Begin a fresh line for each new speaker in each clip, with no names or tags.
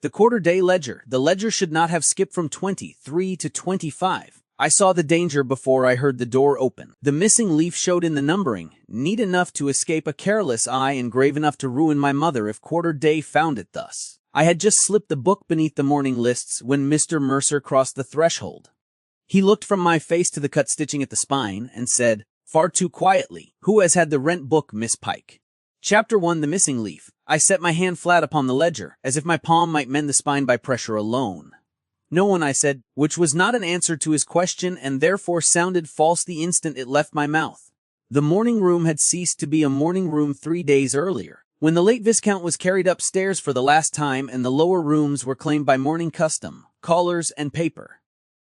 The quarter-day ledger. The ledger should not have skipped from 23 to 25. I saw the danger before I heard the door open. The missing leaf showed in the numbering, neat enough to escape a careless eye and grave enough to ruin my mother if quarter-day found it thus. I had just slipped the book beneath the morning lists when Mr. Mercer crossed the threshold. He looked from my face to the cut stitching at the spine and said, far too quietly, "Who has had the rent book, Miss Pike?" Chapter 1. The Missing Leaf. I set my hand flat upon the ledger, as if my palm might mend the spine by pressure alone. No one, I said, which was not an answer to his question and therefore sounded false the instant it left my mouth. The morning room had ceased to be a morning room 3 days earlier, when the late Viscount was carried upstairs for the last time and the lower rooms were claimed by morning custom, callers, and paper.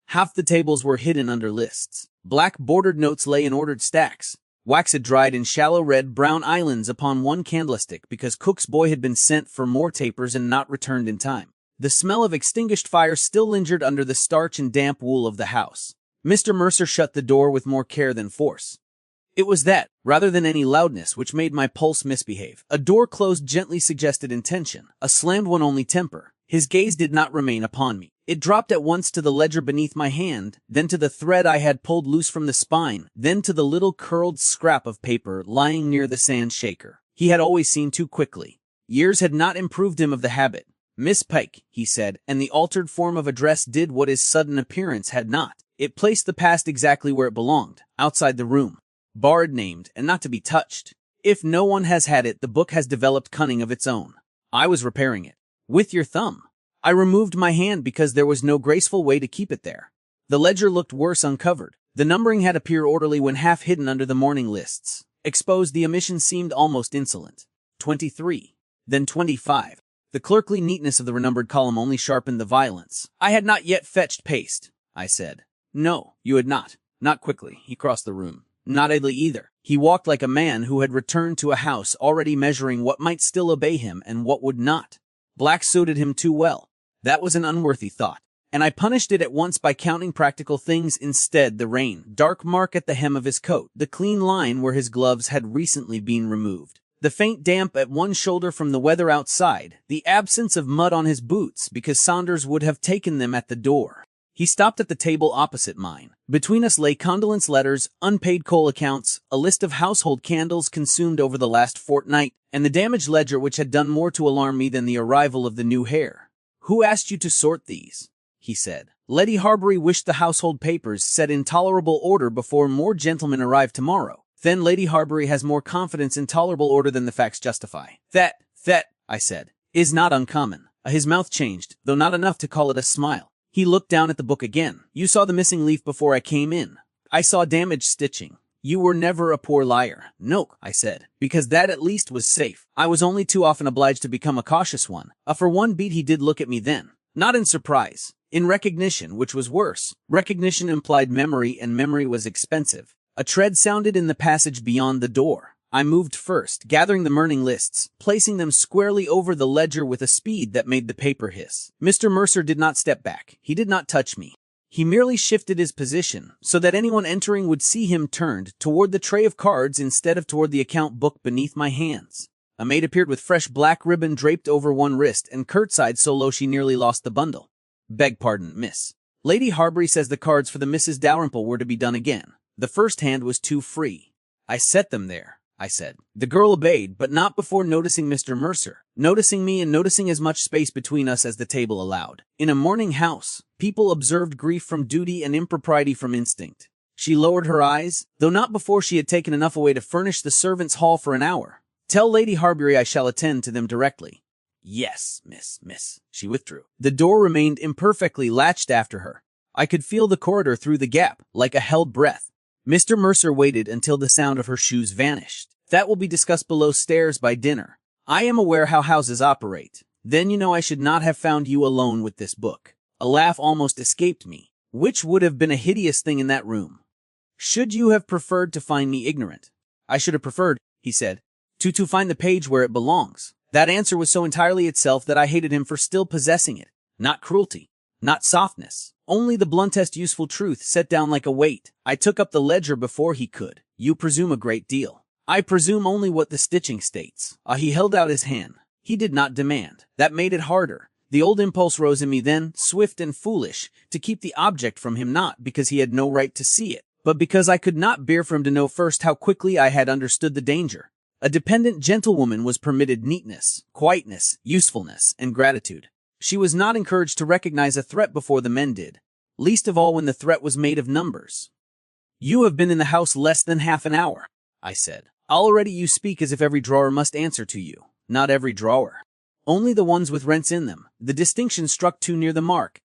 Half the tables were hidden under lists. Black bordered notes lay in ordered stacks, waxed dried in shallow red-brown islands upon one candlestick because Cook's boy had been sent for more tapers and not returned in time. The smell of extinguished fire still lingered under the starch and damp wool of the house. Mr. Mercer shut the door with more care than force. It was that, rather than any loudness, which made my pulse misbehave. A door closed gently suggested intention, a slammed one only temper. His gaze did not remain upon me. It dropped at once to the ledger beneath my hand, then to the thread I had pulled loose from the spine, then to the little curled scrap of paper lying near the sand shaker. He had always seen too quickly. Years had not improved him of the habit. Miss Pike, he said, and the altered form of address did what his sudden appearance had not. It placed the past exactly where it belonged, outside the room. Barred, named, and not to be touched. If no one has had it, the book has developed cunning of its own. I was repairing it. With your thumb. I removed my hand because there was no graceful way to keep it there. The ledger looked worse uncovered. The numbering had appeared orderly when half hidden under the morning lists. Exposed, the omission seemed almost insolent. 23. Then 25. The clerkly neatness of the renumbered column only sharpened the violence. I had not yet fetched paste, I said. No, you had not. Not quickly. He crossed the room. Not idly either. He walked like a man who had returned to a house already measuring what might still obey him and what would not. Black suited him too well. That was an unworthy thought, and I punished it at once by counting practical things instead: the rain, dark mark at the hem of his coat, the clean line where his gloves had recently been removed, the faint damp at one shoulder from the weather outside, the absence of mud on his boots because Saunders would have taken them at the door. He stopped at the table opposite mine. Between us lay condolence letters, unpaid coal accounts, a list of household candles consumed over the last fortnight, and the damaged ledger which had done more to alarm me than the arrival of the new heir. Who asked you to sort these? He said. Lady Harbury wished the household papers set in tolerable order before more gentlemen arrive tomorrow. Then Lady Harbury has more confidence in tolerable order than the facts justify. That, I said, is not uncommon. His mouth changed, though not enough to call it a smile. He looked down at the book again. You saw the missing leaf before I came in. I saw damaged stitching. You were never a poor liar. No, I said, because that at least was safe. I was only too often obliged to become a cautious one. For one beat he did look at me then. Not in surprise. In recognition, which was worse. Recognition implied memory, and memory was expensive. A tread sounded in the passage beyond the door. I moved first, gathering the morning lists, placing them squarely over the ledger with a speed that made the paper hiss. Mr. Mercer did not step back. He did not touch me. He merely shifted his position so that anyone entering would see him turned toward the tray of cards instead of toward the account book beneath my hands. A maid appeared with fresh black ribbon draped over one wrist and curtsied so low she nearly lost the bundle. Beg pardon, miss. Lady Harbury says the cards for the Misses Dalrymple were to be done again. The first hand was too free. I set them there, I said. The girl obeyed, but not before noticing Mr. Mercer, noticing me and noticing as much space between us as the table allowed. In a morning house, people observed grief from duty and impropriety from instinct. She lowered her eyes, though not before she had taken enough away to furnish the servants' hall for an hour. Tell Lady Harbury I shall attend to them directly. Yes, miss. She withdrew. The door remained imperfectly latched after her. I could feel the corridor through the gap, like a held breath. Mr. Mercer waited until the sound of her shoes vanished. That will be discussed below stairs by dinner. I am aware how houses operate. Then you know I should not have found you alone with this book. A laugh almost escaped me, which would have been a hideous thing in that room. Should you have preferred to find me ignorant? I should have preferred, he said, to find the page where it belongs. That answer was so entirely itself that I hated him for still possessing it. Not cruelty, not softness, only the bluntest useful truth set down like a weight. I took up the ledger before he could. You presume a great deal. I presume only what the stitching states. He held out his hand. He did not demand. That made it harder. The old impulse rose in me then, swift and foolish, to keep the object from him, not because he had no right to see it, but because I could not bear for him to know first how quickly I had understood the danger. A dependent gentlewoman was permitted neatness, quietness, usefulness, and gratitude. She was not encouraged to recognize a threat before the men did, least of all when the threat was made of numbers. "You have been in the house less than half an hour," I said. "Already you speak as if every drawer must answer to you." "Not every drawer. Only the ones with rents in them." The distinction struck too near the mark.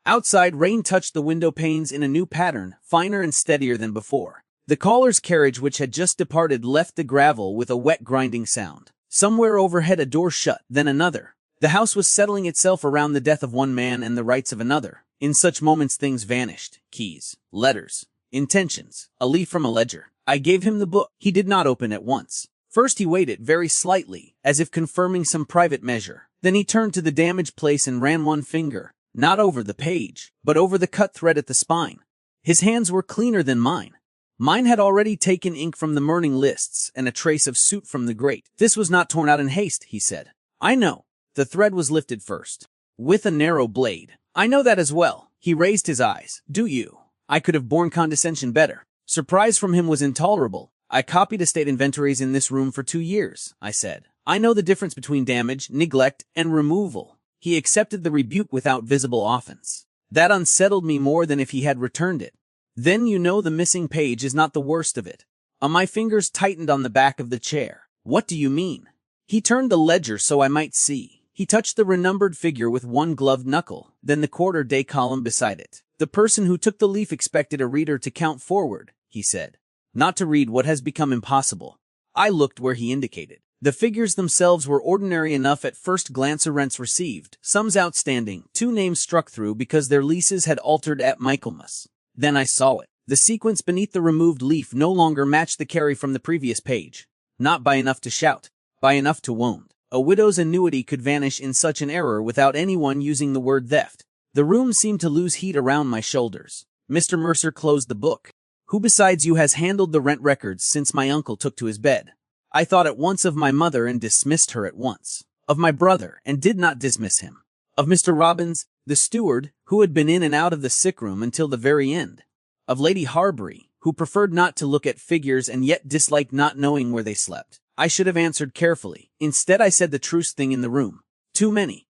Outside, rain touched the window panes in a new pattern, finer and steadier than before. The caller's carriage, which had just departed, left the gravel with a wet grinding sound. Somewhere overhead a door shut, then another. The house was settling itself around the death of one man and the rights of another. In such moments things vanished. Keys, letters, intentions, a leaf from a ledger. I gave him the book. He did not open at once. First he waited very slightly, as if confirming some private measure. Then he turned to the damaged place and ran one finger, not over the page, but over the cut thread at the spine. His hands were cleaner than mine. Mine had already taken ink from the mourning lists and a trace of soot from the grate. "This was not torn out in haste," he said. "I know. The thread was lifted first, with a narrow blade." "I know that as well." He raised his eyes. "Do you?" I could have borne condescension better. Surprise from him was intolerable. "I copied estate inventories in this room for 2 years," I said. "I know the difference between damage, neglect, and removal." He accepted the rebuke without visible offense. That unsettled me more than if he had returned it. "Then you know the missing page is not the worst of it." My fingers tightened on the back of the chair. "What do you mean?" He turned the ledger so I might see. He touched the renumbered figure with one gloved knuckle, then the quarter-day column beside it. "The person who took the leaf expected a reader to count forward," he said, "not to read what has become impossible." I looked where he indicated. The figures themselves were ordinary enough at first glance: rents received, sums outstanding, 2 names struck through because their leases had altered at Michaelmas. Then I saw it. The sequence beneath the removed leaf no longer matched the carry from the previous page. Not by enough to shout, by enough to wound. A widow's annuity could vanish in such an error without anyone using the word theft. The room seemed to lose heat around my shoulders. Mr. Mercer closed the book. "Who besides you has handled the rent records since my uncle took to his bed?" I thought at once of my mother and dismissed her at once. Of my brother, and did not dismiss him. Of Mr. Robbins, the steward, who had been in and out of the sick room until the very end. Of Lady Harbury, who preferred not to look at figures and yet disliked not knowing where they slept. I should have answered carefully. Instead I said the truest thing in the room. "Too many."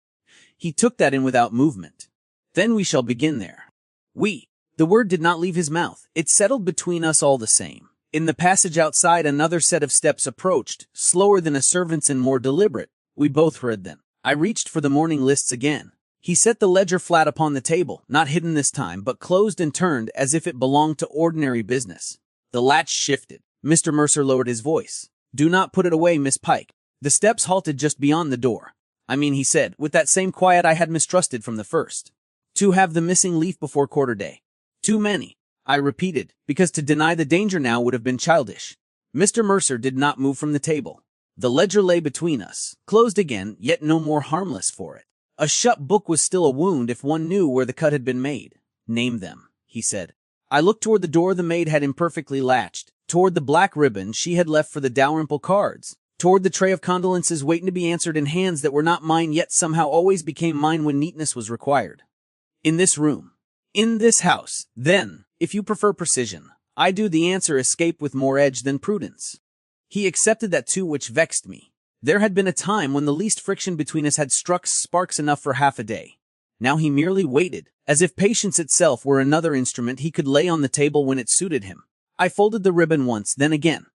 He took that in without movement. "Then we shall begin there." "We." The word did not leave his mouth. It settled between us all the same. In the passage outside another set of steps approached, slower than a servant's and more deliberate. We both heard them. I reached for the morning lists again. He set the ledger flat upon the table, not hidden this time, but closed and turned as if it belonged to ordinary business. The latch shifted. Mr. Mercer lowered his voice. "Do not put it away, Miss Pike." The steps halted just beyond the door. "I mean," he said, with that same quiet I had mistrusted from the first. "To have the missing leaf before quarter day." "Too many," I repeated, because to deny the danger now would have been childish. Mr. Mercer did not move from the table. The ledger lay between us, closed again, yet no more harmless for it. A shut book was still a wound if one knew where the cut had been made. "Name them," he said. I looked toward the door the maid had imperfectly latched, toward the black ribbon she had left for the Dalrymple cards, toward the tray of condolences waiting to be answered in hands that were not mine yet somehow always became mine when neatness was required. "In this room." "In this house, then, if you prefer precision." "I do." The answer escaped with more edge than prudence. He accepted that too, which vexed me. There had been a time when the least friction between us had struck sparks enough for half a day. Now he merely waited, as if patience itself were another instrument he could lay on the table when it suited him. I folded the ribbon once, then again.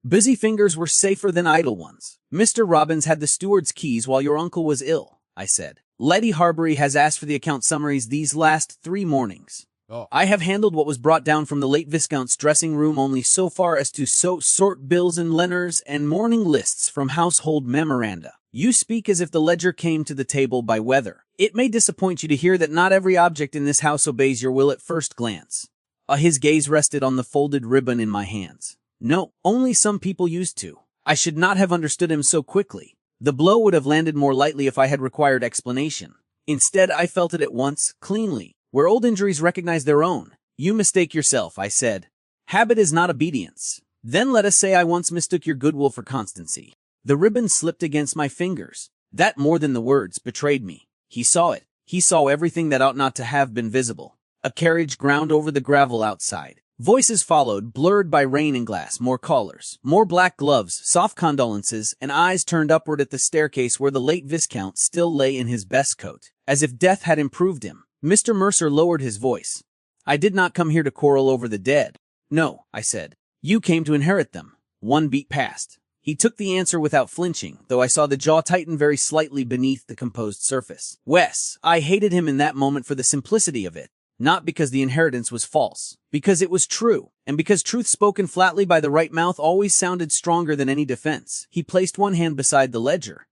Busy fingers were safer than idle ones. "Mr. Robbins had the steward's keys while your uncle was ill," I said. "Lady Harbury has asked for the account summaries these last 3 mornings. I have handled what was brought down from the late Viscount's dressing room only so far as to sort bills and letters and morning lists from household memoranda." You speak as if the ledger came to the table by weather. It may disappoint you to hear that not every object in this house obeys your will at first glance. His gaze rested on the folded ribbon in my hands. "No, only some people used to." I should not have understood him so quickly. The blow would have landed more lightly if I had required explanation. Instead, I felt it at once, cleanly, where old injuries recognize their own. "You mistake yourself," I said. "Habit is not obedience." "Then let us say I once mistook your goodwill for constancy." The ribbon slipped against my fingers. That more than the words betrayed me. He saw it. He saw everything that ought not to have been visible. A carriage ground over the gravel outside. Voices followed, blurred by rain and glass, more callers, more black gloves, soft condolences, and eyes turned upward at the staircase where the late Viscount still lay in his best coat. As if death had improved him, Mr. Mercer lowered his voice. I did not come here to quarrel over the dead. No, I said. You came to inherit them. One beat passed. He took the answer without flinching, though I saw the jaw tighten very slightly beneath the composed surface. Wes, I hated him in that moment for the simplicity of it. Not because the inheritance was false, because it was true, and because truth spoken flatly by the right mouth always sounded stronger than any defense. He placed one hand beside the ledger.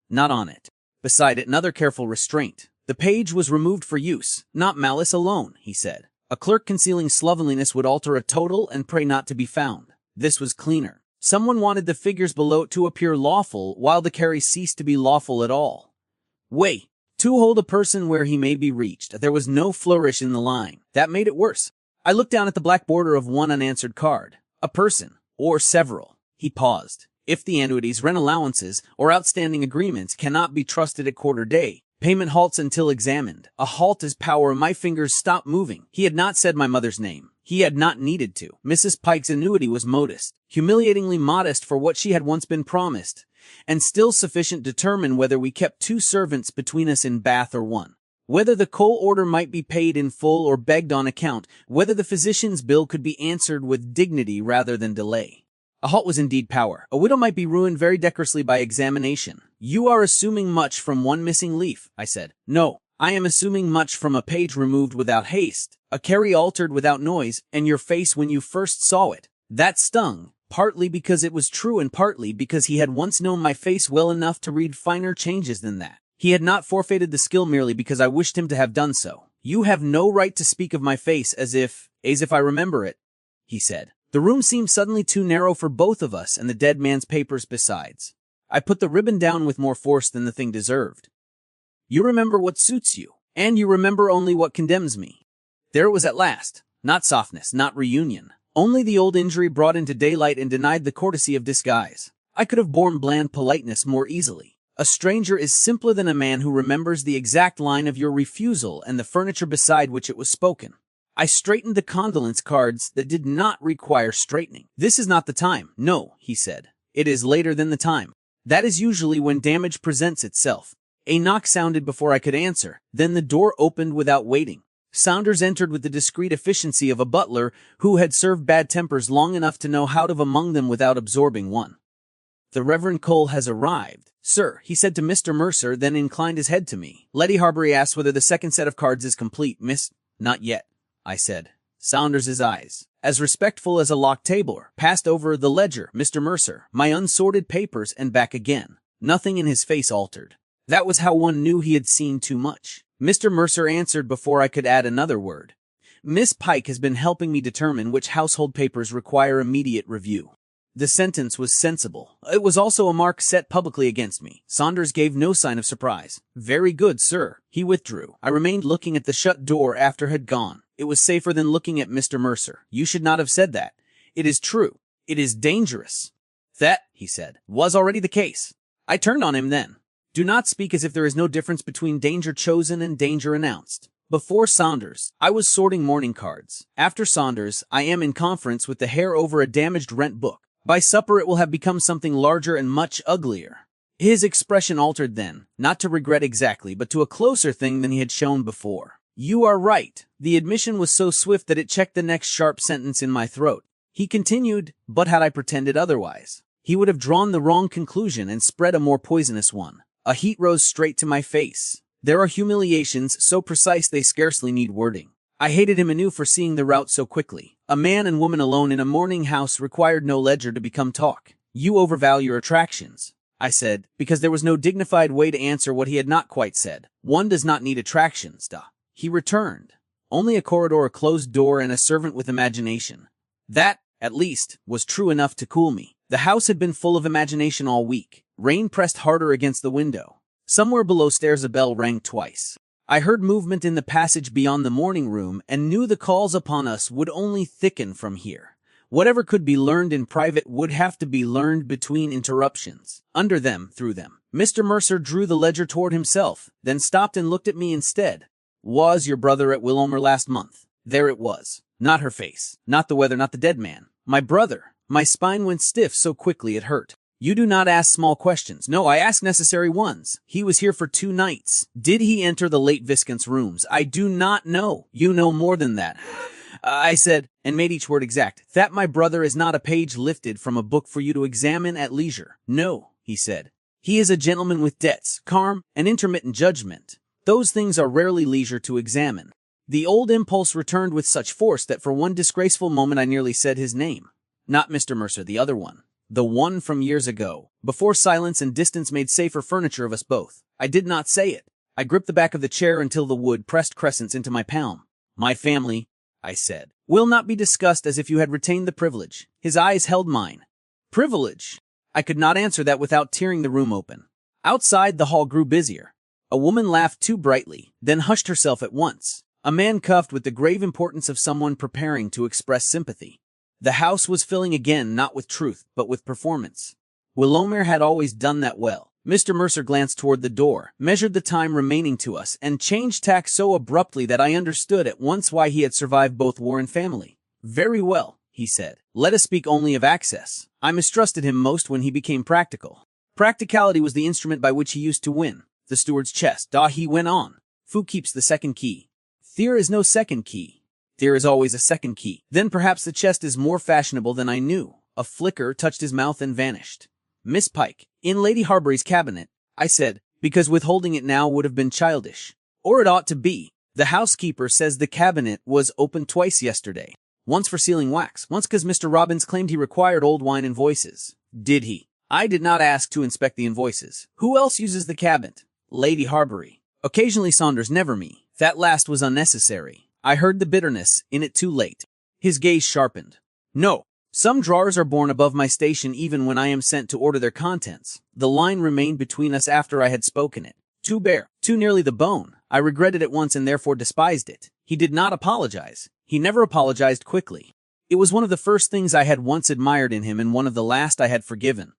Not on it. Beside it, another careful restraint. The page was removed for use, not malice alone, he said. A clerk concealing slovenliness would alter a total and pray not to be found. This was cleaner. Someone wanted the figures below it to appear lawful, while the carry ceased to be lawful at all. Wait. To hold a person where he may be reached. There was no flourish in the line. That made it worse. I looked down at the black border of one unanswered card. A person, or several. He paused. If the annuities, rent allowances, or outstanding agreements cannot be trusted at quarter day, payment halts until examined. A halt is power. My fingers stopped moving. He had not said my mother's name. He had not needed to. Mrs. Pike's annuity was modest, humiliatingly modest for what she had once been promised, and still sufficient to determine whether we kept 2 servants between us in Bath or 1. Whether the coal order might be paid in full or begged on account, whether the physician's bill could be answered with dignity rather than delay. A halt was indeed power. A widow might be ruined very decorously by examination. You are assuming much from one missing leaf, I said. No, I am assuming much from a page removed without haste, a carry altered without noise, and your face when you first saw it. That stung, partly because it was true and partly because he had once known my face well enough to read finer changes than that. He had not forfeited the skill merely because I wished him to have done so. You have no right to speak of my face as if I remember it, he said. The room seemed suddenly too narrow for both of us and the dead man's papers besides. I put the ribbon down with more force than the thing deserved. You remember what suits you, and you remember only what condemns me. There it was at last. Not softness, not reunion. Only the old injury brought into daylight and denied the courtesy of disguise. I could have borne bland politeness more easily. A stranger is simpler than a man who remembers the exact line of your refusal and the furniture beside which it was spoken. I straightened the condolence cards that did not require straightening. This is not the time. No, he said. It is later than the time. That is usually when damage presents itself. A knock sounded before I could answer. Then the door opened without waiting. Saunders entered with the discreet efficiency of a butler who had served bad tempers long enough to know how to among them without absorbing one. The Reverend Cole has arrived, sir, he said to Mr. Mercer, then inclined his head to me. Letty Harbury asked whether the second set of cards is complete, miss. Not yet, I said. Saunders's eyes, as respectful as a locked table, passed over the ledger, Mr. Mercer, my unsorted papers, and back again. Nothing in his face altered. That was how one knew he had seen too much. Mr. Mercer answered before I could add another word. Miss Pike has been helping me determine which household papers require immediate review. The sentence was sensible. It was also a mark set publicly against me. Saunders gave no sign of surprise. Very good, sir. He withdrew. I remained looking at the shut door after had gone. It was safer than looking at Mr. Mercer. You should not have said that. It is true. It is dangerous. That, he said, was already the case. I turned on him then. Do not speak as if there is no difference between danger chosen and danger announced. Before Saunders, I was sorting mourning cards. After Saunders, I am in conference with the Herr over a damaged rent book. By supper it will have become something larger and much uglier. His expression altered then, not to regret exactly, but to a closer thing than he had shown before. You are right. The admission was so swift that it checked the next sharp sentence in my throat. He continued, but had I pretended otherwise, he would have drawn the wrong conclusion and spread a more poisonous one. A heat rose straight to my face. There are humiliations so precise they scarcely need wording. I hated him anew for seeing the route so quickly. A man and woman alone in a mourning house required no ledger to become talk. You overvalue your attractions, I said, because there was no dignified way to answer what he had not quite said. One does not need attractions, he returned. Only a corridor, a closed door, and a servant with imagination. That, at least, was true enough to cool me. The house had been full of imagination all week. Rain pressed harder against the window. Somewhere below stairs a bell rang twice. I heard movement in the passage beyond the morning room and knew the calls upon us would only thicken from here. Whatever could be learned in private would have to be learned between interruptions. Under them, through them. Mr. Mercer drew the ledger toward himself, then stopped and looked at me instead. Was your brother at Willowmer last month? There it was. Not her face. Not the weather, not the dead man. My brother. My spine went stiff so quickly it hurt. You do not ask small questions. No, I ask necessary ones. He was here for 2 nights. Did he enter the late Viscount's rooms? I do not know. You know more than that. I said, and made each word exact, that my brother is not a page lifted from a book for you to examine at leisure. No, he said. He is a gentleman with debts, calm, and intermittent judgment. Those things are rarely leisure to examine. The old impulse returned with such force that for one disgraceful moment I nearly said his name. Not Mr. Mercer, the other one. The one from years ago, before silence and distance made safer furniture of us both. I did not say it. I gripped the back of the chair until the wood pressed crescents into my palm. My family, I said, will not be discussed as if you had retained the privilege. His eyes held mine. Privilege? I could not answer that without tearing the room open. Outside, the hall grew busier. A woman laughed too brightly, then hushed herself at once. A man cuffed with the grave importance of someone preparing to express sympathy. The house was filling again, not with truth, but with performance. Willowmer had always done that well. Mr. Mercer glanced toward the door, measured the time remaining to us, and changed tack so abruptly that I understood at once why he had survived both war and family. Very well, he said. Let us speak only of access. I mistrusted him most when he became practical. Practicality was the instrument by which he used to win. The steward's chest. He went on. Fu keeps the second key. There is no second key. There is always a second key. Then perhaps the chest is more fashionable than I knew. A flicker touched his mouth and vanished. Miss Pike, in Lady Harbury's cabinet, I said, because withholding it now would have been childish. Or it ought to be. The housekeeper says the cabinet was opened twice yesterday. Once for sealing wax, once because Mr. Robbins claimed he required old wine invoices. Did he? I did not ask to inspect the invoices. Who else uses the cabinet? Lady Harbury. Occasionally Saunders, never me. That last was unnecessary. I heard the bitterness in it too late. His gaze sharpened. No. Some drawers are borne above my station even when I am sent to order their contents. The line remained between us after I had spoken it. Too bare, too nearly the bone. I regretted it once and therefore despised it. He did not apologize. He never apologized quickly. It was one of the first things I had once admired in him and one of the last I had forgiven.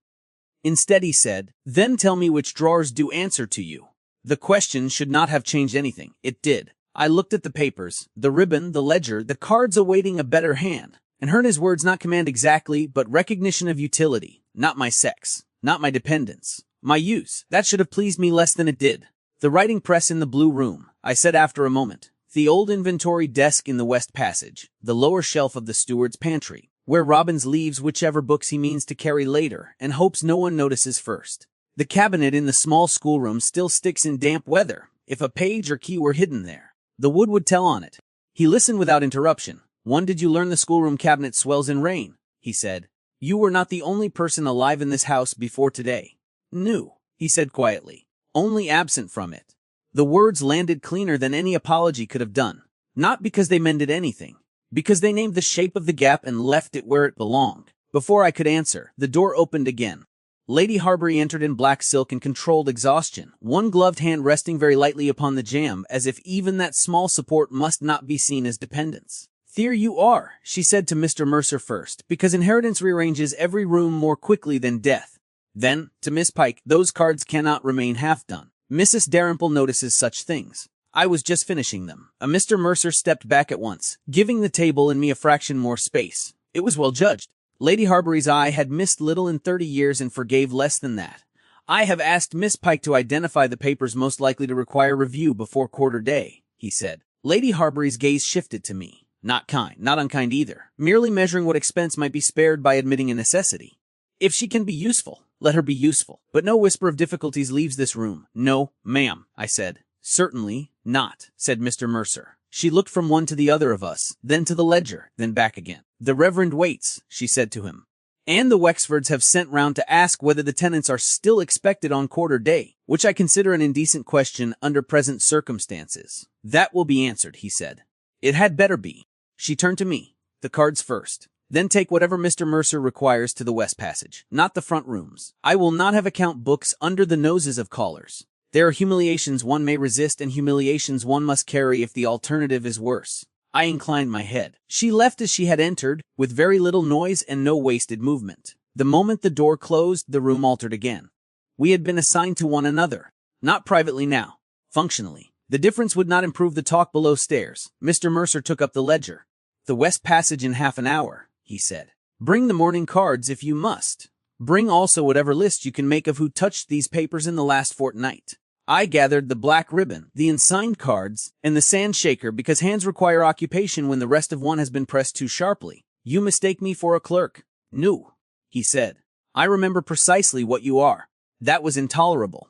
Instead he said, then tell me which drawers do answer to you. The question should not have changed anything. It did. I looked at the papers, the ribbon, the ledger, the cards awaiting a better hand. And heard his words not command exactly, but recognition of utility, not my sex, not my dependence, my use. That should have pleased me less than it did. The writing press in the blue room, I said after a moment. The old inventory desk in the west passage, the lower shelf of the steward's pantry, where Robbins leaves whichever books he means to carry later and hopes no one notices first. The cabinet in the small schoolroom still sticks in damp weather. If a page or key were hidden there, the wood would tell on it. He listened without interruption. When did you learn the schoolroom cabinet swells in rain? He said. You were not the only person alive in this house before today. New, he said quietly. Only absent from it. The words landed cleaner than any apology could have done. Not because they mended anything. Because they named the shape of the gap and left it where it belonged. Before I could answer, the door opened again. Lady Harbury entered in black silk and controlled exhaustion, one gloved hand resting very lightly upon the jamb as if even that small support must not be seen as dependence. There you are, she said to Mr. Mercer first, because inheritance rearranges every room more quickly than death. Then, to Miss Pike, those cards cannot remain half done. Mrs. Dalrymple notices such things. I was just finishing them. Mr. Mercer stepped back at once, giving the table and me a fraction more space. It was well judged. Lady Harbury's eye had missed little in 30 years and forgave less than that. I have asked Miss Pike to identify the papers most likely to require review before quarter day, he said. Lady Harbury's gaze shifted to me. Not kind, not unkind either. Merely measuring what expense might be spared by admitting a necessity. If she can be useful, let her be useful. But no whisper of difficulties leaves this room. No, ma'am, I said. Certainly not, said Mr. Mercer. She looked from one to the other of us, then to the ledger, then back again. The Reverend waits, she said to him. And the Wexfords have sent round to ask whether the tenants are still expected on quarter day, which I consider an indecent question under present circumstances. That will be answered, he said. It had better be. She turned to me. The cards first. Then take whatever Mr. Mercer requires to the west passage, not the front rooms. I will not have account books under the noses of callers. There are humiliations one may resist and humiliations one must carry if the alternative is worse. I inclined my head. She left as she had entered, with very little noise and no wasted movement. The moment the door closed, the room altered again. We had been assigned to one another. Not privately now. Functionally. The difference would not improve the talk below stairs. Mr. Mercer took up the ledger. The West Passage in half an hour, he said. Bring the morning cards if you must. Bring also whatever list you can make of who touched these papers in the last fortnight. I gathered the black ribbon, the unsigned cards, and the sand shaker because hands require occupation when the rest of one has been pressed too sharply. You mistake me for a clerk. No, he said. I remember precisely what you are. That was intolerable.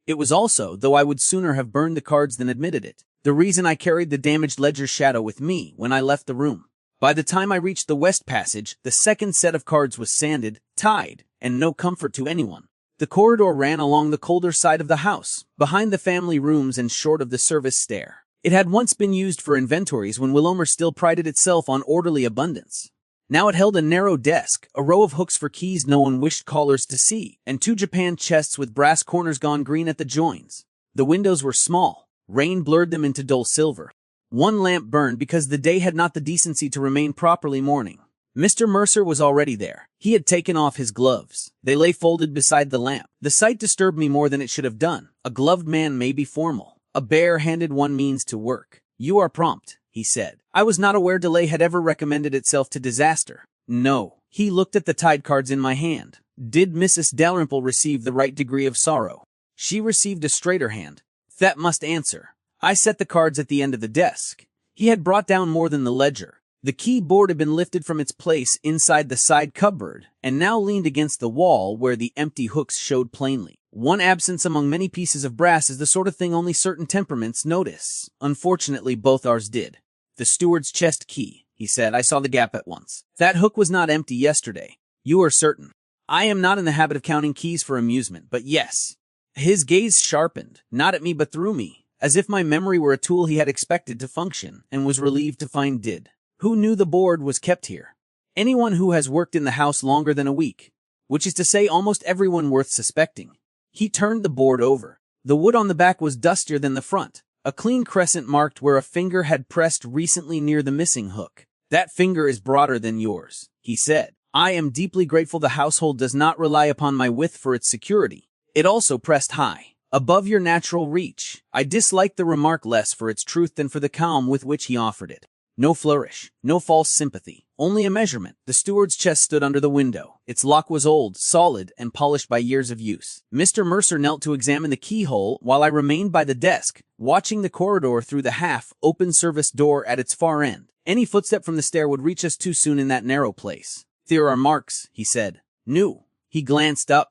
It was also, though I would sooner have burned the cards than admitted it, the reason I carried the damaged ledger's shadow with me when I left the room. By the time I reached the West Passage, the second set of cards was sanded, tied, and no comfort to anyone. The corridor ran along the colder side of the house, behind the family rooms and short of the service stair. It had once been used for inventories when Willowmer still prided itself on orderly abundance. Now it held a narrow desk, a row of hooks for keys no one wished callers to see, and 2 japanned chests with brass corners gone green at the joins. The windows were small. Rain blurred them into dull silver. One lamp burned because the day had not the decency to remain properly morning. Mr. Mercer was already there. He had taken off his gloves. They lay folded beside the lamp. The sight disturbed me more than it should have done. A gloved man may be formal. A bare-handed one means to work. You are prompt, he said. I was not aware delay had ever recommended itself to disaster. No. He looked at the tied cards in my hand. Did Mrs. Dalrymple receive the right degree of sorrow? She received a straighter hand. That must answer. I set the cards at the end of the desk. He had brought down more than the ledger. The keyboard had been lifted from its place inside the side cupboard, and now leaned against the wall where the empty hooks showed plainly. One absence among many pieces of brass is the sort of thing only certain temperaments notice. Unfortunately, both ours did. The steward's chest key, he said. I saw the gap at once. That hook was not empty yesterday. You are certain? I am not in the habit of counting keys for amusement, but yes. His gaze sharpened, not at me but through me, as if my memory were a tool he had expected to function, and was relieved to find did. Who knew the board was kept here? Anyone who has worked in the house longer than a week, which is to say almost everyone worth suspecting. He turned the board over. The wood on the back was dustier than the front. A clean crescent marked where a finger had pressed recently near the missing hook. That finger is broader than yours, he said. I am deeply grateful the household does not rely upon my width for its security. It also pressed high, above your natural reach. I disliked the remark less for its truth than for the calm with which he offered it. No flourish, no false sympathy, only a measurement. The steward's chest stood under the window. Its lock was old, solid, and polished by years of use. Mr. Mercer knelt to examine the keyhole while I remained by the desk, watching the corridor through the half-open service door at its far end. Any footstep from the stair would reach us too soon in that narrow place. There are marks, he said. New. He glanced up.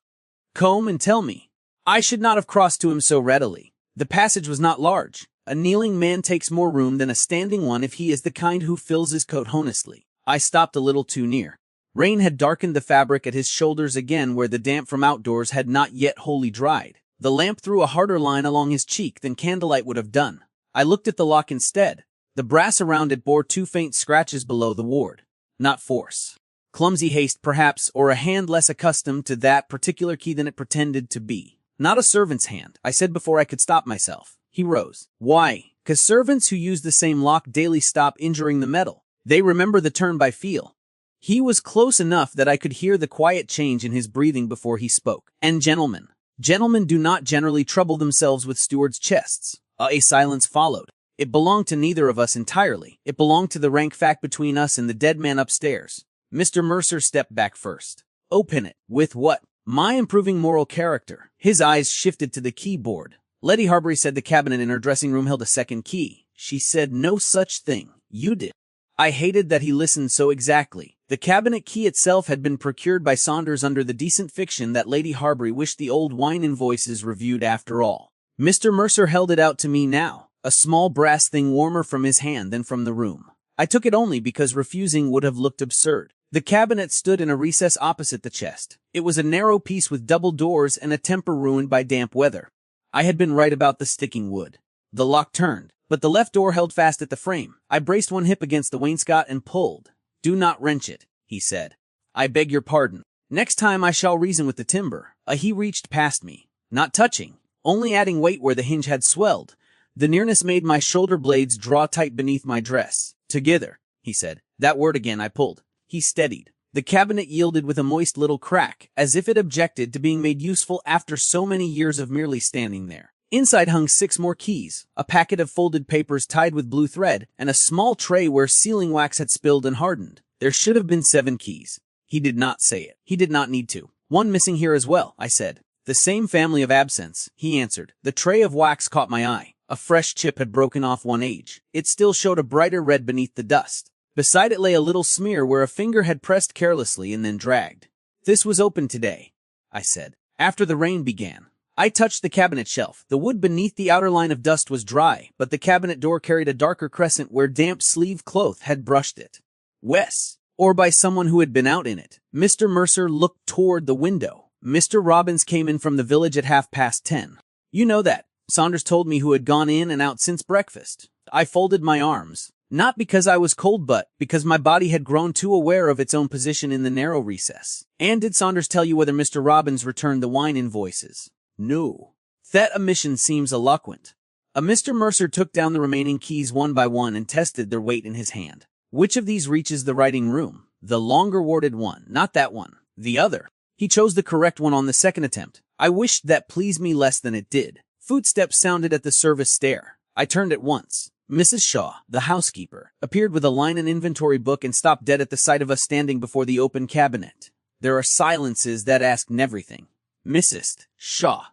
Comb and tell me. I should not have crossed to him so readily. The passage was not large. A kneeling man takes more room than a standing one if he is the kind who fills his coat honestly. I stopped a little too near. Rain had darkened the fabric at his shoulders again where the damp from outdoors had not yet wholly dried. The lamp threw a harder line along his cheek than candlelight would have done. I looked at the lock instead. The brass around it bore 2 faint scratches below the ward. Not force. Clumsy haste, perhaps, or a hand less accustomed to that particular key than it pretended to be. Not a servant's hand, I said before I could stop myself. He rose. Why? 'Cause servants who use the same lock daily stop injuring the metal. They remember the turn by feel. He was close enough that I could hear the quiet change in his breathing before he spoke. And gentlemen. Gentlemen do not generally trouble themselves with stewards' chests. A silence followed. It belonged to neither of us entirely. It belonged to the rank fact between us and the dead man upstairs. Mr. Mercer stepped back first. Open it. With what? My improving moral character. His eyes shifted to the keyboard. Letty Harbury said the cabinet in her dressing room held a second key. She said no such thing. You did. I hated that he listened so exactly. The cabinet key itself had been procured by Saunders under the decent fiction that Lady Harbury wished the old wine invoices reviewed after all. Mr. Mercer held it out to me now, a small brass thing warmer from his hand than from the room. I took it only because refusing would have looked absurd. The cabinet stood in a recess opposite the chest. It was a narrow piece with double doors and a temper ruined by damp weather. I had been right about the sticking wood. The lock turned, but the left door held fast at the frame. I braced one hip against the wainscot and pulled. Do not wrench it, he said. I beg your pardon. Next time I shall reason with the timber. He reached past me, not touching, only adding weight where the hinge had swelled, The nearness made my shoulder blades draw tight beneath my dress. Together, he said. That word again I pulled. He steadied. The cabinet yielded with a moist little crack, as if it objected to being made useful after so many years of merely standing there. Inside hung 6 more keys, a packet of folded papers tied with blue thread, and a small tray where sealing wax had spilled and hardened. There should have been 7 keys. He did not say it. He did not need to. One missing here as well, I said. The same family of absence, he answered. The tray of wax caught my eye. A fresh chip had broken off one edge. It still showed a brighter red beneath the dust. Beside it lay a little smear where a finger had pressed carelessly and then dragged. This was open today, I said, after the rain began. I touched the cabinet shelf. The wood beneath the outer line of dust was dry, but the cabinet door carried a darker crescent where damp sleeve cloth had brushed it. Wes, or by someone who had been out in it. Mr. Mercer looked toward the window. Mr. Robbins came in from the village at 10:30. You know that. Saunders told me who had gone in and out since breakfast. I folded my arms. Not because I was cold, but because my body had grown too aware of its own position in the narrow recess. And did Saunders tell you whether Mr. Robbins returned the wine invoices? No. That omission seems eloquent. Mr. Mercer took down the remaining keys one by one and tested their weight in his hand. Which of these reaches the writing room? The longer worded one, not that one. The other. He chose the correct one on the second attempt. I wished that pleased me less than it did. Footsteps sounded at the service stair. I turned at once. Mrs. Shaw, the housekeeper, appeared with a line and inventory book and stopped dead at the sight of us standing before the open cabinet. There are silences that ask everything. Mrs. Shaw.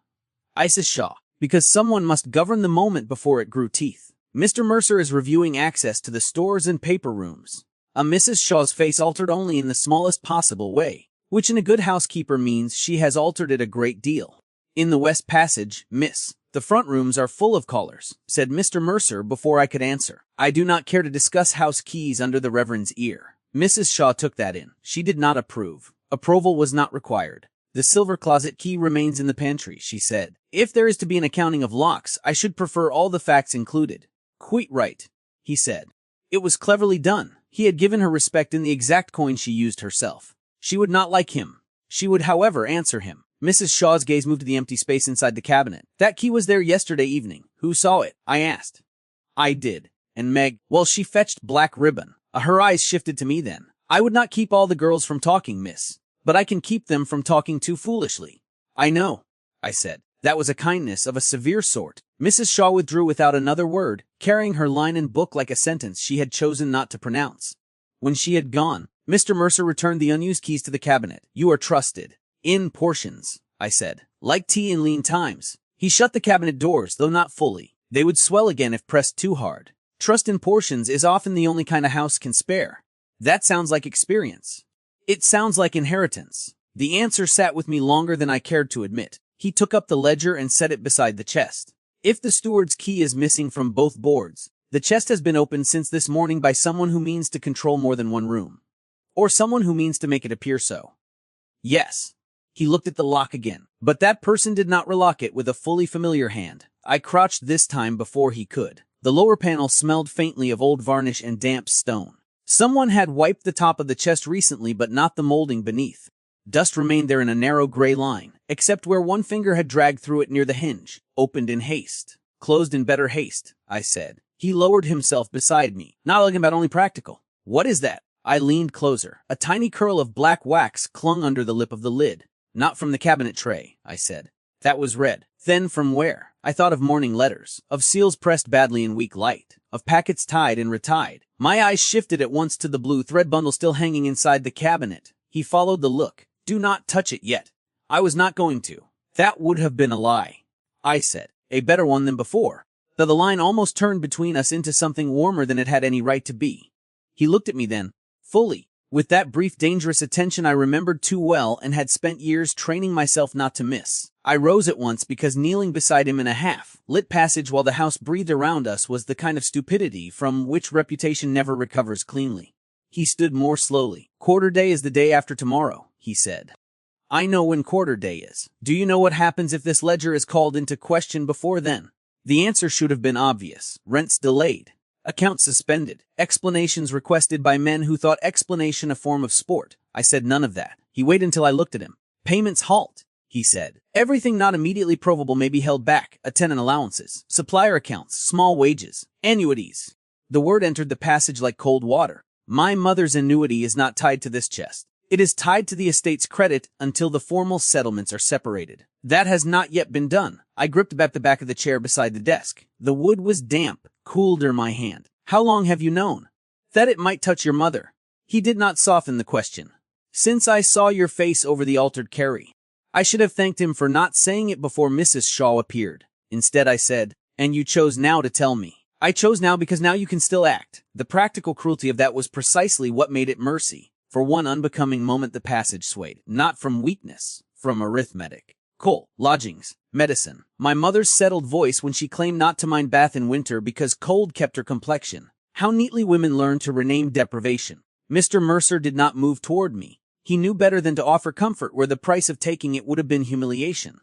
Isis Shaw, because someone must govern the moment before it grew teeth. Mr. Mercer is reviewing access to the stores and paper rooms. Mrs. Shaw's face altered only in the smallest possible way, which in a good housekeeper means she has altered it a great deal. In the West Passage, Miss, the front rooms are full of callers, said Mr. Mercer before I could answer. I do not care to discuss house keys under the Reverend's ear. Mrs. Shaw took that in. She did not approve. Approval was not required. The silver closet key remains in the pantry, she said. If there is to be an accounting of locks, I should prefer all the facts included. Quite right, he said. It was cleverly done. He had given her respect in the exact coin she used herself. She would not like him. She would, however, answer him. Mrs. Shaw's gaze moved to the empty space inside the cabinet. That key was there yesterday evening. Who saw it? I asked. I did. And Meg, well, she fetched black ribbon. Her eyes shifted to me then. I would not keep all the girls from talking, miss. But I can keep them from talking too foolishly. I know, I said. That was a kindness of a severe sort. Mrs. Shaw withdrew without another word, carrying her line and book like a sentence she had chosen not to pronounce. When she had gone, Mr. Mercer returned the unused keys to the cabinet. You are trusted. In portions, I said. Like tea in lean times. He shut the cabinet doors, though not fully. They would swell again if pressed too hard. Trust in portions is often the only kind a house can spare. That sounds like experience. It sounds like inheritance. The answer sat with me longer than I cared to admit. He took up the ledger and set it beside the chest. If the steward's key is missing from both boards, the chest has been opened since this morning by someone who means to control more than one room. Or someone who means to make it appear so. Yes. He looked at the lock again, but that person did not relock it with a fully familiar hand. I crouched this time before he could. The lower panel smelled faintly of old varnish and damp stone. Someone had wiped the top of the chest recently, but not the molding beneath. Dust remained there in a narrow gray line, except where one finger had dragged through it near the hinge. Opened in haste. Closed in better haste, I said. He lowered himself beside me, not looking about only practical. What is that? I leaned closer. A tiny curl of black wax clung under the lip of the lid. Not from the cabinet tray, I said. That was red. Then from where? I thought of morning letters, of seals pressed badly in weak light, of packets tied and retied. My eyes shifted at once to the blue thread bundle still hanging inside the cabinet. He followed the look. Do not touch it yet. I was not going to. That would have been a lie, I said. A better one than before. Though the line almost turned between us into something warmer than it had any right to be. He looked at me then, fully, with that brief dangerous attention I remembered too well and had spent years training myself not to miss. I rose at once because kneeling beside him in a half-lit passage while the house breathed around us was the kind of stupidity from which reputation never recovers cleanly. He stood more slowly. Quarter day is the day after tomorrow, he said. I know when quarter day is. Do you know what happens if this ledger is called into question before then? The answer should have been obvious. Rents delayed. Accounts suspended. Explanations requested by men who thought explanation a form of sport. I said none of that. He waited until I looked at him. Payments halt. he said. Everything not immediately provable may be held back, tenant allowances, supplier accounts, small wages, annuities. The word entered the passage like cold water. My mother's annuity is not tied to this chest. It is tied to the estate's credit until the formal settlements are separated. That has not yet been done. I gripped at the back of the chair beside the desk. The wood was damp, cooled in my hand. How long have you known that it might touch your mother? He did not soften the question. Since I saw your face over the altered Carrie. I should have thanked him for not saying it before Mrs. Shaw appeared. Instead I said, and you chose now to tell me. I chose now because now you can still act. The practical cruelty of that was precisely what made it mercy. For one unbecoming moment the passage swayed, not from weakness, from arithmetic. Coal, lodgings, medicine. My mother's settled voice when she claimed not to mind bath in winter because cold kept her complexion. How neatly women learn to rename deprivation. Mr. Mercer did not move toward me. He knew better than to offer comfort where the price of taking it would have been humiliation.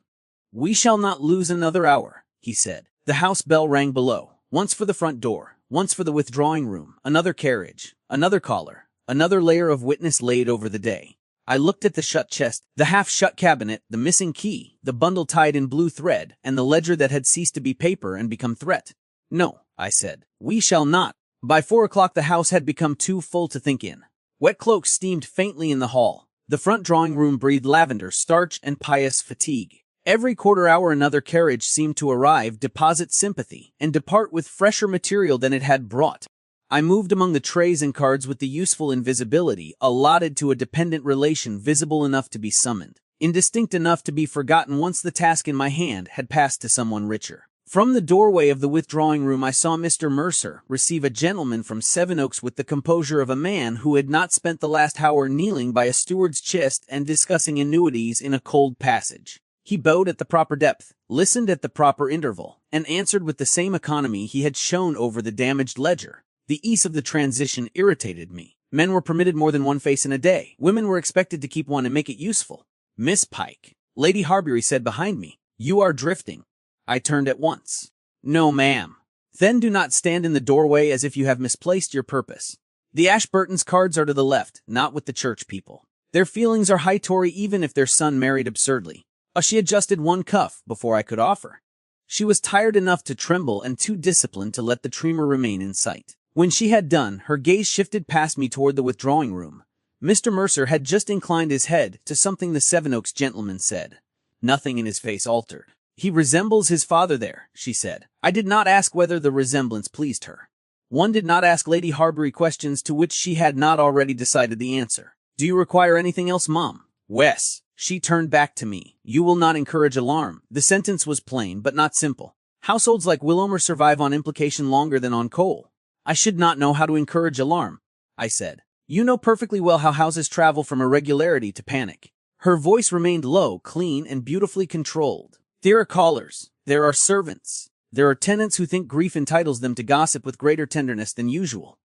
We shall not lose another hour, he said. The house bell rang below, once for the front door, once for the withdrawing room, another carriage, another caller. Another layer of witness laid over the day. I looked at the shut chest, the half-shut cabinet, the missing key, the bundle tied in blue thread, and the ledger that had ceased to be paper and become threat. No, I said. We shall not. By 4 o'clock the house had become too full to think in. Wet cloaks steamed faintly in the hall. The front drawing room breathed lavender, starch, and pious fatigue. Every quarter hour another carriage seemed to arrive, deposit sympathy, and depart with fresher material than it had brought. I moved among the trays and cards with the useful invisibility allotted to a dependent relation visible enough to be summoned, indistinct enough to be forgotten once the task in my hand had passed to someone richer. From the doorway of the withdrawing room I saw Mr. Mercer receive a gentleman from Sevenoaks with the composure of a man who had not spent the last hour kneeling by a steward's chest and discussing annuities in a cold passage. He bowed at the proper depth, listened at the proper interval, and answered with the same economy he had shown over the damaged ledger. The ease of the transition irritated me. Men were permitted more than one face in a day. Women were expected to keep one and make it useful. Miss Pike, Lady Harbury said behind me, you are drifting. I turned at once. No, ma'am. Then do not stand in the doorway as if you have misplaced your purpose. The Ashburton's cards are to the left, not with the church people. Their feelings are high Tory even if their son married absurdly. She adjusted one cuff before I could offer. She was tired enough to tremble and too disciplined to let the tremor remain in sight. When she had done, her gaze shifted past me toward the withdrawing room. Mr. Mercer had just inclined his head to something the Sevenoaks gentleman said. Nothing in his face altered. He resembles his father there, she said. I did not ask whether the resemblance pleased her. One did not ask Lady Harbury questions to which she had not already decided the answer. Do you require anything else, Mom? Wes. She turned back to me. You will not encourage alarm. The sentence was plain, but not simple. Households like Willomer survive on implication longer than on coal. I should not know how to encourage alarm, I said. You know perfectly well how houses travel from irregularity to panic. Her voice remained low, clean, and beautifully controlled. There are callers. There are servants. There are tenants who think grief entitles them to gossip with greater tenderness than usual.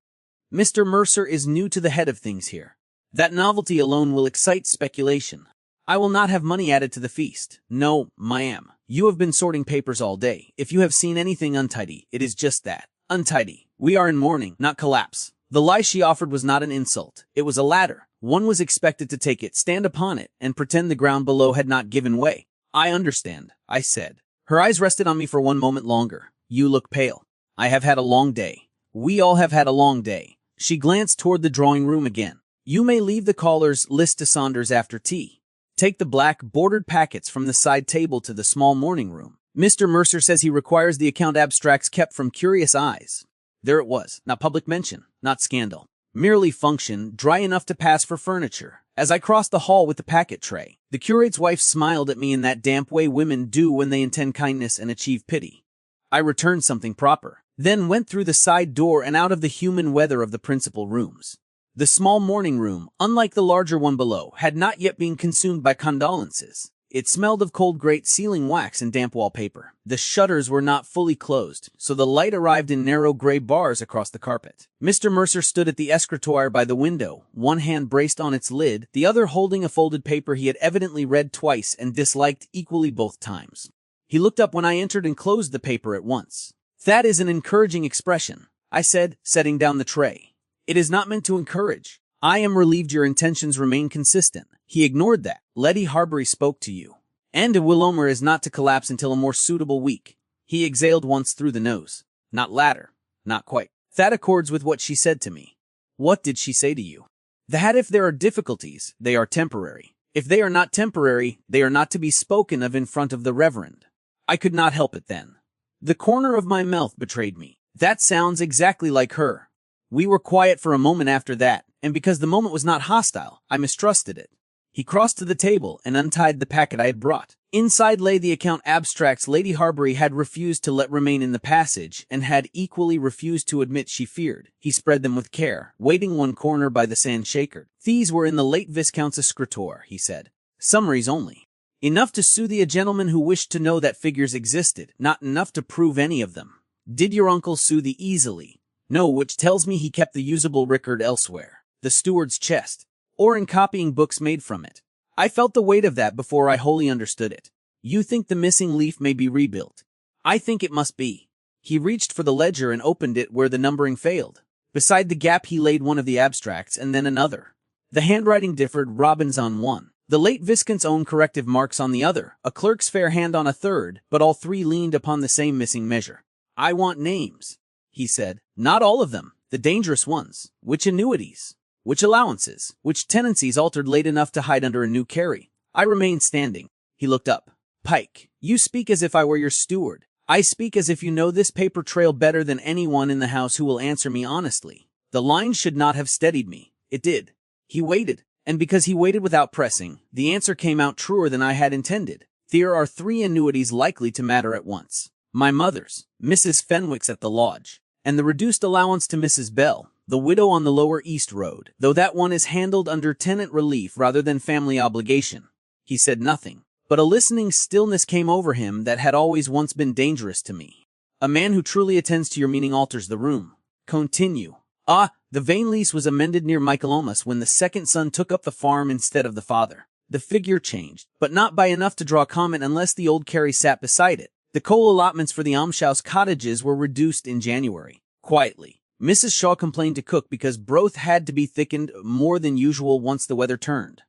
Mr. Mercer is new to the head of things here. That novelty alone will excite speculation. I will not have money added to the feast. No, ma'am. You have been sorting papers all day. If you have seen anything untidy, it is just that. Untidy. We are in mourning, not collapse. The lie she offered was not an insult. It was a ladder. One was expected to take it, stand upon it, and pretend the ground below had not given way. I understand, I said. Her eyes rested on me for one moment longer. You look pale. I have had a long day. We all have had a long day. She glanced toward the drawing room again. You may leave the caller's list to Saunders after tea. Take the black, bordered packets from the side table to the small morning room. Mr. Mercer says he requires the account abstracts kept from curious eyes. There it was, not public mention, not scandal. Merely function, dry enough to pass for furniture. As I crossed the hall with the packet tray, the curate's wife smiled at me in that damp way women do when they intend kindness and achieve pity. I returned something proper, then went through the side door and out of the human weather of the principal rooms. The small morning room, unlike the larger one below, had not yet been consumed by condolences. It smelled of cold grate sealing wax and damp wallpaper. The shutters were not fully closed, so the light arrived in narrow gray bars across the carpet. Mr. Mercer stood at the escritoire by the window, one hand braced on its lid, the other holding a folded paper he had evidently read twice and disliked equally both times. He looked up when I entered and closed the paper at once. That is an encouraging expression, I said, setting down the tray. It is not meant to encourage. I am relieved your intentions remain consistent. He ignored that. Lady Harbury spoke to you. And a Willomer is not to collapse until a more suitable week. He exhaled once through the nose. Not latter. Not quite. That accords with what she said to me. What did she say to you? That if there are difficulties, they are temporary. If they are not temporary, they are not to be spoken of in front of the Reverend. I could not help it then. The corner of my mouth betrayed me. That sounds exactly like her. We were quiet for a moment after that, and because the moment was not hostile, I mistrusted it. He crossed to the table and untied the packet I had brought. Inside lay the account abstracts Lady Harbury had refused to let remain in the passage, and had equally refused to admit she feared. He spread them with care, waiting one corner by the sand shaker. These were in the late Viscount's escritoire, he said. Summaries only. Enough to soothe a gentleman who wished to know that figures existed, not enough to prove any of them. Did your uncle soothe easily? No, which tells me he kept the usable record elsewhere. The steward's chest. Or in copying books made from it. I felt the weight of that before I wholly understood it. You think the missing leaf may be rebuilt? I think it must be. He reached for the ledger and opened it where the numbering failed. Beside the gap he laid one of the abstracts and then another. The handwriting differed, Robin's on one, the late Viscount's own corrective marks on the other, a clerk's fair hand on a third, but all three leaned upon the same missing measure. I want names, he said. Not all of them, the dangerous ones. Which annuities? Which allowances? Which tenancies altered late enough to hide under a new carry? I remained standing. He looked up. Pike, you speak as if I were your steward. I speak as if you know this paper trail better than anyone in the house who will answer me honestly. The line should not have steadied me. It did. He waited, and because he waited without pressing, the answer came out truer than I had intended. There are 3 annuities likely to matter at once. My mother's, Mrs. Fenwick's at the lodge, and the reduced allowance to Mrs. Bell, the widow on the Lower East Road, though that one is handled under tenant relief rather than family obligation. He said nothing, but a listening stillness came over him that had always once been dangerous to me. A man who truly attends to your meaning alters the room. Continue. The vain lease was amended near Michaelmas when the second son took up the farm instead of the father. The figure changed, but not by enough to draw comment unless the old carry sat beside it. The coal allotments for the almshouse cottages were reduced in January. Quietly, Mrs. Shaw complained to cook because broth had to be thickened more than usual once the weather turned.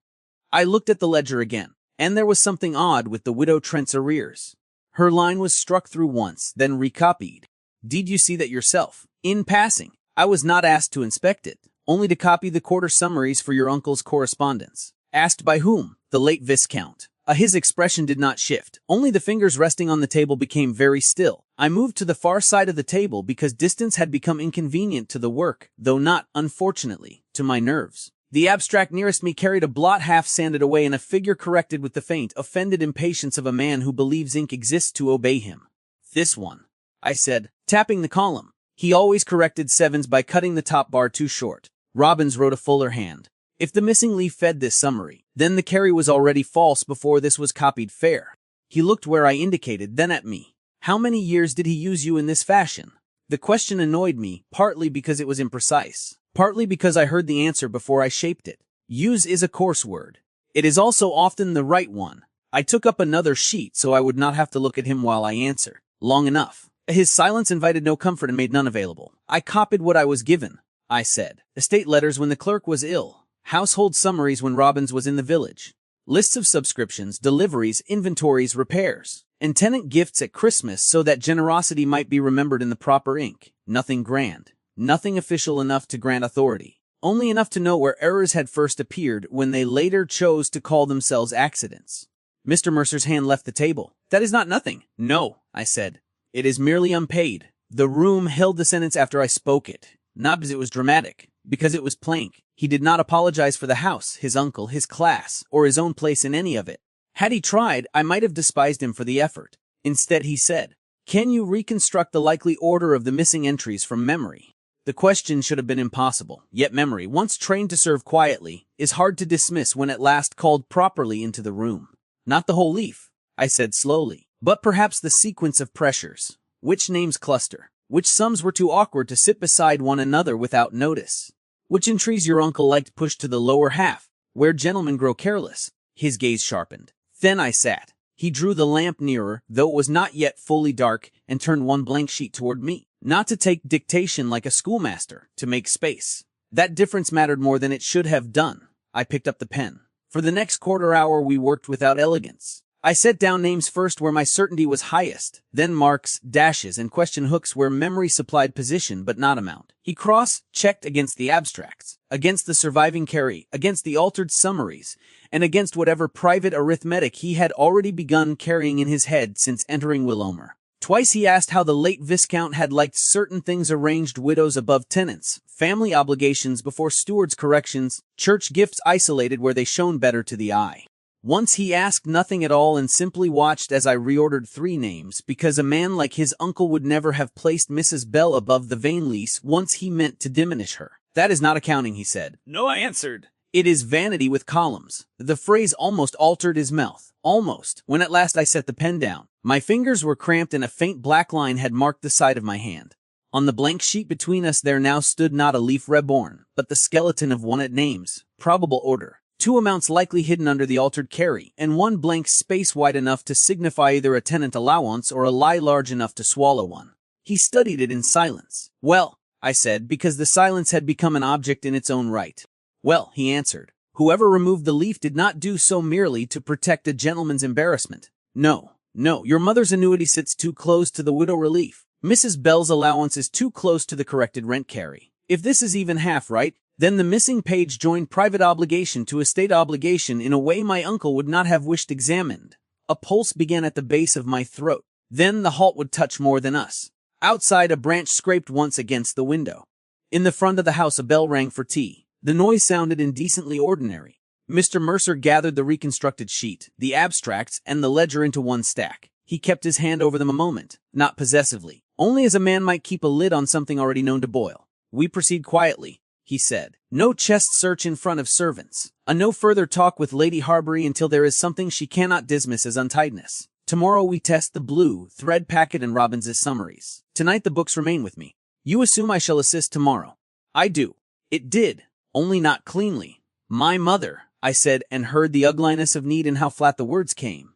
I looked at the ledger again, and there was something odd with the widow Trent's arrears. Her line was struck through once, then recopied. Did you see that yourself? In passing. I was not asked to inspect it, only to copy the quarter summaries for your uncle's correspondence. Asked by whom? The late Viscount. His expression did not shift. Only the fingers resting on the table became very still. I moved to the far side of the table because distance had become inconvenient to the work, though not, unfortunately, to my nerves. The abstract nearest me carried a blot half sanded away and a figure corrected with the faint, offended impatience of a man who believes ink exists to obey him. This one, I said, tapping the column. He always corrected 7s by cutting the top bar too short. Robbins wrote a fuller hand. If the missing leaf fed this summary, then the carry was already false before this was copied fair. He looked where I indicated, then at me. How many years did he use you in this fashion? The question annoyed me, partly because it was imprecise, partly because I heard the answer before I shaped it. Use is a coarse word. It is also often the right one. I took up another sheet so I would not have to look at him while I answered. Long enough. His silence invited no comfort and made none available. I copied what I was given, I said. Estate letters when the clerk was ill. Household summaries when Robbins was in the village. Lists of subscriptions, deliveries, inventories, repairs. And tenant gifts at Christmas so that generosity might be remembered in the proper ink. Nothing grand. Nothing official enough to grant authority. Only enough to know where errors had first appeared when they later chose to call themselves accidents. Mr. Mercer's hand left the table. That is not nothing. No, I said. It is merely unpaid. The room held the sentence after I spoke it. Not because it was dramatic, because it was plain. He did not apologize for the house, his uncle, his class, or his own place in any of it. Had he tried, I might have despised him for the effort. Instead, he said, "Can you reconstruct the likely order of the missing entries from memory?" The question should have been impossible, yet memory, once trained to serve quietly, is hard to dismiss when at last called properly into the room. Not the whole leaf, I said slowly, but perhaps the sequence of pressures. Which names cluster? Which sums were too awkward to sit beside one another without notice? Which intrigues your uncle liked pushed to the lower half, where gentlemen grow careless? His gaze sharpened. Then I sat. He drew the lamp nearer, though it was not yet fully dark, and turned one blank sheet toward me. Not to take dictation like a schoolmaster, to make space. That difference mattered more than it should have done. I picked up the pen. For the next quarter hour we worked without elegance. I set down names first where my certainty was highest, then marks, dashes, and question hooks where memory supplied position but not amount. He cross-checked against the abstracts, against the surviving carry, against the altered summaries, and against whatever private arithmetic he had already begun carrying in his head since entering Willowmer. Twice he asked how the late Viscount had liked certain things: arranged widows above tenants, family obligations before stewards' corrections, church gifts isolated where they shone better to the eye. Once he asked nothing at all and simply watched as I reordered 3 names, because a man like his uncle would never have placed Mrs. Bell above the Vainlease once he meant to diminish her. "That is not accounting," he said. "No," I answered. "It is vanity with columns." The phrase almost altered his mouth. Almost. When at last I set the pen down, my fingers were cramped and a faint black line had marked the side of my hand. On the blank sheet between us there now stood not a leaf reborn, but the skeleton of 1 at names, probable order, 2 amounts likely hidden under the altered carry, and 1 blank space wide enough to signify either a tenant allowance or a lie large enough to swallow one. He studied it in silence. "Well," I said, because the silence had become an object in its own right. "Well," he answered, "whoever removed the leaf did not do so merely to protect a gentleman's embarrassment. No, your mother's annuity sits too close to the widow relief. Mrs. Bell's allowance is too close to the corrected rent carry. If this is even half right, then the missing page joined private obligation to estate obligation in a way my uncle would not have wished examined." A pulse began at the base of my throat. Then the halt would touch more than us. Outside, a branch scraped once against the window. In the front of the house, a bell rang for tea. The noise sounded indecently ordinary. Mr. Mercer gathered the reconstructed sheet, the abstracts, and the ledger into one stack. He kept his hand over them a moment, not possessively, only as a man might keep a lid on something already known to boil. "We proceed quietly," he said. "No chest search in front of servants. No further talk with Lady Harbury until there is something she cannot dismiss as untidiness. Tomorrow we test the blue thread packet and Robbins's summaries. Tonight the books remain with me. You assume I shall assist tomorrow." "I do." It did, only not cleanly. "My mother," I said, and heard the ugliness of need in how flat the words came.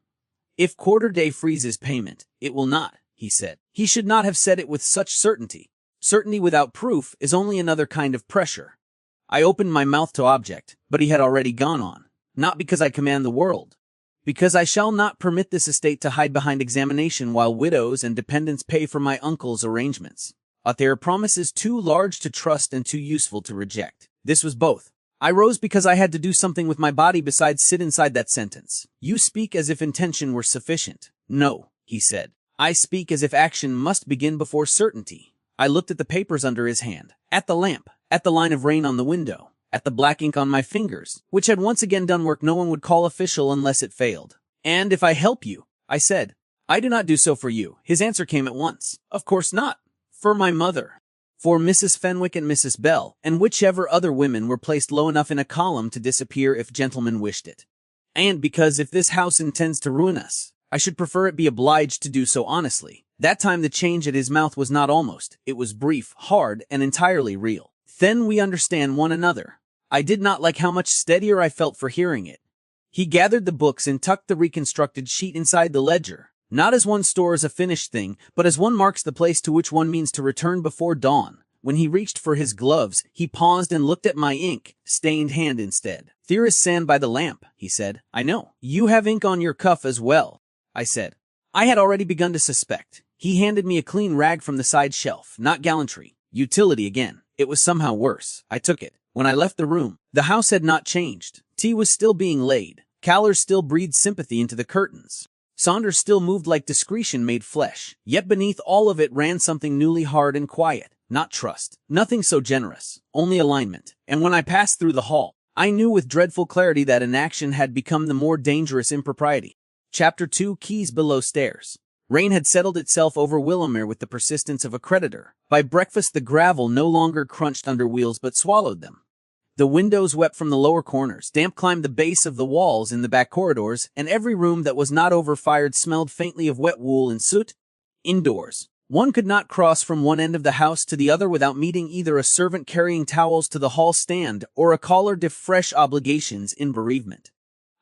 "If quarter-day freezes payment, it will not," he said. He should not have said it with such certainty. Certainty without proof is only another kind of pressure. I opened my mouth to object, but he had already gone on. "Not because I command the world. Because I shall not permit this estate to hide behind examination while widows and dependents pay for my uncle's arrangements. Their promise is too large to trust and too useful to reject." This was both. I rose because I had to do something with my body besides sit inside that sentence. "You speak as if intention were sufficient." "No," he said. "I speak as if action must begin before certainty." I looked at the papers under his hand, at the lamp, at the line of rain on the window, at the black ink on my fingers, which had once again done work no one would call official unless it failed. "And if I help you," I said. "I do not do so for you." His answer came at once. "Of course not. For my mother. For Mrs. Fenwick and Mrs. Bell, and whichever other women were placed low enough in a column to disappear if gentlemen wished it. And because if this house intends to ruin us, I should prefer it be obliged to do so honestly." That time the change at his mouth was not almost, it was brief, hard, and entirely real. "Then we understand one another." I did not like how much steadier I felt for hearing it. He gathered the books and tucked the reconstructed sheet inside the ledger, not as one stores a finished thing, but as one marks the place to which one means to return before dawn. When he reached for his gloves, he paused and looked at my ink-stained hand instead. "There is sand by the lamp," he said. "I know. You have ink on your cuff as well," I said. I had already begun to suspect. He handed me a clean rag from the side shelf. Not gallantry. Utility again. It was somehow worse. I took it. When I left the room, the house had not changed. Tea was still being laid. Callers still breathed sympathy into the curtains. Saunders still moved like discretion made flesh. Yet beneath all of it ran something newly hard and quiet. Not trust. Nothing so generous. Only alignment. And when I passed through the hall, I knew with dreadful clarity that inaction had become the more dangerous impropriety. Chapter 2: Keys Below Stairs. Rain had settled itself over Willowmer with the persistence of a creditor. By breakfast the gravel no longer crunched under wheels but swallowed them. The windows wept from the lower corners, damp climbed the base of the walls in the back corridors, and every room that was not over-fired smelled faintly of wet wool and soot. Indoors, one could not cross from one end of the house to the other without meeting either a servant carrying towels to the hall stand or a caller de fresh obligations in bereavement.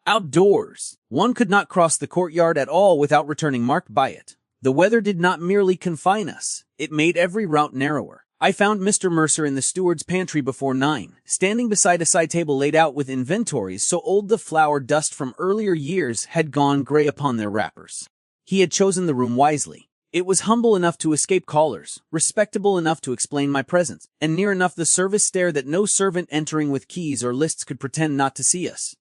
Outdoors, one could not cross the courtyard at all without returning marked by it. The weather did not merely confine us, it made every route narrower. I found Mr. Mercer in the steward's pantry before 9, standing beside a side table laid out with inventories so old the flour dust from earlier years had gone gray upon their wrappers. He had chosen the room wisely. It was humble enough to escape callers, respectable enough to explain my presence, and near enough the service stair that no servant entering with keys or lists could pretend not to see us.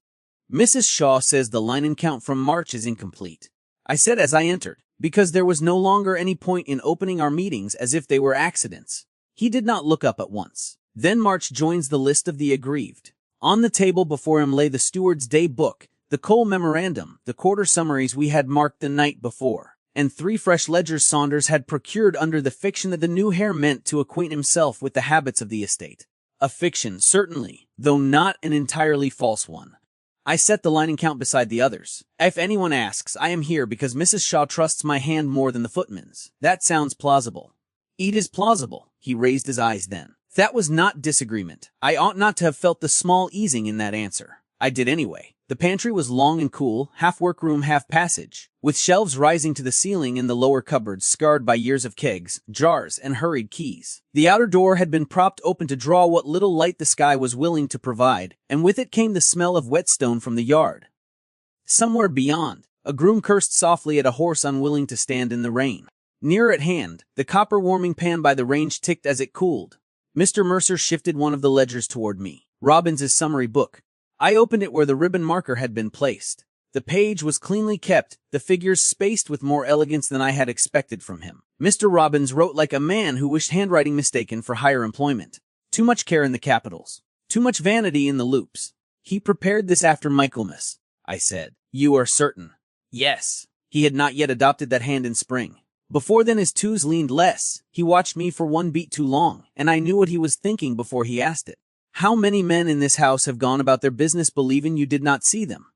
Mrs. Shaw says the linen count from March is incomplete, I said as I entered, because there was no longer any point in opening our meetings as if they were accidents. He did not look up at once. Then March joins the list of the aggrieved. On the table before him lay the steward's day book, the coal memorandum, the quarter summaries we had marked the night before, and 3 fresh ledgers Saunders had procured under the fiction that the new heir meant to acquaint himself with the habits of the estate. A fiction, certainly, though not an entirely false one. I set the linen count beside the others. If anyone asks, I am here because Mrs. Shaw trusts my hand more than the footman's. That sounds plausible. It is plausible. He raised his eyes then. That was not disagreement. I ought not to have felt the small easing in that answer. I did anyway. The pantry was long and cool, half workroom, half passage, with shelves rising to the ceiling and the lower cupboards scarred by years of kegs, jars, and hurried keys. The outer door had been propped open to draw what little light the sky was willing to provide, and with it came the smell of whetstone from the yard. Somewhere beyond, a groom cursed softly at a horse unwilling to stand in the rain. Nearer at hand, the copper warming pan by the range ticked as it cooled. Mr. Mercer shifted one of the ledgers toward me. Robbins's summary book. I opened it where the ribbon marker had been placed. The page was cleanly kept, the figures spaced with more elegance than I had expected from him. Mr. Robbins wrote like a man who wished handwriting mistaken for higher employment. Too much care in the capitals. Too much vanity in the loops. He prepared this after Michaelmas, I said. You are certain? Yes. He had not yet adopted that hand in spring. Before then his twos leaned less. He watched me for one beat too long, and I knew what he was thinking before he asked it. How many men in this house have gone about their business believing you did not see them?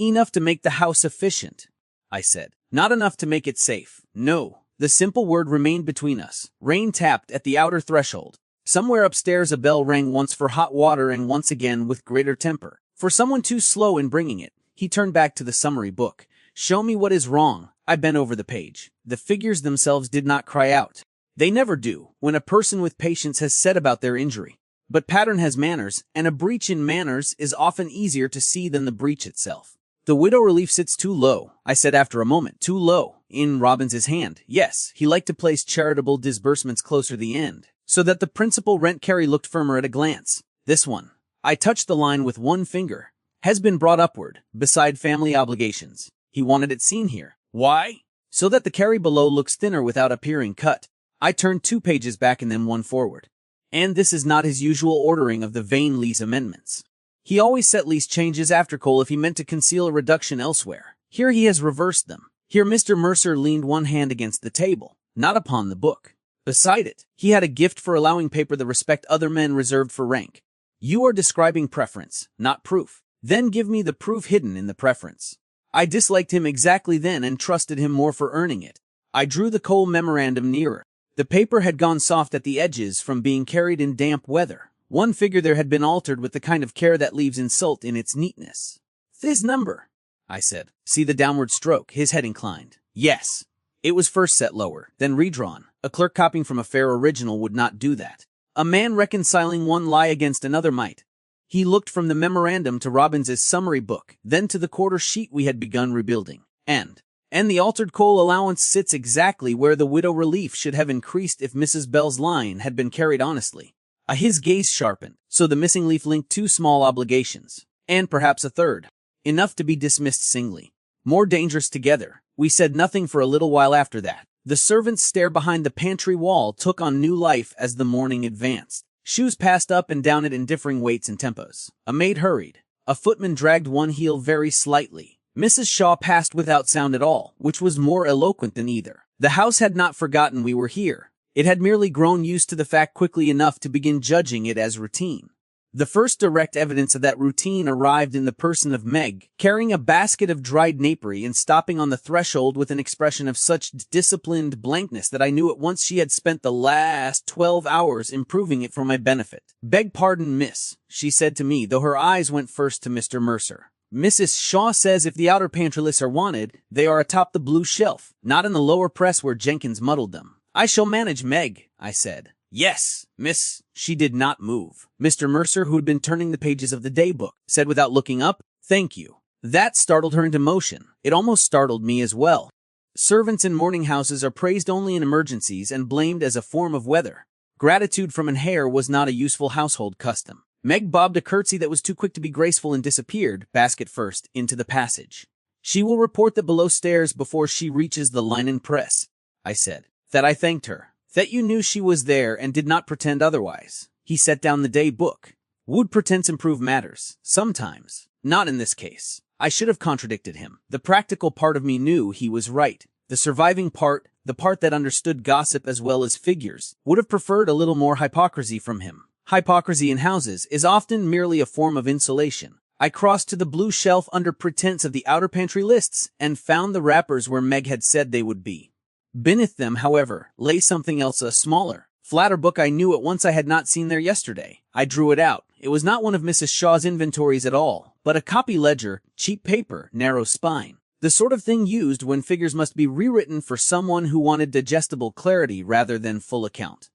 Enough to make the house efficient, I said. Not enough to make it safe. No. The simple word remained between us. Rain tapped at the outer threshold. Somewhere upstairs a bell rang once for hot water and once again with greater temper. For someone too slow in bringing it, he turned back to the summary book. Show me what is wrong. I bent over the page. The figures themselves did not cry out. They never do, when a person with patience has said about their injury. But pattern has manners, and a breach in manners is often easier to see than the breach itself. The widow relief sits too low, I said after a moment. Too low. In Robbins's hand. Yes, he liked to place charitable disbursements closer the end, so that the principal rent carry looked firmer at a glance. This one. I touched the line with one finger. Has been brought upward, beside family obligations. He wanted it seen here. Why? So that the carry below looks thinner without appearing cut. I turned 2 pages back and then 1 forward. And this is not his usual ordering of the vain lease amendments. He always set lease changes after coal if he meant to conceal a reduction elsewhere. Here he has reversed them. Here Mr. Mercer leaned one hand against the table, not upon the book. Beside it, he had a gift for allowing paper the respect other men reserved for rank. You are describing preference, not proof. Then give me the proof hidden in the preference. I disliked him exactly then and trusted him more for earning it. I drew the coal memorandum nearer. The paper had gone soft at the edges from being carried in damp weather. One figure there had been altered with the kind of care that leaves insult in its neatness. This number, I said. See the downward stroke, his head inclined. Yes. It was first set lower, then redrawn. A clerk copying from a fair original would not do that. A man reconciling one lie against another might. He looked from the memorandum to Robbins's summary book, then to the quarter sheet we had begun rebuilding. And the altered coal allowance sits exactly where the widow relief should have increased if Mrs. Bell's line had been carried honestly. His gaze sharpened, so the missing leaf linked 2 small obligations, and perhaps a third. Enough to be dismissed singly. More dangerous together. We said nothing for a little while after that. The servant's stare behind the pantry wall took on new life as the morning advanced. Shoes passed up and down it in differing weights and tempos. A maid hurried. A footman dragged one heel very slightly. Mrs. Shaw passed without sound at all, which was more eloquent than either. The house had not forgotten we were here. It had merely grown used to the fact quickly enough to begin judging it as routine. The first direct evidence of that routine arrived in the person of Meg, carrying a basket of dried napery and stopping on the threshold with an expression of such disciplined blankness that I knew at once she had spent the last 12 hours improving it for my benefit. "Beg pardon, miss," she said to me, though her eyes went first to Mr. Mercer. "Mrs. Shaw says if the outer pantry lists are wanted, they are atop the blue shelf, not in the lower press where Jenkins muddled them." "I shall manage, Meg," I said. Yes, miss. She did not move. Mr. Mercer, who had been turning the pages of the daybook, said without looking up, "Thank you." That startled her into motion. It almost startled me as well. Servants in mourning houses are praised only in emergencies and blamed as a form of weather. Gratitude from an heir was not a useful household custom. Meg bobbed a curtsy that was too quick to be graceful and disappeared, basket first, into the passage. "She will report that below stairs before she reaches the linen press," I said. That I thanked her. That you knew she was there and did not pretend otherwise. He set down the day book. Would pretense improve matters? Sometimes. Not in this case. I should have contradicted him. The practical part of me knew he was right. The surviving part, the part that understood gossip as well as figures, would have preferred a little more hypocrisy from him. Hypocrisy in houses is often merely a form of insulation. I crossed to the blue shelf under pretense of the outer pantry lists and found the wrappers where Meg had said they would be. Beneath them, however, lay something else, a smaller, flatter book I knew at once I had not seen there yesterday. I drew it out. It was not one of Mrs. Shaw's inventories at all, but a copy ledger, cheap paper, narrow spine. The sort of thing used when figures must be rewritten for someone who wanted digestible clarity rather than full account.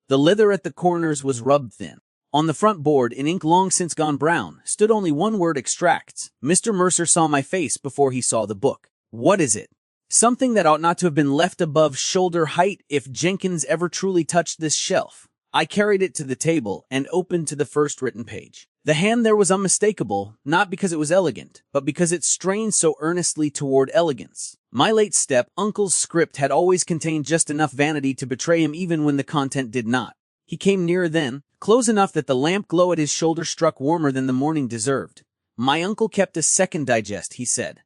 The leather at the corners was rubbed thin. On the front board, in ink long since gone brown, stood only one word: extracts. Mr. Mercer saw my face before he saw the book. "What is it?" "Something that ought not to have been left above shoulder height if Jenkins ever truly touched this shelf." I carried it to the table and opened to the first written page. The hand there was unmistakable, not because it was elegant, but because it strained so earnestly toward elegance. My late step-uncle's script had always contained just enough vanity to betray him even when the content did not. He came nearer then, close enough that the lamp glow at his shoulder struck warmer than the morning deserved. "My uncle kept a second digest," he said.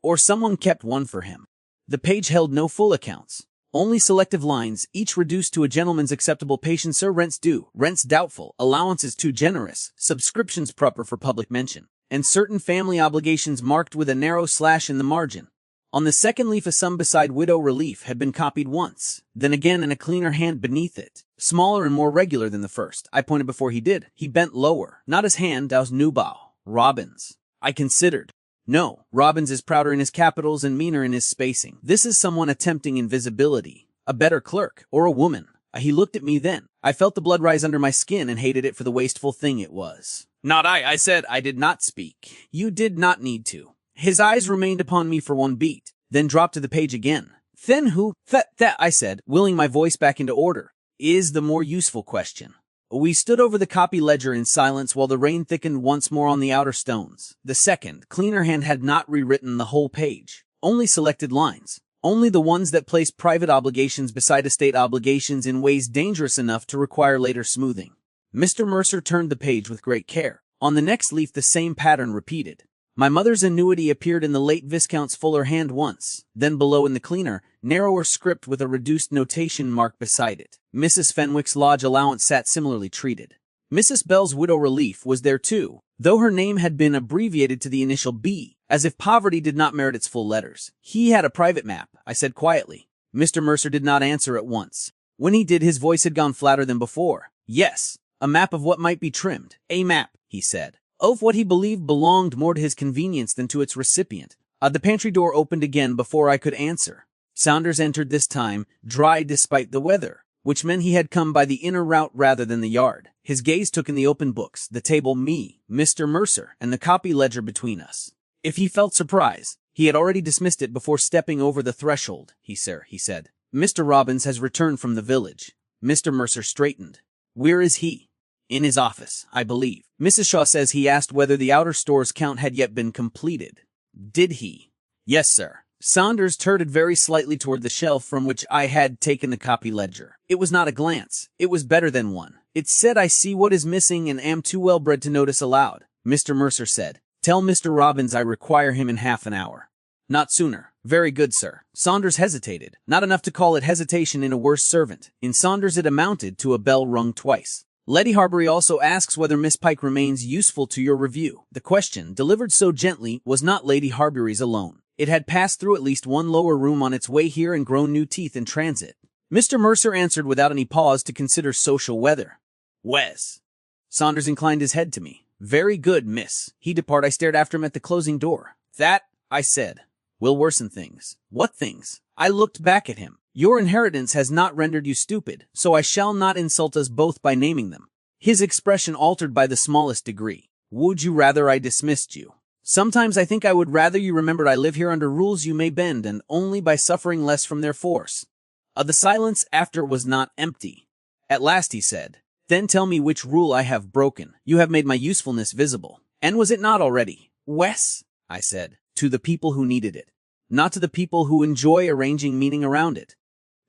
"Or someone kept one for him." The page held no full accounts. Only selective lines, each reduced to a gentleman's acceptable patience. Sir, rents due, rents doubtful, allowances too generous, subscriptions proper for public mention, and certain family obligations marked with a narrow slash in the margin. On the second leaf a sum beside widow relief had been copied once, then again in a cleaner hand beneath it, smaller and more regular than the first. I pointed before he did. He bent lower. Not his hand, dows Newbow. Robbins. I considered. No, Robbins is prouder in his capitals and meaner in his spacing. This is someone attempting invisibility. A better clerk, or a woman. He looked at me then. I felt the blood rise under my skin and hated it for the wasteful thing it was. "Not I said. I did not speak. You did not need to." His eyes remained upon me for one beat, then dropped to the page again. "Then who?" That, I said, willing my voice back into order, "is the more useful question." We stood over the copy ledger in silence while the rain thickened once more on the outer stones. The second, cleaner hand had not rewritten the whole page. Only selected lines. Only the ones that placed private obligations beside estate obligations in ways dangerous enough to require later smoothing. Mr. Mercer turned the page with great care. On the next leaf the same pattern repeated. My mother's annuity appeared in the late Viscount's fuller hand once, then below in the cleaner, narrower script with a reduced notation mark beside it. Mrs. Fenwick's lodge allowance sat similarly treated. Mrs. Bell's widow relief was there too, though her name had been abbreviated to the initial B, as if poverty did not merit its full letters. "He had a private map," I said quietly. Mr. Mercer did not answer at once. When he did, his voice had gone flatter than before. "Yes, a map of what might be trimmed. A map," he said, of what he believed belonged more to his convenience than to its recipient. The pantry door opened again before I could answer. Saunders entered this time, dry despite the weather, which meant he had come by the inner route rather than the yard. His gaze took in the open books, the table, me, Mr. Mercer, and the copy ledger between us. If he felt surprise, he had already dismissed it before stepping over the threshold. He said. "Mr. Robbins has returned from the village." Mr. Mercer straightened. "Where is he?" "In his office, I believe. Mrs. Shaw says he asked whether the outer store's count had yet been completed." "Did he?" "Yes, sir." Saunders turted very slightly toward the shelf from which I had taken the copy ledger. It was not a glance. It was better than one. It said, "I see what is missing and am too well bred to notice aloud." Mr. Mercer said, "Tell Mr. Robbins I require him in half an hour." "Not sooner." "Very good, sir." Saunders hesitated. Not enough to call it hesitation in a worse servant. In Saunders it amounted to a bell rung twice. "Lady Harbury also asks whether Miss Pike remains useful to your review." The question, delivered so gently, was not Lady Harbury's alone. It had passed through at least one lower room on its way here and grown new teeth in transit. Mr. Mercer answered without any pause to consider social weather. "Wes." Saunders inclined his head to me. "Very good, miss." He departed. I stared after him at the closing door. "That," I said, "will worsen things." "What things?" I looked back at him. Your inheritance has not rendered you stupid, so I shall not insult us both by naming them. His expression altered by the smallest degree. Would you rather I dismissed you? Sometimes I think I would rather you remembered I live here under rules you may bend, and only by suffering less from their force. The silence after was not empty. At last he said, Then tell me which rule I have broken. You have made my usefulness visible. And was it not already? Wes, I said, to the people who needed it, not to the people who enjoy arranging meaning around it.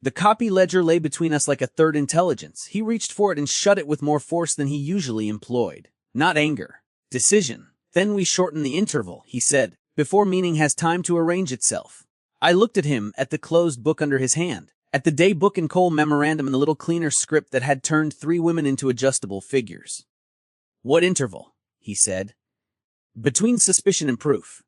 The copy ledger lay between us like a third intelligence. He reached for it and shut it with more force than he usually employed. Not anger. Decision. Then we shorten the interval, he said, before meaning has time to arrange itself. I looked at him, at the closed book under his hand, at the day book and coal memorandum and the little cleaner script that had turned 3 women into adjustable figures. What interval? He said. Between suspicion and proof.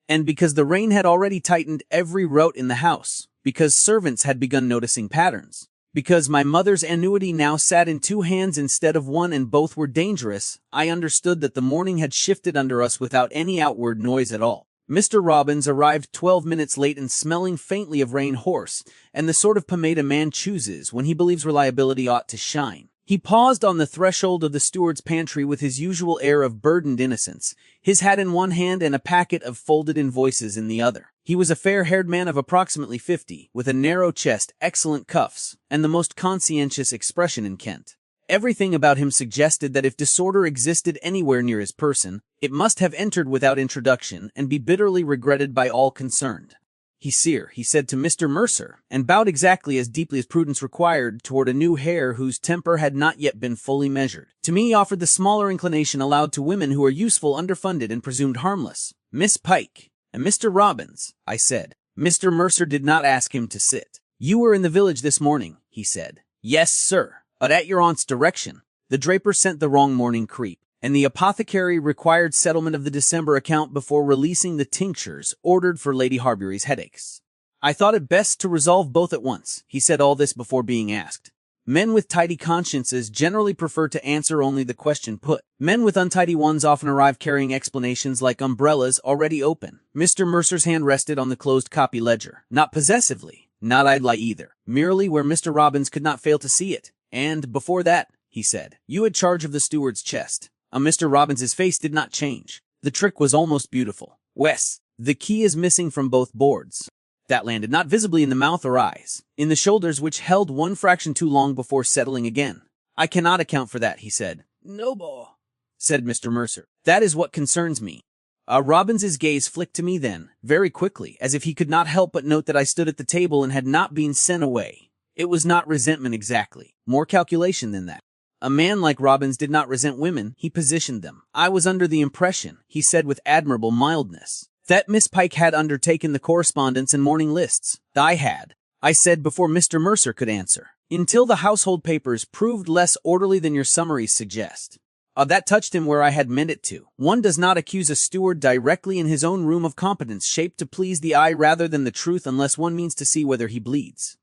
And because the rain had already tightened every rote in the house, because servants had begun noticing patterns, because my mother's annuity now sat in 2 hands instead of 1 and both were dangerous, I understood that the morning had shifted under us without any outward noise at all. Mr. Robbins arrived 12 minutes late and smelling faintly of rain horse, and the sort of pomade a man chooses when he believes reliability ought to shine. He paused on the threshold of the steward's pantry with his usual air of burdened innocence, his hat in one hand and a packet of folded invoices in the other. He was a fair-haired man of approximately 50, with a narrow chest, excellent cuffs, and the most conscientious expression in Kent. Everything about him suggested that if disorder existed anywhere near his person, it must have entered without introduction and be bitterly regretted by all concerned. Sir, he said to Mr. Mercer, and bowed exactly as deeply as prudence required toward a new heir whose temper had not yet been fully measured. To me he offered the smaller inclination allowed to women who are useful, underfunded, and presumed harmless. Miss Pike, and Mr. Robbins, I said. Mr. Mercer did not ask him to sit. You were in the village this morning, he said. Yes, sir, but at your aunt's direction. The draper sent the wrong morning creep, and the apothecary required settlement of the December account before releasing the tinctures ordered for Lady Harbury's headaches. I thought it best to resolve both at once. He said all this before being asked. Men with tidy consciences generally prefer to answer only the question put. Men with untidy ones often arrive carrying explanations like umbrellas already open. Mr. Mercer's hand rested on the closed copy ledger. Not possessively, not idly either, merely where Mr. Robbins could not fail to see it. And before that, he said, you had charge of the steward's chest. Mr. Robbins's face did not change. The trick was almost beautiful. Wes, the key is missing from both boards. That landed not visibly in the mouth or eyes, in the shoulders which held one fraction too long before settling again. I cannot account for that, he said. No, boy, said Mr. Mercer. That is what concerns me. Robbins's gaze flicked to me then, very quickly, as if he could not help but note that I stood at the table and had not been sent away. It was not resentment exactly, more calculation than that. A man like Robbins did not resent women, he positioned them. I was under the impression, he said with admirable mildness, that Miss Pike had undertaken the correspondence and morning lists. I had, I said before Mr. Mercer could answer, until the household papers proved less orderly than your summaries suggest. That touched him where I had meant it to. One does not accuse a steward directly in his own room of competence shaped to please the eye rather than the truth unless one means to see whether he bleeds.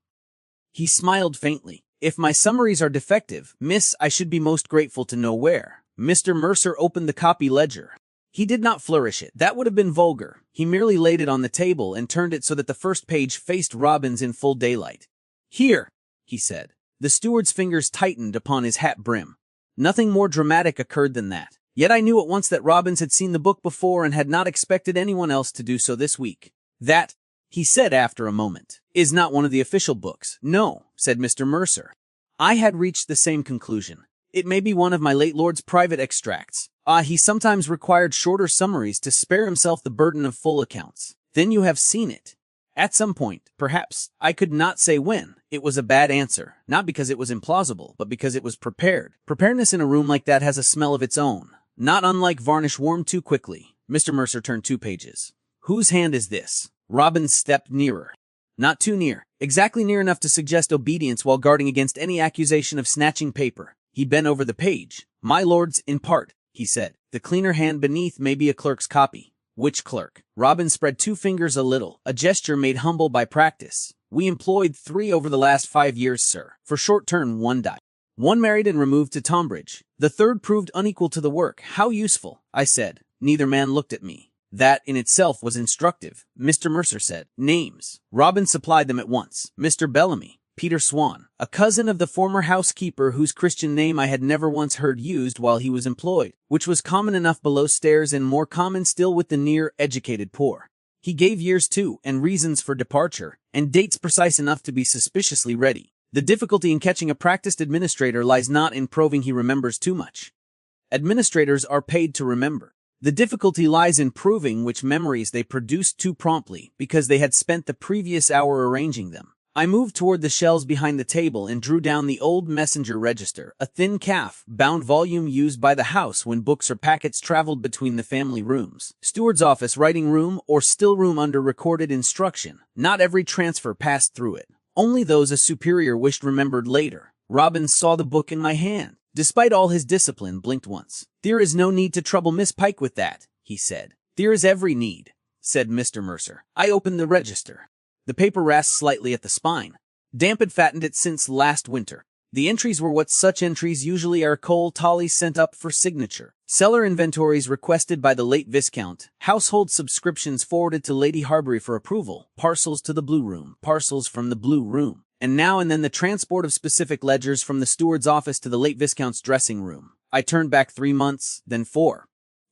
He smiled faintly. If my summaries are defective, miss, I should be most grateful to know where. Mr. Mercer opened the copy ledger. He did not flourish it. That would have been vulgar. He merely laid it on the table and turned it so that the first page faced Robbins in full daylight. Here, he said. The steward's fingers tightened upon his hat brim. Nothing more dramatic occurred than that. Yet I knew at once that Robbins had seen the book before and had not expected anyone else to do so this week. That, he said after a moment, is not one of the official books. No, said Mr. Mercer. I had reached the same conclusion. It may be one of my late lord's private extracts. He sometimes required shorter summaries to spare himself the burden of full accounts. Then you have seen it. At some point, perhaps, I could not say when. It was a bad answer, not because it was implausible, but because it was prepared. Preparedness in a room like that has a smell of its own, not unlike varnish warmed too quickly. Mr. Mercer turned 2 pages. Whose hand is this? Robbins stepped nearer. Not too near, exactly near enough to suggest obedience while guarding against any accusation of snatching paper. He bent over the page. My lord's, in part, he said. The cleaner hand beneath may be a clerk's copy. Which clerk? Robbins spread 2 fingers a little, a gesture made humble by practice. We employed 3 over the last 5 years, sir. For short term, 1 died. 1 married and removed to Tonbridge. The 3rd proved unequal to the work. How useful, I said. Neither man looked at me. That in itself was instructive, Mr. Mercer said. Names. Robin supplied them at once. Mr. Bellamy, Peter Swan, a cousin of the former housekeeper whose Christian name I had never once heard used while he was employed, which was common enough below stairs and more common still with the near-educated poor. He gave years too, and reasons for departure, and dates precise enough to be suspiciously ready. The difficulty in catching a practiced administrator lies not in proving he remembers too much. Administrators are paid to remember. The difficulty lies in proving which memories they produced too promptly because they had spent the previous hour arranging them. I moved toward the shelves behind the table and drew down the old messenger register, a thin calf-bound volume used by the house when books or packets traveled between the family rooms. Steward's office, writing room, or still room under recorded instruction. Not every transfer passed through it. Only those a superior wished remembered later. Robin saw the book in my hand. Despite all his discipline, blinked once. There is no need to trouble Miss Pike with that, he said. There is every need, said Mr. Mercer. I opened the register. The paper rasped slightly at the spine. Damp had fattened it since last winter. The entries were what such entries usually are: coal tallies sent up for signature, cellar inventories requested by the late Viscount, household subscriptions forwarded to Lady Harbury for approval, parcels to the Blue Room, parcels from the Blue Room, and now and then the transport of specific ledgers from the steward's office to the late Viscount's dressing room. I turned back 3 months, then 4.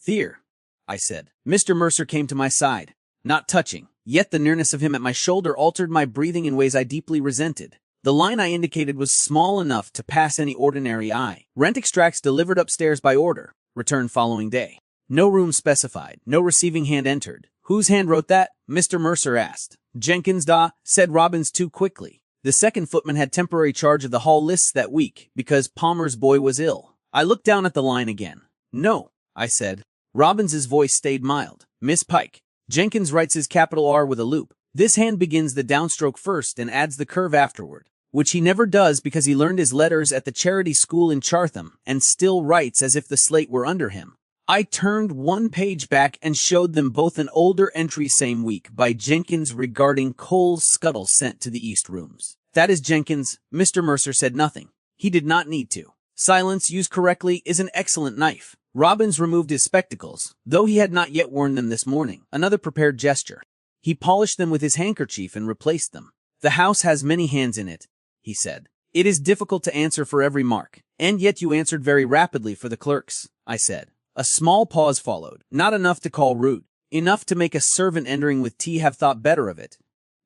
"There," I said. Mr. Mercer came to my side. Not touching. Yet the nearness of him at my shoulder altered my breathing in ways I deeply resented. The line I indicated was small enough to pass any ordinary eye. Rent extracts delivered upstairs by order. Return following day. No room specified. No receiving hand entered. Whose hand wrote that? Mr. Mercer asked. Jenkins, said Robbins too quickly. The second footman had temporary charge of the hall lists that week because Palmer's boy was ill. I looked down at the line again. No, I said. Robbins's voice stayed mild. Miss Pike. Jenkins writes his capital R with a loop. This hand begins the downstroke first and adds the curve afterward, which he never does because he learned his letters at the charity school in Chartham and still writes as if the slate were under him. I turned one page back and showed them both an older entry same week by Jenkins regarding coal's scuttle sent to the East Rooms. That is Jenkins. Mr. Mercer said nothing. He did not need to. Silence, used correctly, is an excellent knife. Robbins removed his spectacles, though he had not yet worn them this morning. Another prepared gesture. He polished them with his handkerchief and replaced them. The house has many hands in it, he said. It is difficult to answer for every mark. And yet you answered very rapidly for the clerks, I said. A small pause followed. Not enough to call rude. Enough to make a servant entering with tea have thought better of it.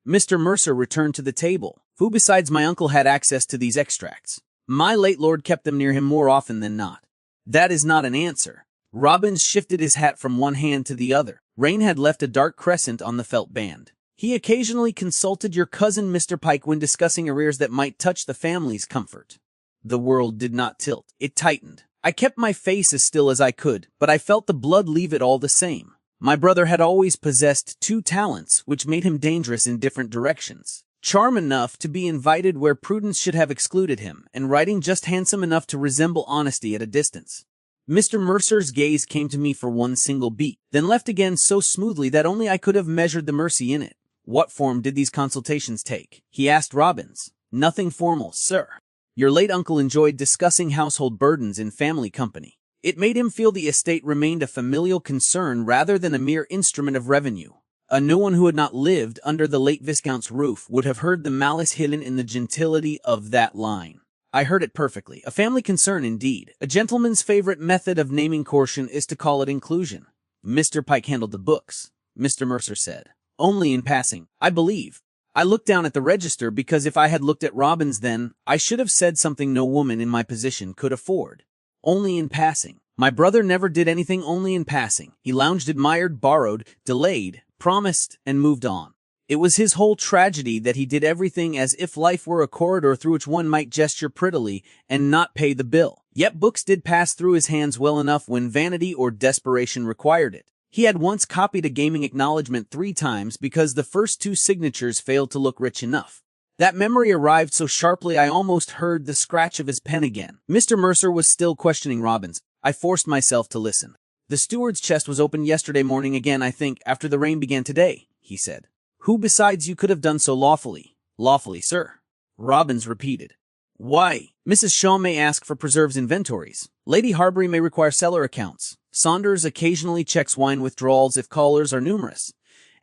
Mr. Mercer returned to the table. Who besides my uncle had access to these extracts? My late lord kept them near him more often than not. That is not an answer. Robbins shifted his hat from one hand to the other. Rain had left a dark crescent on the felt band. He occasionally consulted your cousin Mr. Pike when discussing arrears that might touch the family's comfort. The world did not tilt. It tightened. I kept my face as still as I could, but I felt the blood leave it all the same. My brother had always possessed 2 talents, which made him dangerous in different directions. Charm enough to be invited where prudence should have excluded him, and writing just handsome enough to resemble honesty at a distance. Mr. Mercer's gaze came to me for one single beat, then left again so smoothly that only I could have measured the mercy in it. What form did these consultations take? He asked Robbins. Nothing formal, sir. Your late uncle enjoyed discussing household burdens in family company. It made him feel the estate remained a familial concern rather than a mere instrument of revenue. No one who had not lived under the late Viscount's roof would have heard the malice hidden in the gentility of that line. I heard it perfectly. A family concern indeed. A gentleman's favorite method of naming caution is to call it inclusion. Mr. Pike handled the books, Mr. Mercer said. Only in passing, I believe. I looked down at the register because if I had looked at Robbins then, I should have said something no woman in my position could afford. Only in passing. My brother never did anything only in passing. He lounged, admired, borrowed, delayed, promised, and moved on. It was his whole tragedy that he did everything as if life were a corridor through which one might gesture prettily and not pay the bill. Yet books did pass through his hands well enough when vanity or desperation required it. He had once copied a gaming acknowledgement 3 times because the first 2 signatures failed to look rich enough. That memory arrived so sharply I almost heard the scratch of his pen again. Mr. Mercer was still questioning Robbins. I forced myself to listen. The steward's chest was opened yesterday morning again, I think, after the rain began today, he said. Who besides you could have done so lawfully? Lawfully, sir. Robbins repeated. Why? Mrs. Shaw may ask for preserves inventories. Lady Harbury may require cellar accounts. Saunders occasionally checks wine withdrawals if callers are numerous.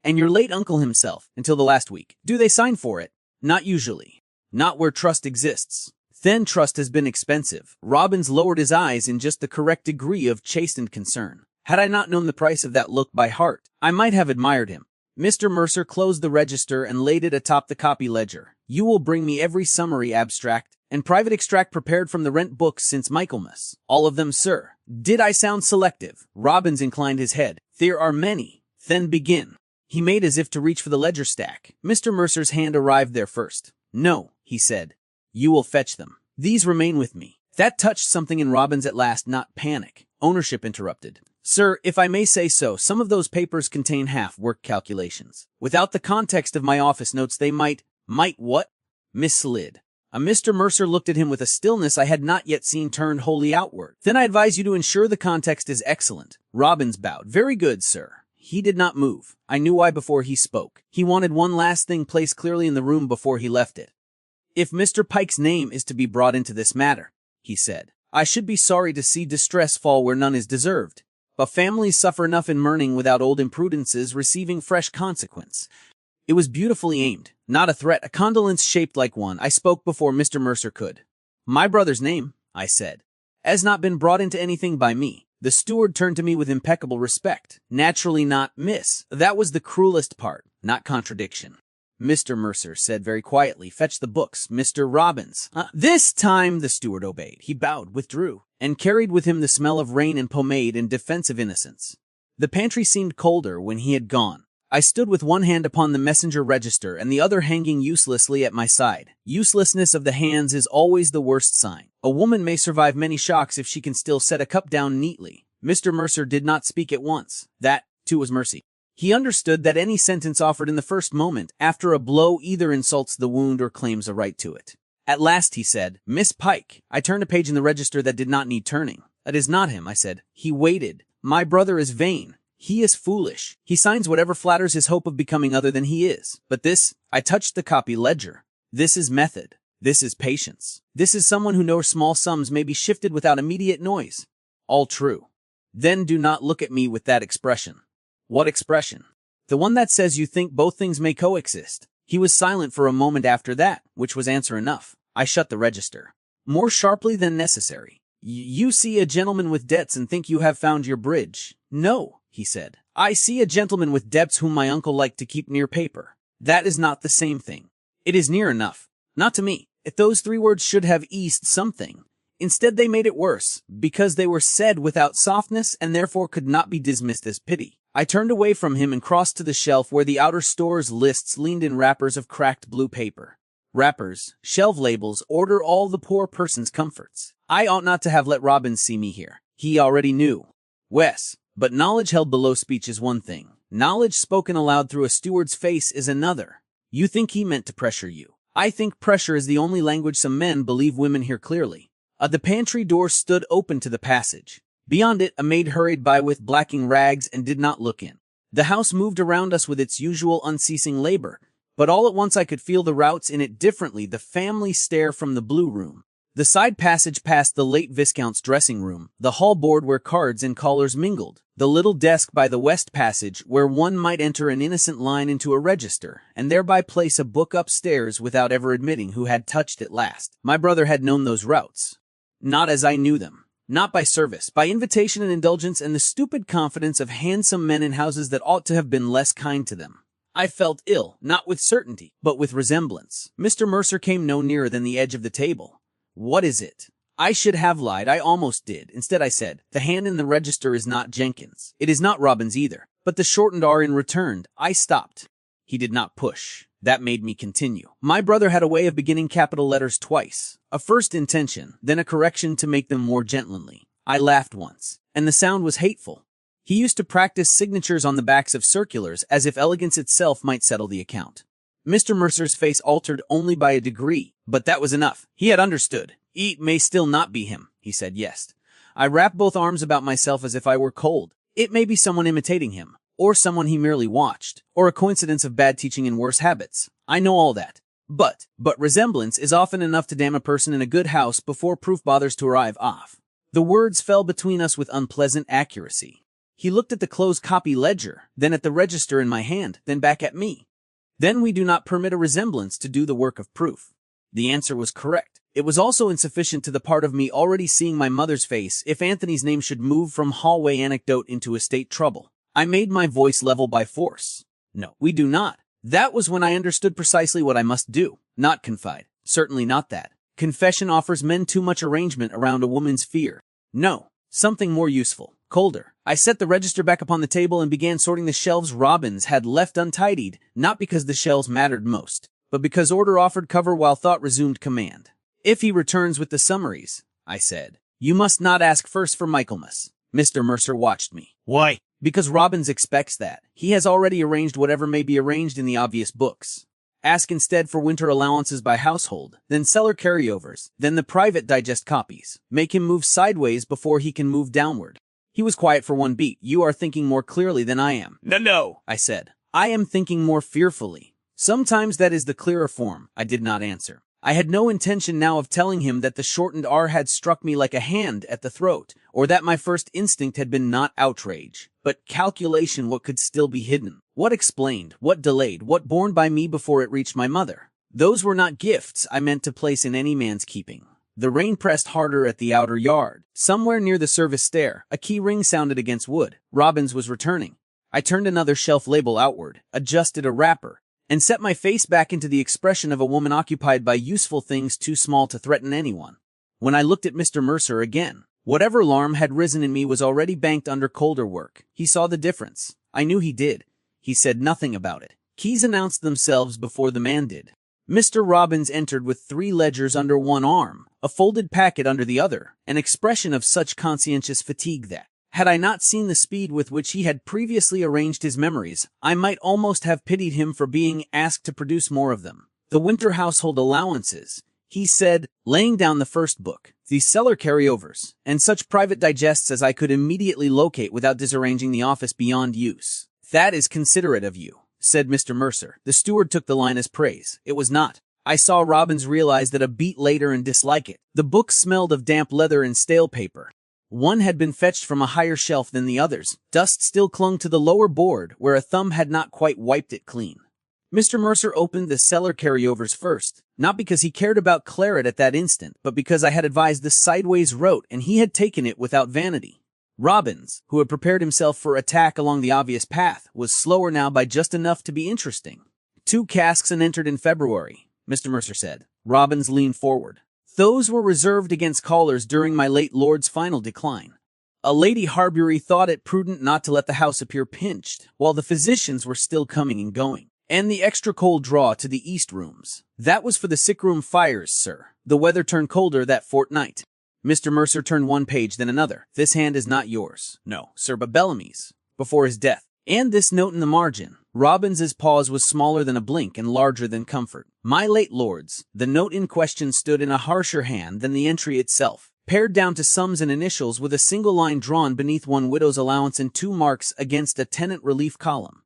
And your late uncle himself, until the last week. Do they sign for it? Not usually. Not where trust exists. Then trust has been expensive. Robbins lowered his eyes in just the correct degree of chastened concern. Had I not known the price of that look by heart, I might have admired him. Mr. Mercer closed the register and laid it atop the copy ledger. You will bring me every summary abstract and private extract prepared from the rent books since Michaelmas. All of them, sir. Did I sound selective? Robbins inclined his head. There are many. Then begin. He made as if to reach for the ledger stack. Mr. Mercer's hand arrived there first. No, he said. You will fetch them. These remain with me. That touched something in Robbins at last, not panic. Ownership interrupted. Sir, if I may say so, some of those papers contain half-work calculations. Without the context of my office notes, they might what? Misled. Mr. Mercer looked at him with a stillness I had not yet seen turned wholly outward. Then I advise you to ensure the context is excellent. Robbins bowed. Very good, sir. He did not move. I knew why before he spoke. He wanted one last thing placed clearly in the room before he left it. If Mr. Pike's name is to be brought into this matter, he said, I should be sorry to see distress fall where none is deserved. But families suffer enough in mourning without old imprudences receiving fresh consequence. It was beautifully aimed, not a threat, a condolence shaped like one. I spoke before Mr. Mercer could. My brother's name, I said, has not been brought into anything by me. The steward turned to me with impeccable respect. Naturally not, miss. That was the cruelest part, not contradiction. Mr. Mercer said very quietly, fetch the books, Mr. Robbins. This time the steward obeyed. He bowed, withdrew, and carried with him the smell of rain and pomade and defensive innocence. The pantry seemed colder when he had gone. I stood with one hand upon the messenger register and the other hanging uselessly at my side. Uselessness of the hands is always the worst sign. A woman may survive many shocks if she can still set a cup down neatly. Mr. Mercer did not speak at once. That, too, was mercy. He understood that any sentence offered in the first moment after a blow either insults the wound or claims a right to it. At last he said, Miss Pike. I turned a page in the register that did not need turning. That is not him, I said. He waited. My brother is vain. He is foolish. He signs whatever flatters his hope of becoming other than he is. But this, I touched the copy ledger. This is method. This is patience. This is someone who knows small sums may be shifted without immediate noise. All true. Then do not look at me with that expression. What expression? The one that says you think both things may coexist. He was silent for a moment after that, which was answer enough. I shut the register. More sharply than necessary. You see a gentleman with debts and think you have found your bridge. No, he said. I see a gentleman with debts whom my uncle liked to keep near paper. That is not the same thing. It is near enough. Not to me. If those three words should have eased something. Instead they made it worse, because they were said without softness and therefore could not be dismissed as pity. I turned away from him and crossed to the shelf where the outer store's lists leaned in wrappers of cracked blue paper. Wrappers, shelf labels, order all the poor person's comforts. I ought not to have let Robbins see me here. He already knew. Wes, but knowledge held below speech is one thing. Knowledge spoken aloud through a steward's face is another. You think he meant to pressure you. I think pressure is the only language some men believe women hear clearly. The pantry door stood open to the passage. Beyond it, a maid hurried by with blacking rags and did not look in. The house moved around us with its usual unceasing labor, but all at once I could feel the routes in it differently, the family stare from the blue room. The side passage past the late Viscount's dressing room, the hall board where cards and callers mingled, the little desk by the west passage where one might enter an innocent line into a register, and thereby place a book upstairs without ever admitting who had touched it last. My brother had known those routes. Not as I knew them. Not by service, by invitation and indulgence and the stupid confidence of handsome men in houses that ought to have been less kind to them. I felt ill, not with certainty, but with resemblance. Mr. Mercer came no nearer than the edge of the table. What is it? I should have lied, I almost did. Instead I said, the hand in the register is not Jenkins. It is not Robbins either. But the shortened R in returned. I stopped. He did not push. That made me continue. My brother had a way of beginning capital letters twice. A first intention, then a correction to make them more gentlemanly. I laughed once, and the sound was hateful. He used to practice signatures on the backs of circulars as if elegance itself might settle the account. Mr. Mercer's face altered only by a degree, but that was enough. He had understood. It may still not be him, he said, yes. I wrapped both arms about myself as if I were cold. It may be someone imitating him. Or someone he merely watched, or a coincidence of bad teaching and worse habits. I know all that. But resemblance is often enough to damn a person in a good house before proof bothers to arrive off. The words fell between us with unpleasant accuracy. He looked at the closed copy ledger, then at the register in my hand, then back at me. Then we do not permit a resemblance to do the work of proof. The answer was correct. It was also insufficient to the part of me already seeing my mother's face if Anthony's name should move from hallway anecdote into estate trouble. I made my voice level by force. No, we do not. That was when I understood precisely what I must do. Not confide. Certainly not that. Confession offers men too much arrangement around a woman's fear. No, something more useful, colder. I set the register back upon the table and began sorting the shelves Robbins had left untidied, not because the shelves mattered most, but because order offered cover while thought resumed command. If he returns with the summaries, I said, you must not ask first for Michaelmas. Mr. Mercer watched me.
Why?
Because Robbins expects that. He has already arranged whatever may be arranged in the obvious books. Ask instead for winter allowances by household, then cellar carryovers, then the private digest copies. Make him move sideways before he can move downward. He was quiet for one beat. You are thinking more clearly than I am.
No,
I said. I am thinking more fearfully. Sometimes that is the clearer form. I did not answer. I had no intention now of telling him that the shortened R had struck me like a hand at the throat, or that my first instinct had been not outrage, but calculation. What could still be hidden? What explained? What delayed? What borne by me before it reached my mother? Those were not gifts I meant to place in any man's keeping. The rain pressed harder at the outer yard. Somewhere near the service stair, a key ring sounded against wood. Robbins was returning. I turned another shelf label outward, adjusted a wrapper, and set my face back into the expression of a woman occupied by useful things too small to threaten anyone. When I looked at Mr. Mercer again, whatever alarm had risen in me was already banked under colder work. He saw the difference. I knew he did. He said nothing about it. Keys announced themselves before the man did. Mr. Robbins entered with 3 ledgers under one arm, a folded packet under the other, an expression of such conscientious fatigue that, had I not seen the speed with which he had previously arranged his memories, I might almost have pitied him for being asked to produce more of them. The winter household allowances, he said, laying down the first book, the cellar carryovers, and such private digests as I could immediately locate without disarranging the office beyond use. That is considerate of you, said Mr. Mercer. The steward took the line as praise. It was not. I saw Robbins realize that a beat later and dislike it. The book smelled of damp leather and stale paper. One had been fetched from a higher shelf than the others. Dust still clung to the lower board, where a thumb had not quite wiped it clean. Mr. Mercer opened the cellar carryovers first, not because he cared about claret at that instant, but because I had advised the sideways route and he had taken it without vanity. Robbins, who had prepared himself for attack along the obvious path, was slower now by just enough to be interesting. 2 casks and entered in February, Mr. Mercer said. Robbins leaned forward. Those were reserved against callers during my late lord's final decline. A Lady Harbury thought it prudent not to let the house appear pinched, while the physicians were still coming and going. And the extra cold draw to the east rooms. That was for the sick-room fires, sir. The weather turned colder that fortnight. Mr. Mercer turned one page, then another. This hand is not yours. No, sir, but Bellamy's. Before his death. And this note in the margin. Robbins's pause was smaller than a blink and larger than comfort. My late lord's. The note in question stood in a harsher hand than the entry itself, pared down to sums and initials with a single line drawn beneath one widow's allowance and 2 marks against a tenant relief column.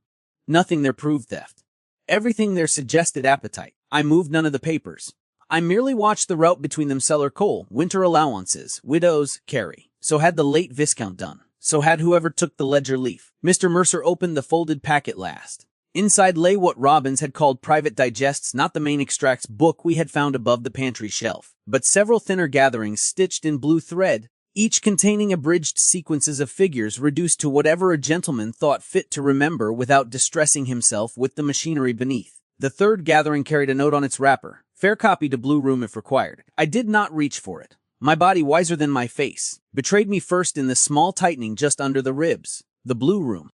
Nothing there proved theft. Everything there suggested appetite. I moved none of the papers. I merely watched the route between them. Cellar coal, winter allowances, widows, carry. So had the late Viscount done. So had whoever took the ledger leaf. Mr. Mercer opened the folded packet last. Inside lay what Robbins had called private digests, not the main extracts book we had found above the pantry shelf, but several thinner gatherings stitched in blue thread, each containing abridged sequences of figures reduced to whatever a gentleman thought fit to remember without distressing himself with the machinery beneath. The third gathering carried a note on its wrapper, fair copy to Blue Room if required. I did not reach for it. My body, wiser than my face, betrayed me first in the small tightening just under the ribs. The Blue Room.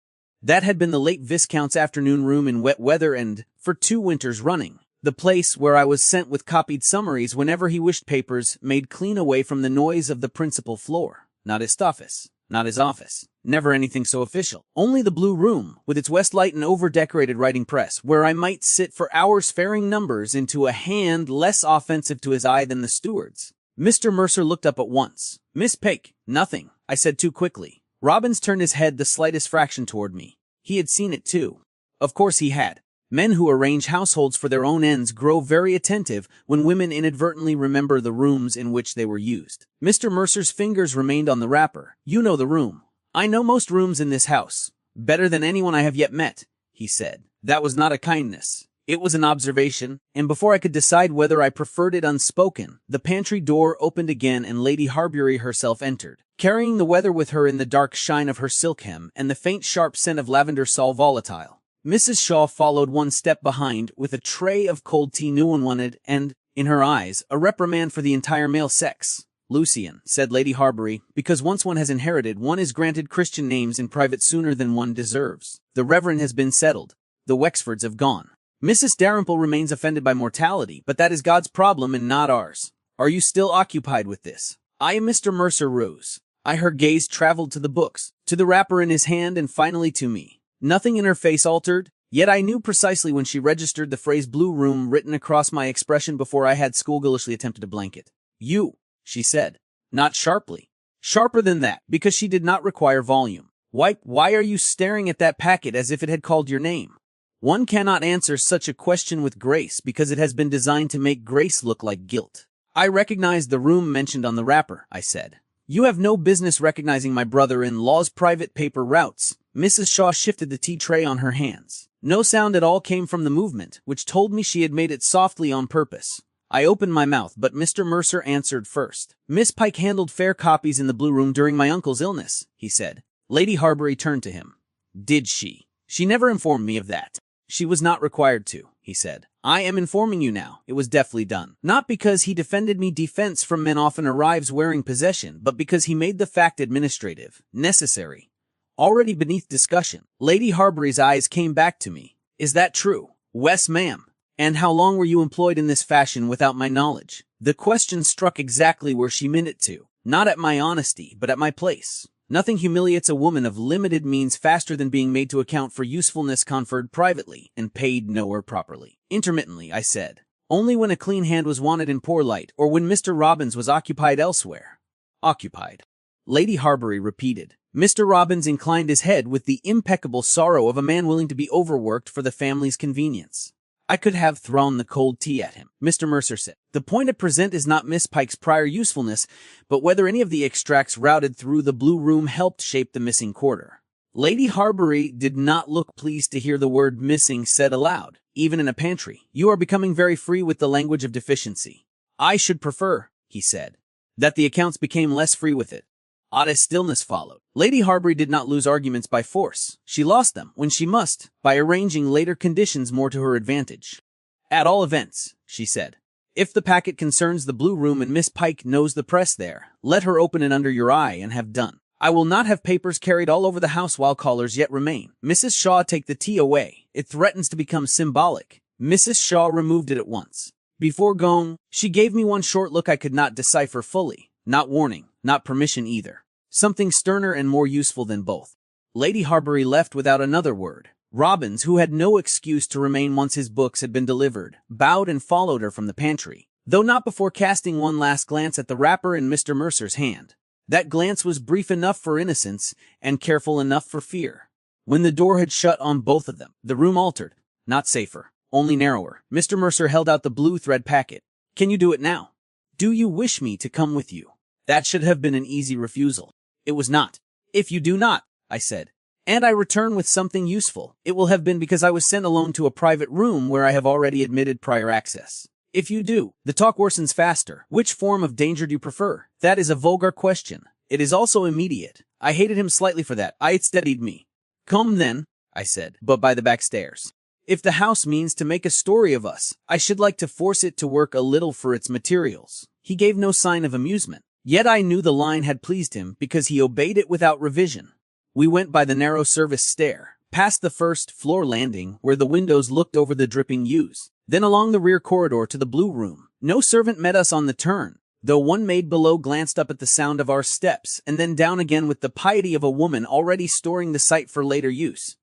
That had been the late Viscount's afternoon room in wet weather and, for 2 winters running, the place where I was sent with copied summaries whenever he wished papers made clean away from the noise of the principal floor. Not his office. Not his office. Never anything so official. Only the Blue Room, with its Westlight and over-decorated writing press, where I might sit for hours ferring numbers into a hand less offensive to his eye than the steward's. Mr. Mercer looked up at once. Miss Pake, nothing, I said too quickly. Robbins turned his head the slightest fraction toward me. He had seen it too. Of course he had. Men who arrange households for their own ends grow very attentive when women inadvertently remember the rooms in which they were used. Mr. Mercer's fingers remained on the wrapper. You know the room. I know most rooms in this house. Better than anyone I have yet met, he said. That was not a kindness. It was an observation, and before I could decide whether I preferred it unspoken, the pantry door opened again and Lady Harbury herself entered, carrying the weather with her in the dark shine of her silk hem and the faint sharp scent of lavender sal volatile. Mrs. Shaw followed one step behind with a tray of cold tea new unwanted and, in her eyes, a reprimand for the entire male sex. Lucian, said Lady Harbury, because once one has inherited, one is granted Christian names in private sooner than one deserves. The Reverend has been settled. The Wexfords have gone. Mrs. Dalrymple remains offended by mortality, but that is God's problem and not ours. Are you still occupied with this? Mr. Mercer rose. Her gaze traveled to the books, to the wrapper in his hand, and finally to me. Nothing in her face altered, yet I knew precisely when she registered the phrase blue room written across my expression before I had schoolgirlishly attempted to blank it. You, she said. Not sharply. Sharper than that, because she did not require volume. Why are you staring at that packet as if it had called your name? One cannot answer such a question with grace because it has been designed to make grace look like guilt. I recognize the room mentioned on the wrapper, I said. You have no business recognizing my brother-in-law's private paper routes. Mrs. Shaw shifted the tea tray on her hands. No sound at all came from the movement, which told me she had made it softly on purpose. I opened my mouth, but Mr. Mercer answered first. Miss Pike handled fair copies in the blue room during my uncle's illness, he said. Lady Harbury turned to him. Did she? She never informed me of that. She was not required to, he said. I am informing you now. It was deftly done. Not because he defended me. Defense from men often arrives wearing possession, but because he made the fact administrative, necessary, already beneath discussion. Lady Harbury's eyes came back to me. Is that true? Wes, ma'am. And how long were you employed in this fashion without my knowledge? The question struck exactly where she meant it to. Not at my honesty, but at my place. Nothing humiliates a woman of limited means faster than being made to account for usefulness conferred privately and paid nowhere properly. Intermittently, I said. Only when a clean hand was wanted in poor light, or when Mr. Robbins was occupied elsewhere. Occupied. Lady Harbury repeated. Mr. Robbins inclined his head with the impeccable sorrow of a man willing to be overworked for the family's convenience. I could have thrown the cold tea at him, Mr. Mercer said. The point at present is not Miss Pike's prior usefulness, but whether any of the extracts routed through the blue room helped shape the missing quarter. Lady Harbury did not look pleased to hear the word missing said aloud, even in a pantry. You are becoming very free with the language of deficiency. I should prefer, he said, that the accounts became less free with it. Odd stillness followed. Lady Harbury did not lose arguments by force. She lost them, when she must, by arranging later conditions more to her advantage. At all events, she said, if the packet concerns the blue room and Miss Pike knows the press there, let her open it under your eye and have done. I will not have papers carried all over the house while callers yet remain. Mrs. Shaw, take the tea away. It threatens to become symbolic. Mrs. Shaw removed it at once. Before going, she gave me one short look I could not decipher fully. Not warning, not permission either. Something sterner and more useful than both. Lady Harbury left without another word. Robbins, who had no excuse to remain once his books had been delivered, bowed and followed her from the pantry, though not before casting one last glance at the wrapper in Mr. Mercer's hand. That glance was brief enough for innocence and careful enough for fear. When the door had shut on both of them, the room altered. Not safer, only narrower. Mr. Mercer held out the blue thread packet. Can you do it now? Do you wish me to come with you? That should have been an easy refusal. It was not. If you do not, I said, and I return with something useful, it will have been because I was sent alone to a private room where I have already admitted prior access. If you do, the talk worsens faster. Which form of danger do you prefer? That is a vulgar question. It is also immediate. I hated him slightly for that. It steadied me. Come then, I said, but by the back stairs. If the house means to make a story of us, I should like to force it to work a little for its materials. He gave no sign of amusement. Yet I knew the line had pleased him because he obeyed it without revision. We went by the narrow service stair, past the first floor landing where the windows looked over the dripping yews, then along the rear corridor to the blue room. No servant met us on the turn, though one maid below glanced up at the sound of our steps and then down again with the piety of a woman already storing the sight for later use.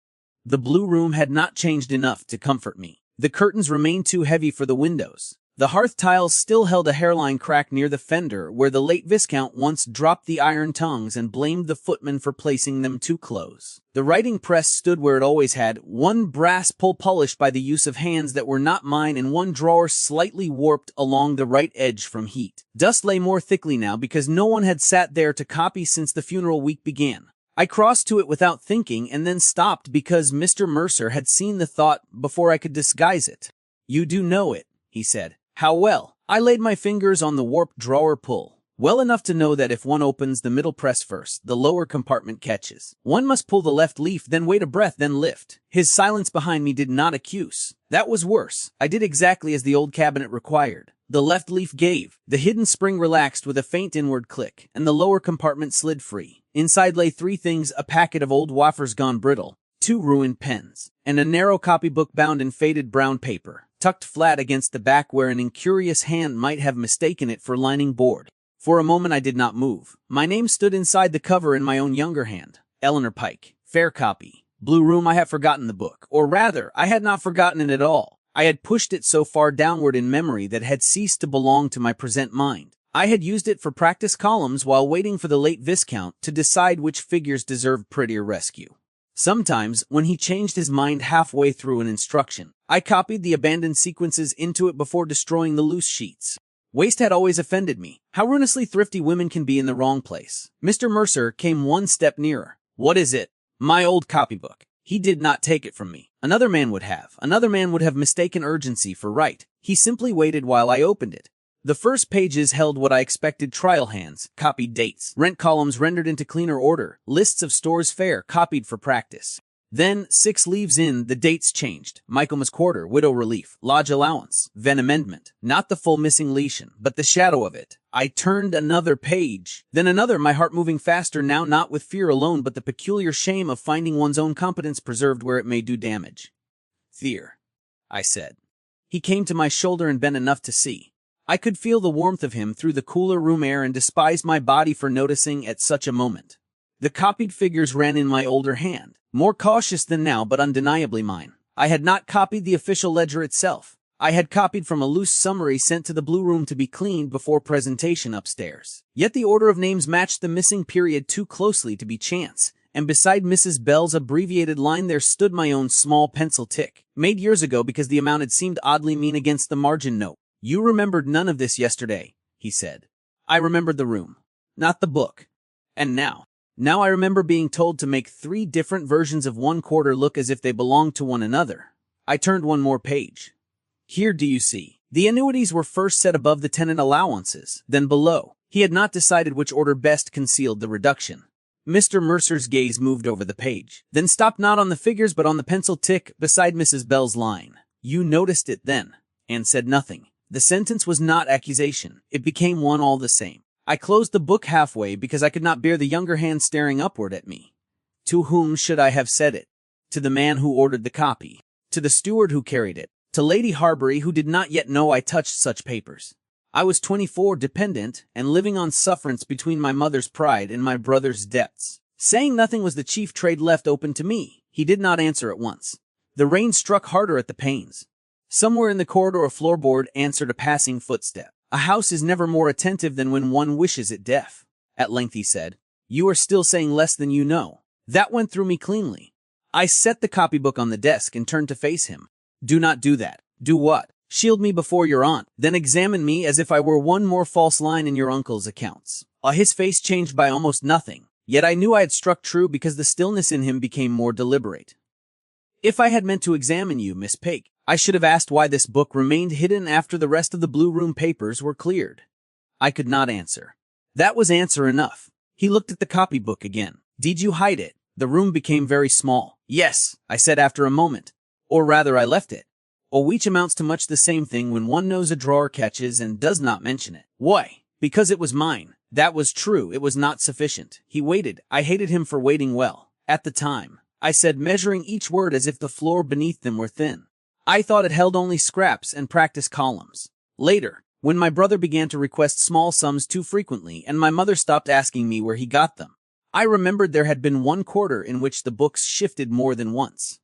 The blue room had not changed enough to comfort me. The curtains remained too heavy for the windows. The hearth tiles still held a hairline crack near the fender where the late Viscount once dropped the iron tongs and blamed the footman for placing them too close. The writing press stood where it always had, one brass pull polished by the use of hands that were not mine and one drawer slightly warped along the right edge from heat. Dust lay more thickly now because no one had sat there to copy since the funeral week began. I crossed to it without thinking and then stopped because Mr. Mercer had seen the thought before I could disguise it. "You do know it," he said. "How well?" I laid my fingers on the warped drawer pull. "Well enough to know that if one opens the middle press first, the lower compartment catches. One must pull the left leaf, then wait a breath, then lift." His silence behind me did not accuse. That was worse. I did exactly as the old cabinet required. The left leaf gave. The hidden spring relaxed with a faint inward click, and the lower compartment slid free. Inside lay three things: a packet of old wafers gone brittle, 2 ruined pens, and a narrow copybook bound in faded brown paper, tucked flat against the back where an incurious hand might have mistaken it for lining board. For a moment I did not move. My name stood inside the cover in my own younger hand. Eleanor Pike. Fair copy. Blue room. I have forgotten the book. Or rather, I had not forgotten it at all. I had pushed it so far downward in memory that it had ceased to belong to my present mind. I had used it for practice columns while waiting for the late Viscount to decide which figures deserved prettier rescue. Sometimes, when he changed his mind halfway through an instruction, I copied the abandoned sequences into it before destroying the loose sheets. Waste had always offended me. How ruinously thrifty women can be in the wrong place. Mr. Mercer came one step nearer. "What is it?" "My old copybook." He did not take it from me. Another man would have. Another man would have mistaken urgency for right. He simply waited while I opened it. The first pages held what I expected: trial hands, copied dates, rent columns rendered into cleaner order, lists of stores fare copied for practice. Then, 6 leaves in, the dates changed. Michaelmas quarter, widow relief, lodge allowance, ven amendment. Not the full missing lesion, but the shadow of it. I turned another page. Then another, my heart moving faster now, not with fear alone, but the peculiar shame of finding one's own competence preserved where it may do damage. "Fear," I said. He came to my shoulder and bent enough to see. I could feel the warmth of him through the cooler room air and despised my body for noticing at such a moment. The copied figures ran in my older hand, more cautious than now but undeniably mine. I had not copied the official ledger itself. I had copied from a loose summary sent to the Blue Room to be cleaned before presentation upstairs. Yet the order of names matched the missing period too closely to be chance, and beside Mrs. Bell's abbreviated line there stood my own small pencil tick, made years ago because the amount had seemed oddly mean against the margin note. "You remembered none of this yesterday," he said. I remembered the room, not the book. And now I remember being told to make 3 different versions of one quarter look as if they belonged to one another. I turned one more page. Here, do you see? The annuities were first set above the tenant allowances, then below. He had not decided which order best concealed the reduction. Mr. Mercer's gaze moved over the page, then stopped not on the figures but on the pencil tick beside Mrs. Bell's line. "You noticed it then," and said nothing. The sentence was not accusation. It became one all the same. I closed the book halfway because I could not bear the younger hand staring upward at me. To whom should I have said it? To the man who ordered the copy. To the steward who carried it. To Lady Harbury, who did not yet know I touched such papers. I was 24, dependent, and living on sufferance between my mother's pride and my brother's debts. Saying nothing was the chief trade left open to me. He did not answer at once. The rain struck harder at the panes. Somewhere in the corridor a floorboard answered a passing footstep. A house is never more attentive than when one wishes it deaf. At length he said, "You are still saying less than you know." That went through me cleanly. I set the copybook on the desk and turned to face him. "Do not do that." "Do what?" "Shield me before your aunt, then examine me as if I were one more false line in your uncle's accounts." His face changed by almost nothing, yet I knew I had struck true because the stillness in him became more deliberate. "If I had meant to examine you, Miss Pake, I should have asked why this book remained hidden after the rest of the Blue Room papers were cleared." I could not answer. That was answer enough. He looked at the copybook again. "Did you hide it?" The room became very small. "Yes," I said after a moment. "Or rather, I left it." Which amounts to much the same thing when one knows a drawer catches and does not mention it. "Why?" "Because it was mine." That was true. It was not sufficient. He waited. I hated him for waiting well. "At the time," I said, measuring each word as if the floor beneath them were thin, "I thought it held only scraps and practice columns. Later, when my brother began to request small sums too frequently and my mother stopped asking me where he got them, I remembered there had been one quarter in which the books shifted more than once.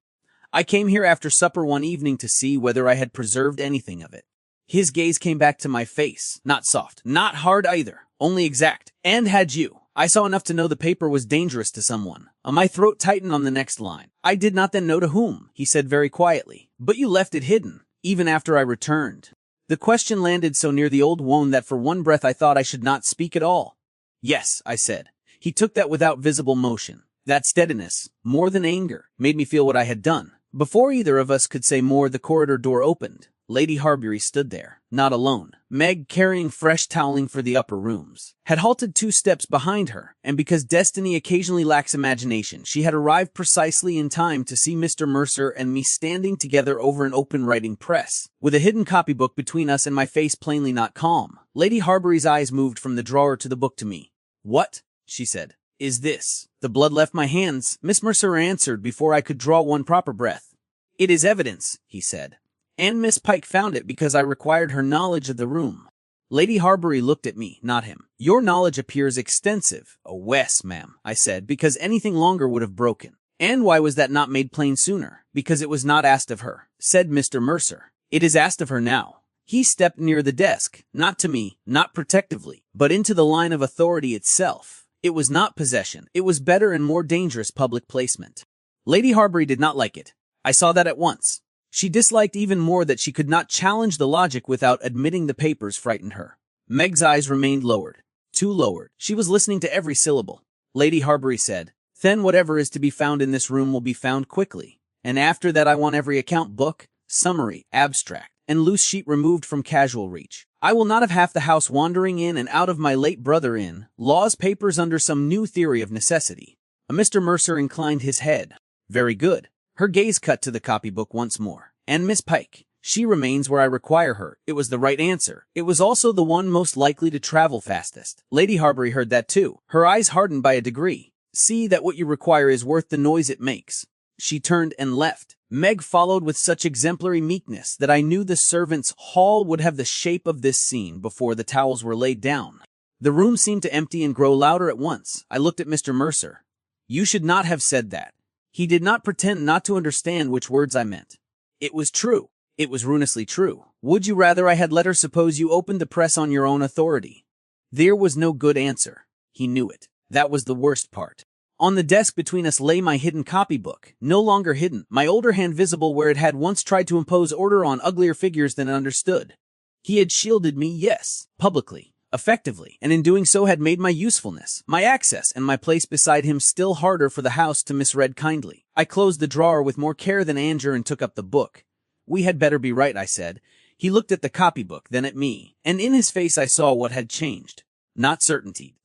I came here after supper one evening to see whether I had preserved anything of it. His gaze came back to my face. Not soft, not hard either, only exact. And had you? I saw enough to know the paper was dangerous to someone. My throat tightened on the next line. I did not then know to whom, he said very quietly. But you left it hidden, even after I returned. The question landed so near the old wound that for one breath I thought I should not speak at all. Yes, I said. He took that without visible motion. That steadiness, more than anger, made me feel what I had done. Before either of us could say more, the corridor door opened. Lady Harbury stood there, not alone. Meg, carrying fresh toweling for the upper rooms, had halted 2 steps behind her, and because destiny occasionally lacks imagination, she had arrived precisely in time to see Mr. Mercer and me standing together over an open writing press, with a hidden copybook between us and my face plainly not calm. Lady Harbury's eyes moved from the drawer to the book to me. What? She said. Is this? The blood left my hands, Miss Mercer answered before I could draw one proper breath. It is evidence, he said. And Miss Pike found it because I required her knowledge of the room. Lady Harbury looked at me, not him. Your knowledge appears extensive. Oh, yes, ma'am, I said, because anything longer would have broken. And why was that not made plain sooner? Because it was not asked of her, said Mr. Mercer. It is asked of her now. He stepped near the desk, not to me, not protectively, but into the line of authority itself. It was not possession. It was better and more dangerous public placement. Lady Harbury did not like it. I saw that at once. She disliked even more that she could not challenge the logic without admitting the papers frightened her. Meg's eyes remained lowered. Too lowered. She was listening to every syllable. Lady Harbury said, Then whatever is to be found in this room will be found quickly. And after that I want every account book, summary, abstract, and loose sheet removed from casual reach. I will not have half the house wandering in and out of my late brother in law's papers under some new theory of necessity. Mr. Mercer inclined his head. Very good. Her gaze cut to the copybook once more. And Miss Pike, she remains where I require her. It was the right answer. It was also the one most likely to travel fastest. Lady Harbury heard that too. Her eyes hardened by a degree. See that what you require is worth the noise it makes. She turned and left. Meg followed with such exemplary meekness that I knew the servants' hall would have the shape of this scene before the towels were laid down. The room seemed to empty and grow louder at once. I looked at Mr. Mercer. You should not have said that. He did not pretend not to understand which words I meant. It was true. It was ruinously true. Would you rather I had let her suppose you opened the press on your own authority? There was no good answer. He knew it. That was the worst part. On the desk between us lay my hidden copybook, no longer hidden, my older hand visible where it had once tried to impose order on uglier figures than it understood. He had shielded me, yes, publicly, effectively, and in doing so had made my usefulness, my access, and my place beside him still harder for the house to misread kindly. I closed the drawer with more care than anger and took up the book. We had better be right, I said. He looked at the copybook, then at me, and in his face I saw what had changed. Not certainty.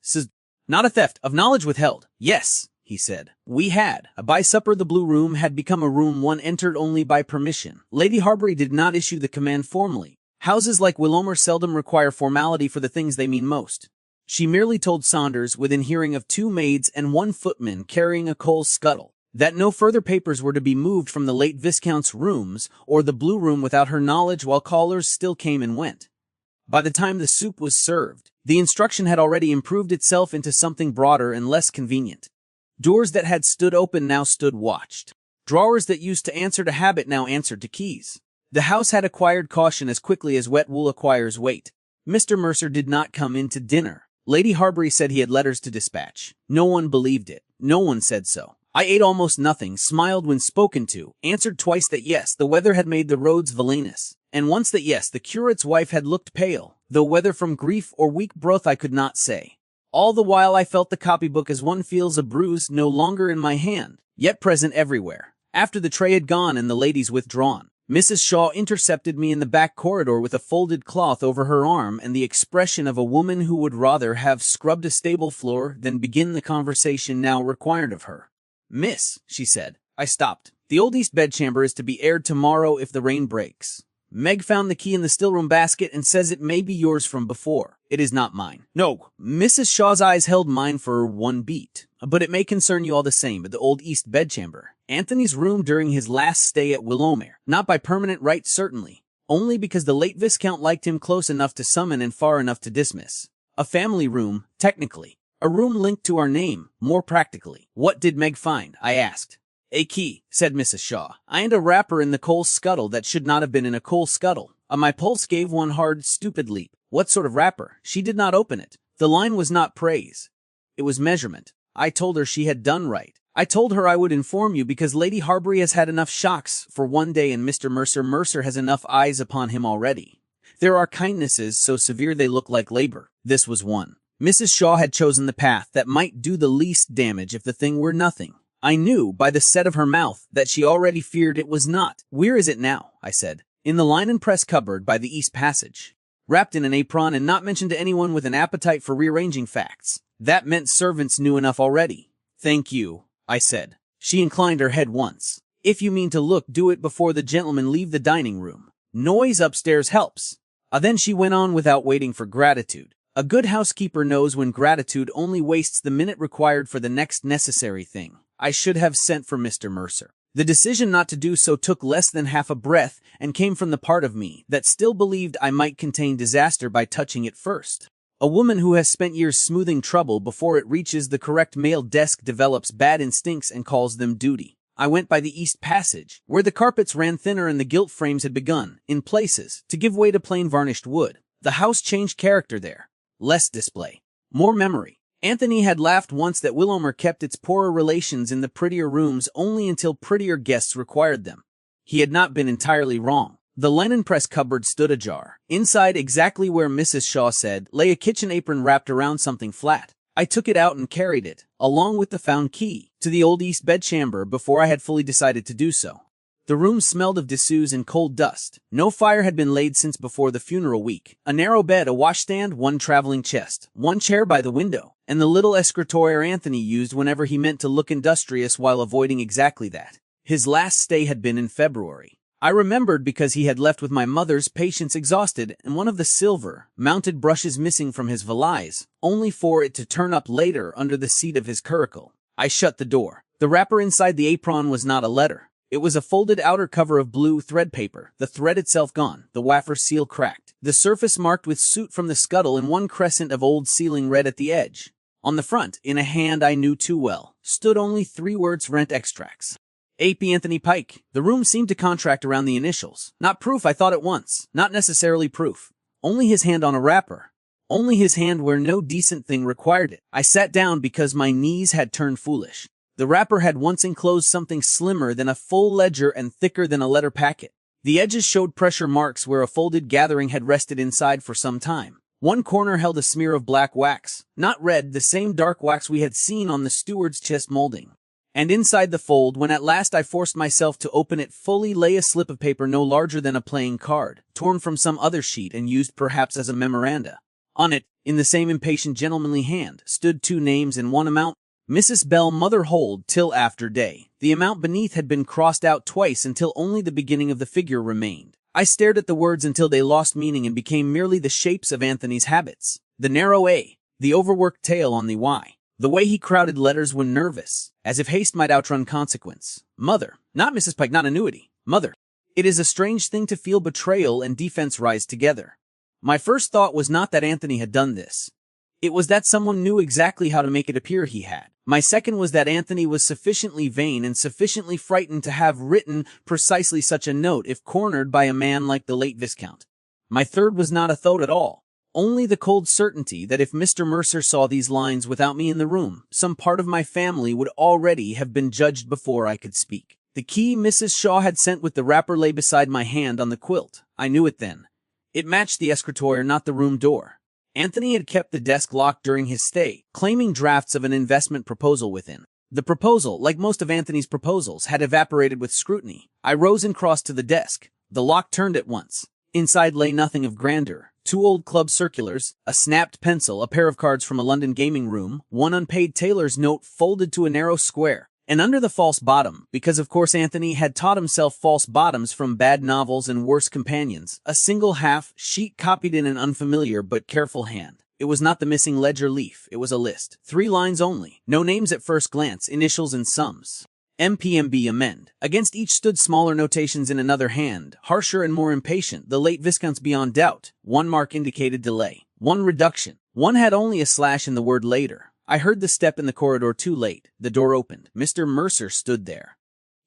Not a theft of knowledge withheld. Yes, he said. We had. By supper the blue room had become a room one entered only by permission. Lady Harbury did not issue the command formally. Houses like Willowmer seldom require formality for the things they mean most. She merely told Saunders, within hearing of 2 maids and 1 footman carrying a coal scuttle, that no further papers were to be moved from the late Viscount's rooms or the blue room without her knowledge, while callers still came and went. By the time the soup was served, the instruction had already improved itself into something broader and less convenient. Doors that had stood open now stood watched. Drawers that used to answer to habit now answered to keys. The house had acquired caution as quickly as wet wool acquires weight. Mr. Mercer did not come in to dinner. Lady Harbury said he had letters to dispatch. No one believed it. No one said so. I ate almost nothing, smiled when spoken to, answered twice that yes, the weather had made the roads villainous, and once that yes, the curate's wife had looked pale, though whether from grief or weak broth I could not say. All the while I felt the copybook as one feels a bruise no longer in my hand, yet present everywhere. After the tray had gone and the ladies withdrawn, Mrs. Shaw intercepted me in the back corridor with a folded cloth over her arm and the expression of a woman who would rather have scrubbed a stable floor than begin the conversation now required of her. Miss, she said. I stopped. The old east bedchamber is to be aired tomorrow if the rain breaks. Meg found the key in the still-room basket and says it may be yours from before. It is not mine. No. Mrs. Shaw's eyes held mine for 1 beat. But it may concern you all the same, but the old east bedchamber. Anthony's room during his last stay at Willowmer. Not by permanent right, certainly. Only because the late Viscount liked him close enough to summon and far enough to dismiss. A family room, technically. A room linked to our name, more practically. What did Meg find? I asked. A key, said Mrs. Shaw, and a wrapper in the coal scuttle that should not have been in a coal scuttle. My pulse gave one hard, stupid leap. What sort of wrapper? She did not open it. The line was not praise. It was measurement. I told her she had done right. I told her I would inform you because Lady Harbury has had enough shocks for one day and Mr. Mercer has enough eyes upon him already. There are kindnesses so severe they look like labor. This was one. Mrs. Shaw had chosen the path that might do the least damage if the thing were nothing. I knew by the set of her mouth that she already feared it was not. Where is it now? I said. In the linen press cupboard by the east passage. Wrapped in an apron and not mentioned to anyone with an appetite for rearranging facts. That meant servants knew enough already. Thank you, I said. She inclined her head once. If you mean to look, do it before the gentlemen leave the dining room. Noise upstairs helps. Then she went on without waiting for gratitude. A good housekeeper knows when gratitude only wastes the minute required for the next necessary thing. I should have sent for Mr. Mercer. The decision not to do so took less than half a breath and came from the part of me that still believed I might contain disaster by touching it first. A woman who has spent years smoothing trouble before it reaches the correct male desk develops bad instincts and calls them duty. I went by the east passage, where the carpets ran thinner and the gilt frames had begun, in places, to give way to plain varnished wood. The house changed character there. Less display. More memory. Anthony had laughed once that Willomer kept its poorer relations in the prettier rooms only until prettier guests required them. He had not been entirely wrong. The linen press cupboard stood ajar. Inside, exactly where Mrs. Shaw said, lay a kitchen apron wrapped around something flat. I took it out and carried it, along with the found key, to the old east bedchamber before I had fully decided to do so. The room smelled of dessous and coal dust. No fire had been laid since before the funeral week. A narrow bed, a washstand, one traveling chest, one chair by the window, and the little escritoire Anthony used whenever he meant to look industrious while avoiding exactly that. His last stay had been in February. I remembered because he had left with my mother's, patience exhausted, and one of the silver, mounted brushes missing from his valise, only for it to turn up later under the seat of his curricle. I shut the door. The wrapper inside the apron was not a letter. It was a folded outer cover of blue thread paper, the thread itself gone, the wafer seal cracked, the surface marked with soot from the scuttle and one crescent of old sealing red at the edge. On the front, in a hand I knew too well, stood only 3 words: rent extracts. A.P. Anthony Pike. The room seemed to contract around the initials. Not proof, I thought at once. Not necessarily proof. Only his hand on a wrapper. Only his hand where no decent thing required it. I sat down because my knees had turned foolish. The wrapper had once enclosed something slimmer than a full ledger and thicker than a letter packet. The edges showed pressure marks where a folded gathering had rested inside for some time. One corner held a smear of black wax. Not red, the same dark wax we had seen on the steward's chest molding. And inside the fold, when at last I forced myself to open it fully, lay a slip of paper no larger than a playing card, torn from some other sheet and used perhaps as a memoranda. On it, in the same impatient gentlemanly hand, stood 2 names and one amount. Mrs. Bell, mother hold till after day. The amount beneath had been crossed out twice until only the beginning of the figure remained. I stared at the words until they lost meaning and became merely the shapes of Anthony's habits. The narrow A, the overworked tail on the Y. The way he crowded letters when nervous, as if haste might outrun consequence. Mother, not Mrs. Pike, not annuity. Mother. It is a strange thing to feel betrayal and defense rise together. My first thought was not that Anthony had done this. It was that someone knew exactly how to make it appear he had. My second was that Anthony was sufficiently vain and sufficiently frightened to have written precisely such a note if cornered by a man like the late Viscount. My third was not a thought at all. Only the cold certainty that if Mr. Mercer saw these lines without me in the room, some part of my family would already have been judged before I could speak. The key Mrs. Shaw had sent with the wrapper lay beside my hand on the quilt. I knew it then. It matched the escritoire, not the room door. Anthony had kept the desk locked during his stay, claiming drafts of an investment proposal within. The proposal, like most of Anthony's proposals, had evaporated with scrutiny. I rose and crossed to the desk. The lock turned at once. Inside lay nothing of grandeur. 2 old club circulars, a snapped pencil, a pair of cards from a London gaming room, one unpaid tailor's note folded to a narrow square, and under the false bottom, because of course Anthony had taught himself false bottoms from bad novels and worse companions, a single half-sheet copied in an unfamiliar but careful hand. It was not the missing ledger leaf, it was a list. 3 lines only, no names at first glance, initials and sums. MPMB amend. Against each stood smaller notations in another hand, harsher and more impatient, the late Viscount's beyond doubt. 1 mark indicated delay. 1 reduction. 1 had only a slash in the word later. I heard the step in the corridor too late. The door opened. Mr. Mercer stood there.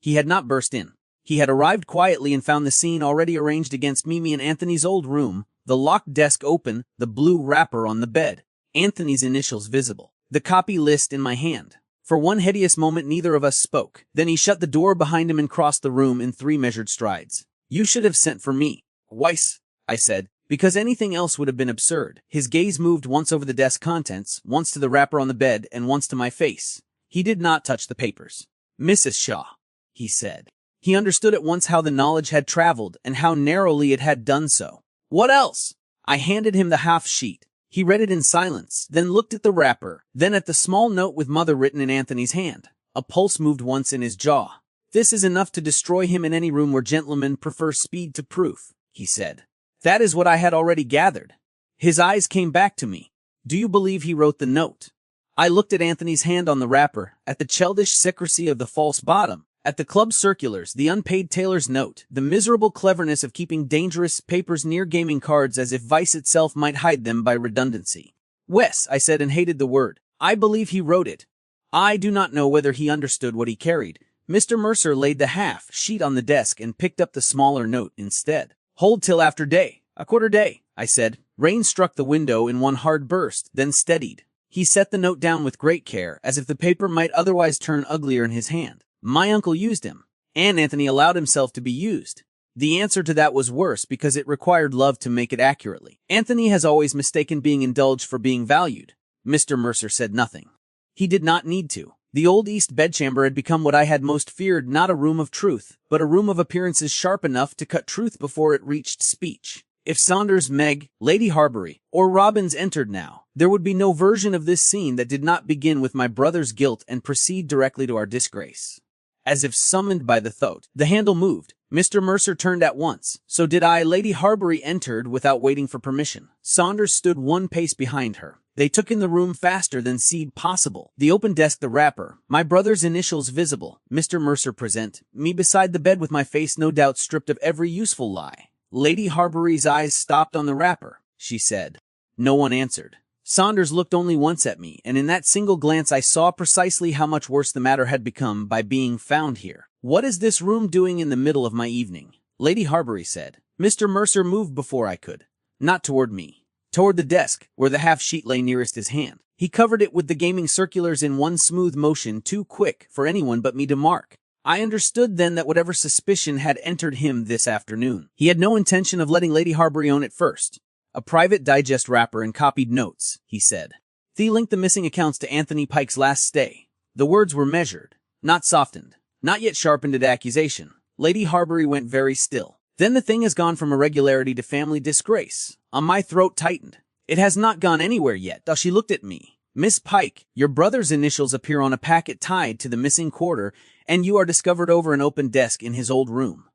He had not burst in. He had arrived quietly and found the scene already arranged against Mimi in Anthony's old room, the locked desk open, the blue wrapper on the bed, Anthony's initials visible, the copy list in my hand. For one hideous moment neither of us spoke. Then he shut the door behind him and crossed the room in 3 measured strides. "You should have sent for me, Weiss," I said, because anything else would have been absurd. His gaze moved once over the desk contents, once to the wrapper on the bed, and once to my face. He did not touch the papers. "Mrs. Shaw," he said. He understood at once how the knowledge had traveled and how narrowly it had done so. "What else?" I handed him the half-sheet. He read it in silence, then looked at the wrapper, then at the small note with mother written in Anthony's hand. A pulse moved once in his jaw. "This is enough to destroy him in any room where gentlemen prefer speed to proof," he said. That is what I had already gathered. His eyes came back to me. "Do you believe he wrote the note?" I looked at Anthony's hand on the wrapper, at the childish secrecy of the false bottom, at the club circulars, the unpaid tailor's note, the miserable cleverness of keeping dangerous papers near gaming cards as if vice itself might hide them by redundancy. "Wes," I said and hated the word. "I believe he wrote it. I do not know whether he understood what he carried." Mr. Mercer laid the half-sheet on the desk and picked up the smaller note instead. "Hold till after day, a quarter day," I said. Rain struck the window in one hard burst, then steadied. He set the note down with great care, as if the paper might otherwise turn uglier in his hand. My uncle used him, and Anthony allowed himself to be used. The answer to that was worse because it required love to make it accurately. Anthony has always mistaken being indulged for being valued. Mr. Mercer said nothing. He did not need to. The old East bedchamber had become what I had most feared, not a room of truth, but a room of appearances sharp enough to cut truth before it reached speech. If Saunders, Meg, Lady Harbury, or Robbins entered now, there would be no version of this scene that did not begin with my brother's guilt and proceed directly to our disgrace. As if summoned by the thought, the handle moved. Mr. Mercer turned at once. So did I. Lady Harbury entered without waiting for permission. Saunders stood 1 pace behind her. They took in the room faster than seemed possible. The open desk, the wrapper, my brother's initials visible. Mr. Mercer present, me beside the bed with my face no doubt stripped of every useful lie. Lady Harbury's eyes stopped on the wrapper. She said. No one answered. Saunders looked only once at me, and in that single glance I saw precisely how much worse the matter had become by being found here. "What is this room doing in the middle of my evening?" Lady Harbury said. Mr. Mercer moved before I could. Not toward me. Toward the desk, where the half-sheet lay nearest his hand. He covered it with the gaming circulars in one smooth motion, too quick for anyone but me to mark. I understood then that whatever suspicion had entered him this afternoon, he had no intention of letting Lady Harbury own it first. "A private digest wrapper and copied notes," he said. "Thee linked the missing accounts to Anthony Pike's last stay." The words were measured, not softened, not yet sharpened at accusation. Lady Harbury went very still. "Then the thing has gone from irregularity to family disgrace." My throat tightened. "It has not gone anywhere yet." She looked at me. "Miss Pike, your brother's initials appear on a packet tied to the missing quarter, and you are discovered over an open desk in his old room."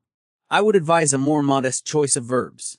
I would advise a more modest choice of verbs.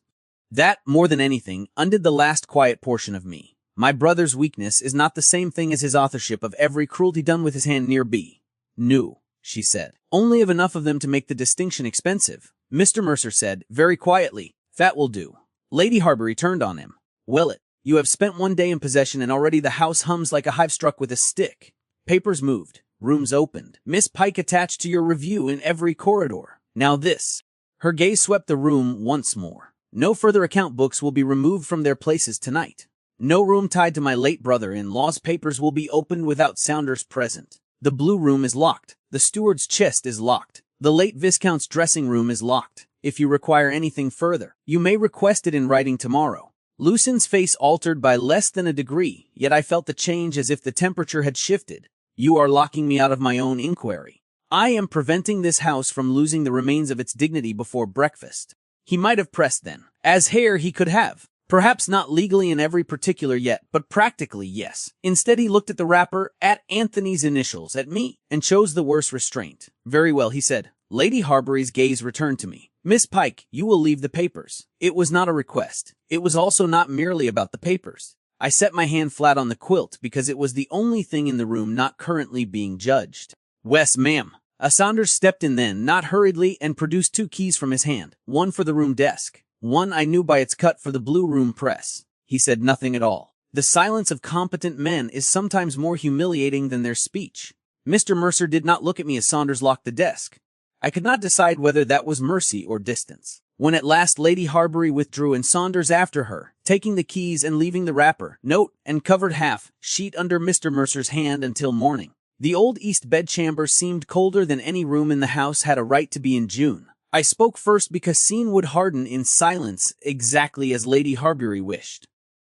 That, more than anything, undid the last quiet portion of me. My brother's weakness is not the same thing as his authorship of every cruelty done with his hand near B. "No," she said. "Only of enough of them to make the distinction expensive." Mr. Mercer said, very quietly, "That will do." Lady Harbury turned on him. "Well, you have spent 1 day in possession and already the house hums like a hive struck with a stick." Papers moved. Rooms opened. "Miss Pike attached to your review in every corridor. Now this." Her gaze swept the room once more. "No further account books will be removed from their places tonight. No room tied to my late brother-in-law's papers will be opened without Saunders present. The blue room is locked. The steward's chest is locked. The late Viscount's dressing room is locked. If you require anything further, you may request it in writing tomorrow." Lucian's face altered by less than a degree, yet I felt the change as if the temperature had shifted. "You are locking me out of my own inquiry. I am preventing this house from losing the remains of its dignity before breakfast." He might have pressed then. As hair he could have. Perhaps not legally in every particular yet, but practically yes. Instead he looked at the wrapper, at Anthony's initials, at me, and chose the worse restraint. "Very well," he said. Lady Harbury's gaze returned to me. "Miss Pike, you will leave the papers." It was not a request. It was also not merely about the papers. I set my hand flat on the quilt because it was the only thing in the room not currently being judged. "Wes, ma'am." Saunders stepped in then, not hurriedly, and produced 2 keys from his hand. One for the room desk. One I knew by its cut for the blue room press. He said nothing at all. The silence of competent men is sometimes more humiliating than their speech. Mr. Mercer did not look at me as Saunders locked the desk. I could not decide whether that was mercy or distance. When at last Lady Harbury withdrew and Saunders after her, taking the keys and leaving the wrapper, note, and covered sheet under Mr. Mercer's hand until morning. The old east bedchamber seemed colder than any room in the house had a right to be in June. I spoke first because scene would harden in silence exactly as Lady Harbury wished.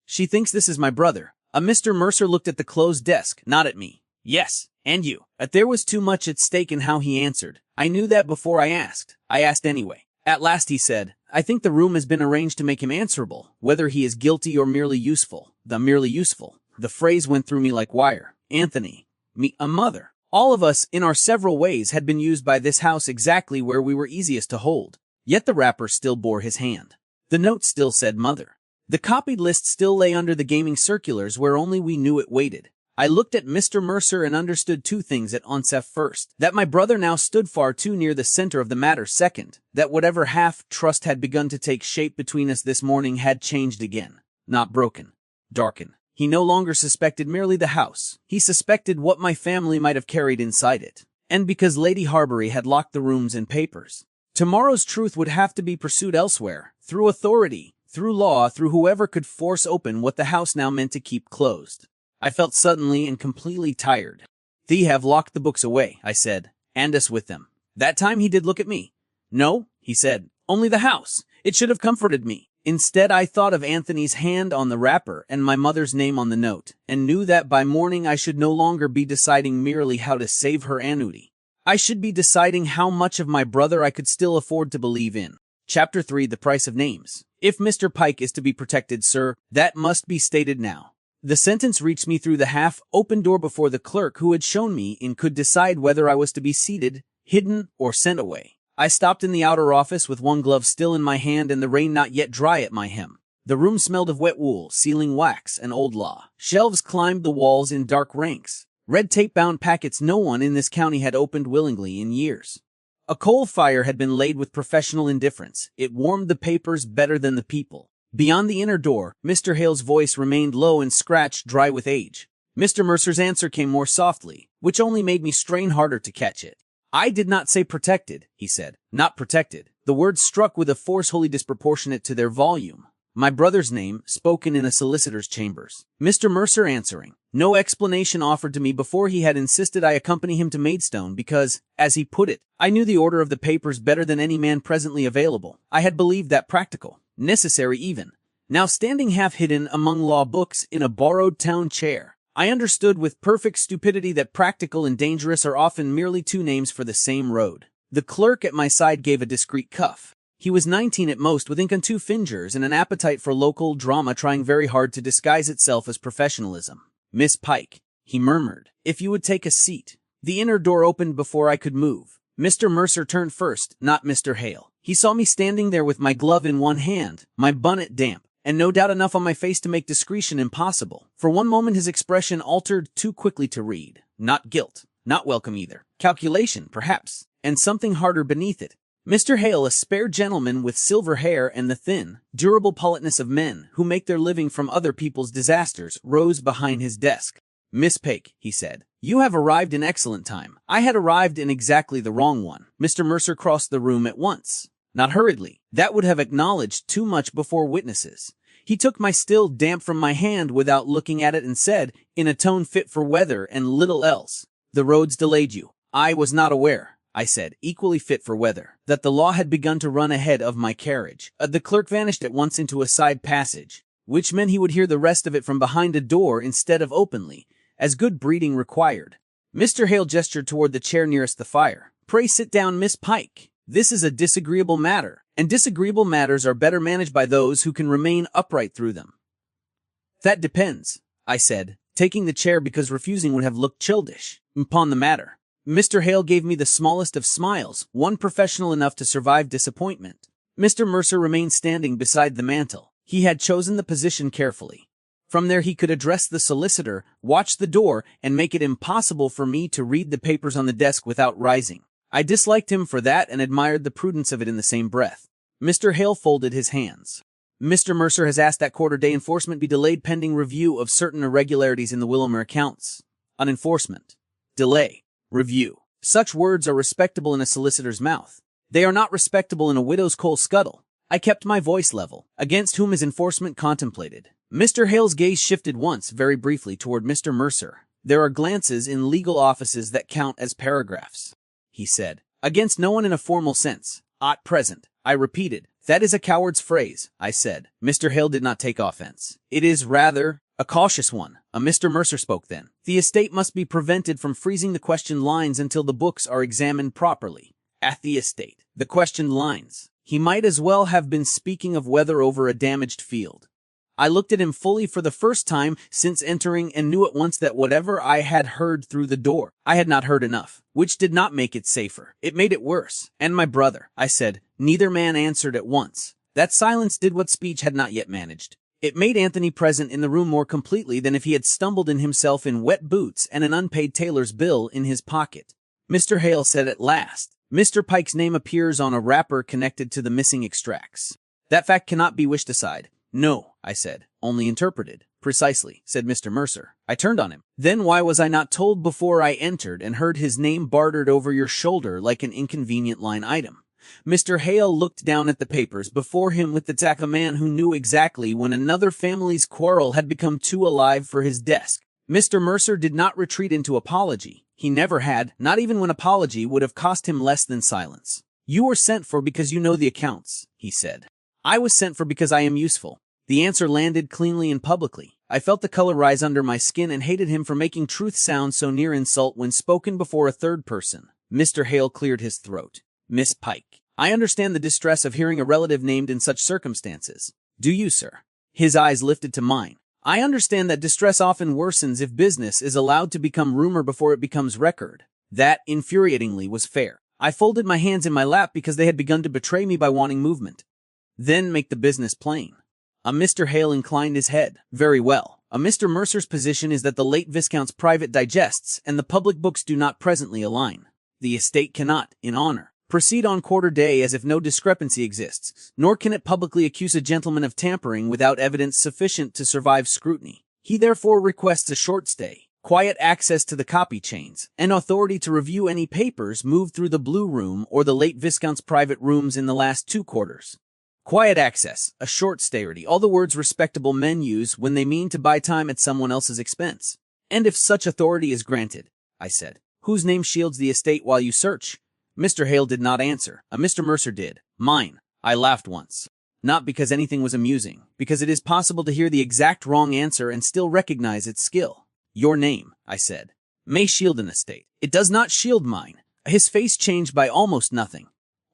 She thinks this is my brother. Mr. Mercer looked at the closed desk, not at me. Yes, and you. But there was too much at stake in how he answered. I knew that before I asked. I asked anyway. At last he said, I think the room has been arranged to make him answerable, whether he is guilty or merely useful. Merely useful. The phrase went through me like wire. Anthony. Me, a mother. All of us, in our several ways, had been used by this house exactly where we were easiest to hold. Yet the wrapper still bore his hand. The note still said mother. The copied list still lay under the gaming circulars where only we knew it waited. I looked at Mr. Mercer and understood two things at once. First, that my brother now stood far too near the center of the matter. Second, that whatever half-trust had begun to take shape between us this morning had changed again. Not broken. Darkened. He no longer suspected merely the house. He suspected what my family might have carried inside it. And because Lady Harbury had locked the rooms and papers. Tomorrow's truth would have to be pursued elsewhere. Through authority, through law, through whoever could force open what the house now meant to keep closed. I felt suddenly and completely tired. They have locked the books away, I said, and us with them. That time he did look at me. No, he said, only the house. It should have comforted me. Instead, I thought of Anthony's hand on the wrapper and my mother's name on the note, and knew that by morning I should no longer be deciding merely how to save her annuity. I should be deciding how much of my brother I could still afford to believe in. Chapter 3, The Price of Names. If Mr. Pike is to be protected, sir, that must be stated now. The sentence reached me through the half-open door before the clerk who had shown me in could decide whether I was to be seated, hidden, or sent away. I stopped in the outer office with one glove still in my hand and the rain not yet dry at my hem. The room smelled of wet wool, sealing wax, and old law. Shelves climbed the walls in dark ranks. Red tape-bound packets no one in this county had opened willingly in years. A coal fire had been laid with professional indifference. It warmed the papers better than the people. Beyond the inner door, Mr. Hale's voice remained low and scratched dry with age. Mr. Mercer's answer came more softly, which only made me strain harder to catch it. I did not say protected, he said. Not protected. The words struck with a force wholly disproportionate to their volume. My brother's name, spoken in a solicitor's chambers. Mr. Mercer answering. No explanation offered to me before he had insisted I accompany him to Maidstone because, as he put it, I knew the order of the papers better than any man presently available. I had believed that practical. Necessary even. Now standing half-hidden among law books in a borrowed town chair, I understood with perfect stupidity that practical and dangerous are often merely two names for the same road. The clerk at my side gave a discreet cuff. He was 19 at most, with ink on two fingers and an appetite for local drama trying very hard to disguise itself as professionalism. Miss Pike, he murmured, if you would take a seat. The inner door opened before I could move. Mr. Mercer turned first, not Mr. Hale. He saw me standing there with my glove in one hand, my bonnet damp, and no doubt enough on my face to make discretion impossible. For one moment his expression altered too quickly to read. Not guilt, not welcome either. Calculation, perhaps, and something harder beneath it. Mr. Hale, a spare gentleman with silver hair and the thin, durable politeness of men who make their living from other people's disasters, rose behind his desk. Miss Pike, he said, you have arrived in excellent time. I had arrived in exactly the wrong one. Mr. Mercer crossed the room at once. Not hurriedly. That would have acknowledged too much before witnesses. He took my still damp from my hand without looking at it and said, in a tone fit for weather and little else, the roads delayed you. I was not aware, I said, equally fit for weather, that the law had begun to run ahead of my carriage. The clerk vanished at once into a side passage, which meant he would hear the rest of it from behind a door instead of openly, as good breeding required. Mr. Hale gestured toward the chair nearest the fire. Pray sit down, Miss Pike. This is a disagreeable matter, and disagreeable matters are better managed by those who can remain upright through them. That depends, I said, taking the chair because refusing would have looked childish. Upon the matter. Mr. Hale gave me the smallest of smiles, one professional enough to survive disappointment. Mr. Mercer remained standing beside the mantel. He had chosen the position carefully. From there he could address the solicitor, watch the door, and make it impossible for me to read the papers on the desk without rising. I disliked him for that and admired the prudence of it in the same breath. Mr. Hale folded his hands. Mr. Mercer has asked that quarter-day enforcement be delayed pending review of certain irregularities in the Willowmere accounts. Unenforcement. Delay. Review. Such words are respectable in a solicitor's mouth. They are not respectable in a widow's coal scuttle. I kept my voice level. Against whom is enforcement contemplated? Mr. Hale's gaze shifted once, very briefly, toward Mr. Mercer. There are glances in legal offices that count as paragraphs, he said. Against no one in a formal sense. At present, I repeated. That is a coward's phrase, I said. Mr. Hale did not take offense. It is rather a cautious one. Mr. Mercer spoke then. The estate must be prevented from freezing the questioned lines until the books are examined properly. At the estate. The questioned lines. He might as well have been speaking of weather over a damaged field. I looked at him fully for the first time since entering and knew at once that whatever I had heard through the door, I had not heard enough, which did not make it safer. It made it worse. And my brother, I said. Neither man answered at once. That silence did what speech had not yet managed. It made Anthony present in the room more completely than if he had stumbled in himself in wet boots and an unpaid tailor's bill in his pocket. Mr. Hale said at last, Mr. Pike's name appears on a wrapper connected to the missing extracts. That fact cannot be wished aside. No, I said, only interpreted. Precisely, said Mr. Mercer. I turned on him. Then why was I not told before I entered and heard his name bartered over your shoulder like an inconvenient line item? Mr. Hale looked down at the papers before him with the tact of a man who knew exactly when another family's quarrel had become too alive for his desk. Mr. Mercer did not retreat into apology. He never had, not even when apology would have cost him less than silence. You were sent for because you know the accounts, he said. I was sent for because I am useful. The answer landed cleanly and publicly. I felt the color rise under my skin and hated him for making truth sound so near insult when spoken before a third person. Mr. Hale cleared his throat. Miss Pike, I understand the distress of hearing a relative named in such circumstances. Do you, sir? His eyes lifted to mine. I understand that distress often worsens if business is allowed to become rumor before it becomes record. That, infuriatingly, was fair. I folded my hands in my lap because they had begun to betray me by wanting movement. Then make the business plain. Mr. Hale inclined his head. Very well. Mr. Mercer's position is that the late Viscount's private digests and the public books do not presently align. The estate cannot, in honor, proceed on quarter day as if no discrepancy exists, nor can it publicly accuse a gentleman of tampering without evidence sufficient to survive scrutiny. He therefore requests a short stay, quiet access to the copy chains, and authority to review any papers moved through the Blue Room or the late Viscount's private rooms in the last 2 quarters. Quiet access, a short stay, all the words respectable men use when they mean to buy time at someone else's expense. And if such authority is granted, I said, whose name shields the estate while you search? Mr. Hale did not answer. Mr. Mercer did. Mine. I laughed once. Not because anything was amusing, because it is possible to hear the exact wrong answer and still recognize its skill. Your name, I said, may shield an estate. It does not shield mine. His face changed by almost nothing.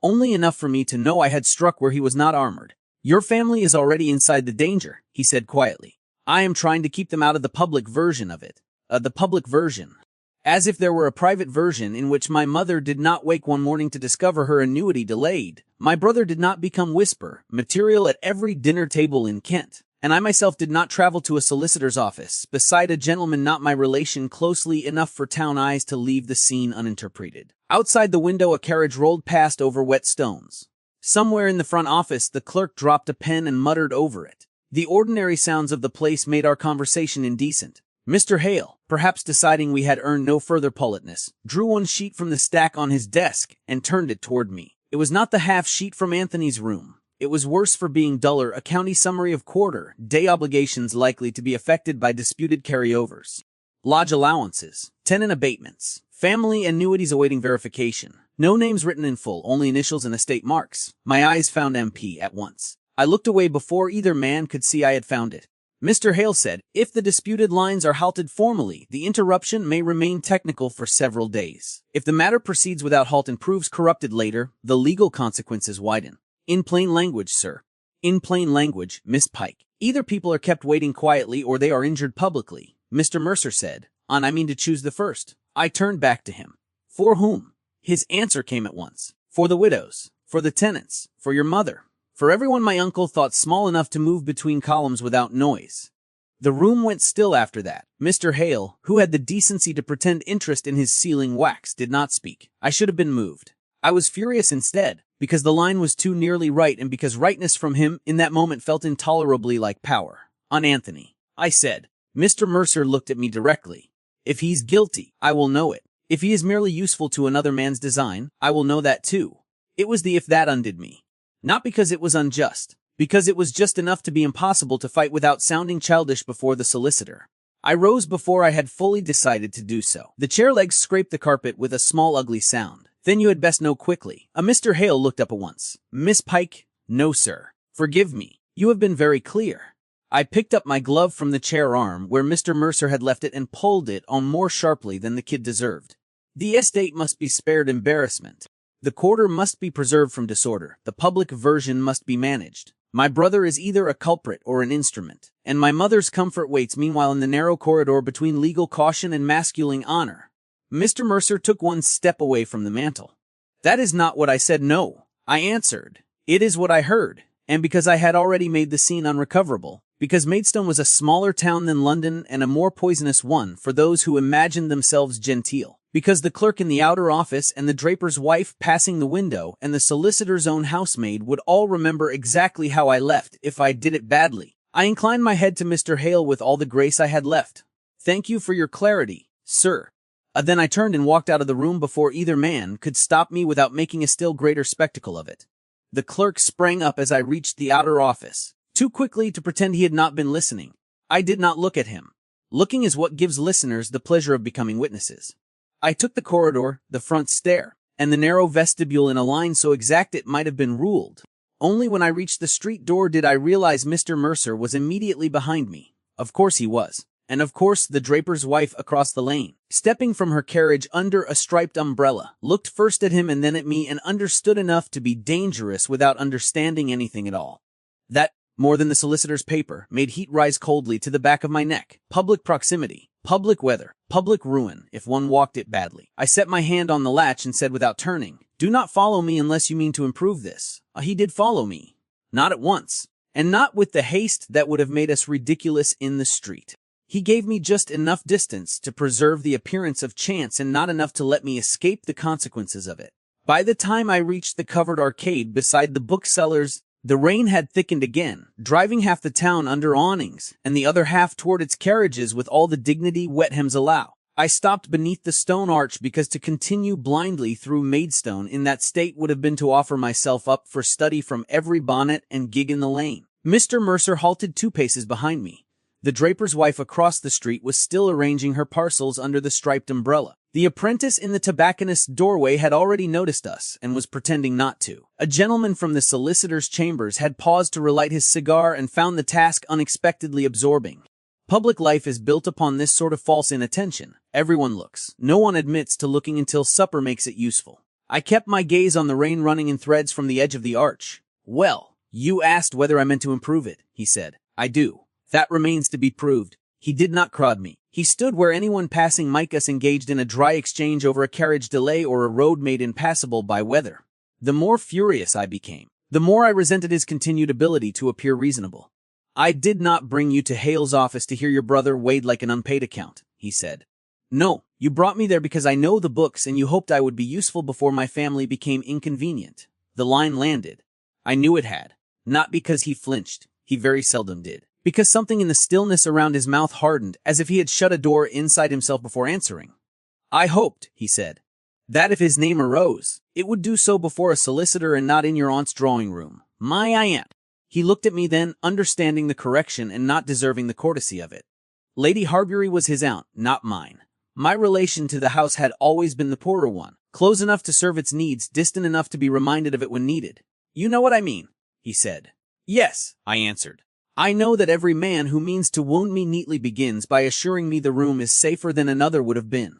Only enough for me to know I had struck where he was not armored. Your family is already inside the danger, he said quietly. I am trying to keep them out of the public version of it. The public version. As if there were a private version in which my mother did not wake one morning to discover her annuity delayed. My brother did not become whisper material at every dinner table in Kent. And I myself did not travel to a solicitor's office beside a gentleman not my relation closely enough for town eyes to leave the scene uninterpreted. Outside the window a carriage rolled past over wet stones. Somewhere in the front office the clerk dropped a pen and muttered over it. The ordinary sounds of the place made our conversation indecent. Mr. Hale, perhaps deciding we had earned no further politeness, drew one sheet from the stack on his desk and turned it toward me. It was not the half sheet from Anthony's room. It was worse for being duller, a county summary of quarter-day obligations likely to be affected by disputed carryovers. Lodge allowances, tenant abatements, family annuities awaiting verification. No names written in full, only initials and estate marks. My eyes found MP at once. I looked away before either man could see I had found it. Mr. Hale said, if the disputed lines are halted formally, the interruption may remain technical for several days. If the matter proceeds without halt and proves corrupted later, the legal consequences widen. In plain language, sir. In plain language, Miss Pike. Either people are kept waiting quietly or they are injured publicly. Mr. Mercer said, I mean to choose the first. I turned back to him. For whom? His answer came at once. For the widows. For the tenants. For your mother. For everyone my uncle thought small enough to move between columns without noise. The room went still after that. Mr. Hale, who had the decency to pretend interest in his sealing wax, did not speak. I should have been moved. I was furious instead, because the line was too nearly right and because rightness from him in that moment felt intolerably like power. On Anthony, I said. Mr. Mercer looked at me directly. If he's guilty, I will know it. If he is merely useful to another man's design, I will know that too. It was the if that undid me. Not because it was unjust, because it was just enough to be impossible to fight without sounding childish before the solicitor. I rose before I had fully decided to do so. The chair legs scraped the carpet with a small ugly sound. Then you had best know quickly. Mr. Hale looked up at once. Miss Pike? No, sir. Forgive me. You have been very clear. I picked up my glove from the chair arm where Mr. Mercer had left it and pulled it on more sharply than the kid deserved. The estate must be spared embarrassment. The quarter must be preserved from disorder. The public version must be managed. My brother is either a culprit or an instrument, and my mother's comfort waits meanwhile in the narrow corridor between legal caution and masculine honor. Mr. Mercer took one step away from the mantel. That is not what I said, no, I answered. It is what I heard, and because I had already made the scene unrecoverable, because Maidstone was a smaller town than London and a more poisonous one for those who imagined themselves genteel. Because the clerk in the outer office and the draper's wife passing the window and the solicitor's own housemaid would all remember exactly how I left if I did it badly. I inclined my head to Mr. Hale with all the grace I had left. Thank you for your clarity, sir. Then I turned and walked out of the room before either man could stop me without making a still greater spectacle of it. The clerk sprang up as I reached the outer office, too quickly to pretend he had not been listening. I did not look at him. Looking is what gives listeners the pleasure of becoming witnesses. I took the corridor, the front stair, and the narrow vestibule in a line so exact it might have been ruled. Only when I reached the street door did I realize Mr. Mercer was immediately behind me. Of course he was. And of course the draper's wife across the lane, stepping from her carriage under a striped umbrella, looked first at him and then at me and understood enough to be dangerous without understanding anything at all. That, more than the solicitor's paper, made heat rise coldly to the back of my neck. Public proximity. Public weather, public ruin, if one walked it badly. I set my hand on the latch and said without turning, "Do not follow me unless you mean to improve this." He did follow me. Not at once, and not with the haste that would have made us ridiculous in the street. He gave me just enough distance to preserve the appearance of chance and not enough to let me escape the consequences of it. By the time I reached the covered arcade beside the booksellers, the rain had thickened again, driving half the town under awnings, and the other half toward its carriages with all the dignity wet hems allow. I stopped beneath the stone arch because to continue blindly through Maidstone in that state would have been to offer myself up for study from every bonnet and gig in the lane. Mr. Mercer halted 2 paces behind me. The draper's wife across the street was still arranging her parcels under the striped umbrella. The apprentice in the tobacconist's doorway had already noticed us and was pretending not to. A gentleman from the solicitor's chambers had paused to relight his cigar and found the task unexpectedly absorbing. Public life is built upon this sort of false inattention. Everyone looks. No one admits to looking until supper makes it useful. I kept my gaze on the rain running in threads from the edge of the arch. "Well, you asked whether I meant to improve it," he said. "I do. That remains to be proved." He did not crowd me. He stood where anyone passing might us engaged in a dry exchange over a carriage delay or a road made impassable by weather. The more furious I became, the more I resented his continued ability to appear reasonable. "I did not bring you to Hale's office to hear your brother weighed like an unpaid account," he said. "No, you brought me there because I know the books and you hoped I would be useful before my family became inconvenient." The line landed. I knew it had. Not because he flinched. He very seldom did. Because something in the stillness around his mouth hardened, as if he had shut a door inside himself before answering. "I hoped," he said, "that if his name arose, it would do so before a solicitor and not in your aunt's drawing room. My aunt." He looked at me then, understanding the correction and not deserving the courtesy of it. Lady Harbury was his aunt, not mine. My relation to the house had always been the poorer one, close enough to serve its needs, distant enough to be reminded of it when needed. "You know what I mean," he said. "Yes," I answered. "I know that every man who means to wound me neatly begins by assuring me the room is safer than another would have been."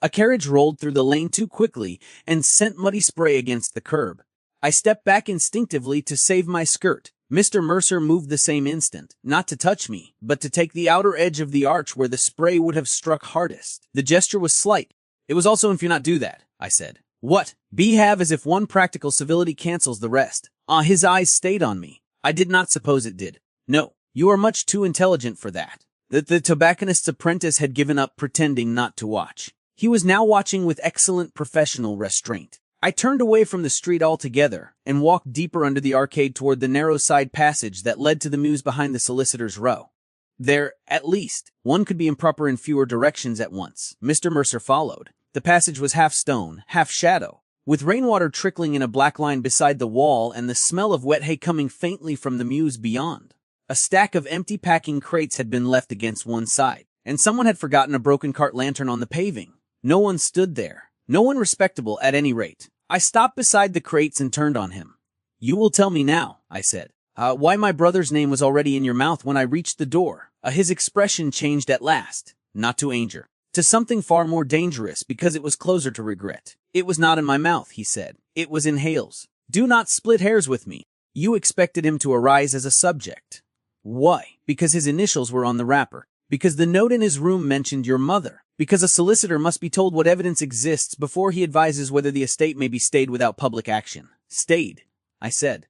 A carriage rolled through the lane too quickly and sent muddy spray against the curb. I stepped back instinctively to save my skirt. Mr. Mercer moved the same instant, not to touch me, but to take the outer edge of the arch where the spray would have struck hardest. The gesture was slight. "It was also if you not do that," I said. "What? Behave as if one practical civility cancels the rest." His eyes stayed on me. I did not suppose it did. "No, you are much too intelligent for that." The tobacconist's apprentice had given up pretending not to watch. He was now watching with excellent professional restraint. I turned away from the street altogether and walked deeper under the arcade toward the narrow side passage that led to the mews behind the solicitor's row. There, at least, one could be improper in fewer directions at once. Mr. Mercer followed. The passage was half stone, half shadow, with rainwater trickling in a black line beside the wall and the smell of wet hay coming faintly from the mews beyond. A stack of empty packing crates had been left against one side, and someone had forgotten a broken cart lantern on the paving. No one stood there. No one respectable at any rate. I stopped beside the crates and turned on him. "You will tell me now," I said, "why my brother's name was already in your mouth when I reached the door." His expression changed at last, not to anger, to something far more dangerous because it was closer to regret. "It was not in my mouth," he said. "It was in Hale's. Do not split hairs with me. You expected him to arise as a subject. Why? Because his initials were on the wrapper. Because the note in his room mentioned your mother. Because a solicitor must be told what evidence exists before he advises whether the estate may be stayed without public action." "Stayed," I said.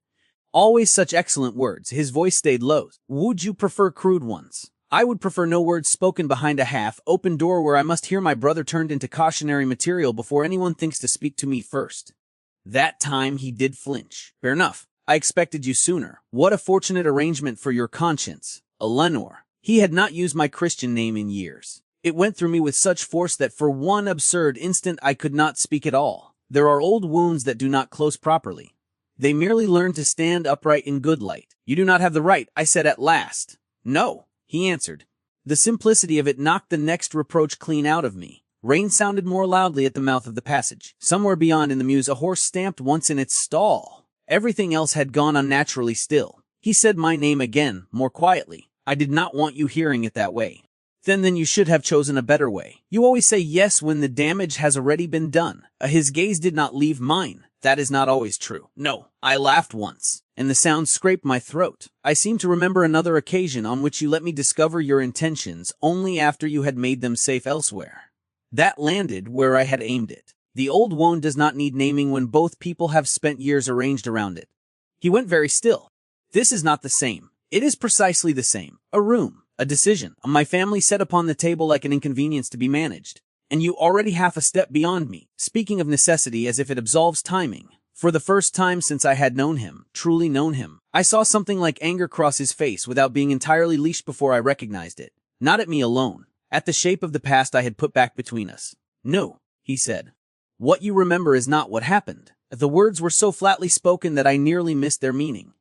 Always such excellent words. His voice stayed low. "Would you prefer crude ones?" "I would prefer no words spoken behind a half-open door where I must hear my brother turned into cautionary material before anyone thinks to speak to me first." That time he did flinch. "Fair enough. I expected you sooner. What a fortunate arrangement for your conscience, Eleanor." He had not used my Christian name in years. It went through me with such force that for one absurd instant I could not speak at all. There are old wounds that do not close properly. They merely learn to stand upright in good light. "You do not have the right," I said at last. "No," he answered. The simplicity of it knocked the next reproach clean out of me. Rain sounded more loudly at the mouth of the passage. Somewhere beyond in the mews a horse stamped once in its stall. Everything else had gone unnaturally still. He said my name again, more quietly. "I did not want you hearing it that way." Then you should have chosen a better way. You always say yes when the damage has already been done." His gaze did not leave mine. "That is not always true." "No." I laughed once, and the sound scraped my throat. "I seem to remember another occasion on which you let me discover your intentions only after you had made them safe elsewhere. That landed where I had aimed it. The old wound does not need naming when both people have spent years arranged around it." He went very still. "This is not the same." "It is precisely the same. A room, a decision, my family set upon the table like an inconvenience to be managed. And you already half a step beyond me, speaking of necessity as if it absolves timing." For the first time since I had known him, truly known him, I saw something like anger cross his face without being entirely leashed before I recognized it. Not at me alone, at the shape of the past I had put back between us. "No," he said. "What you remember is not what happened." The words were so flatly spoken that I nearly missed their meaning.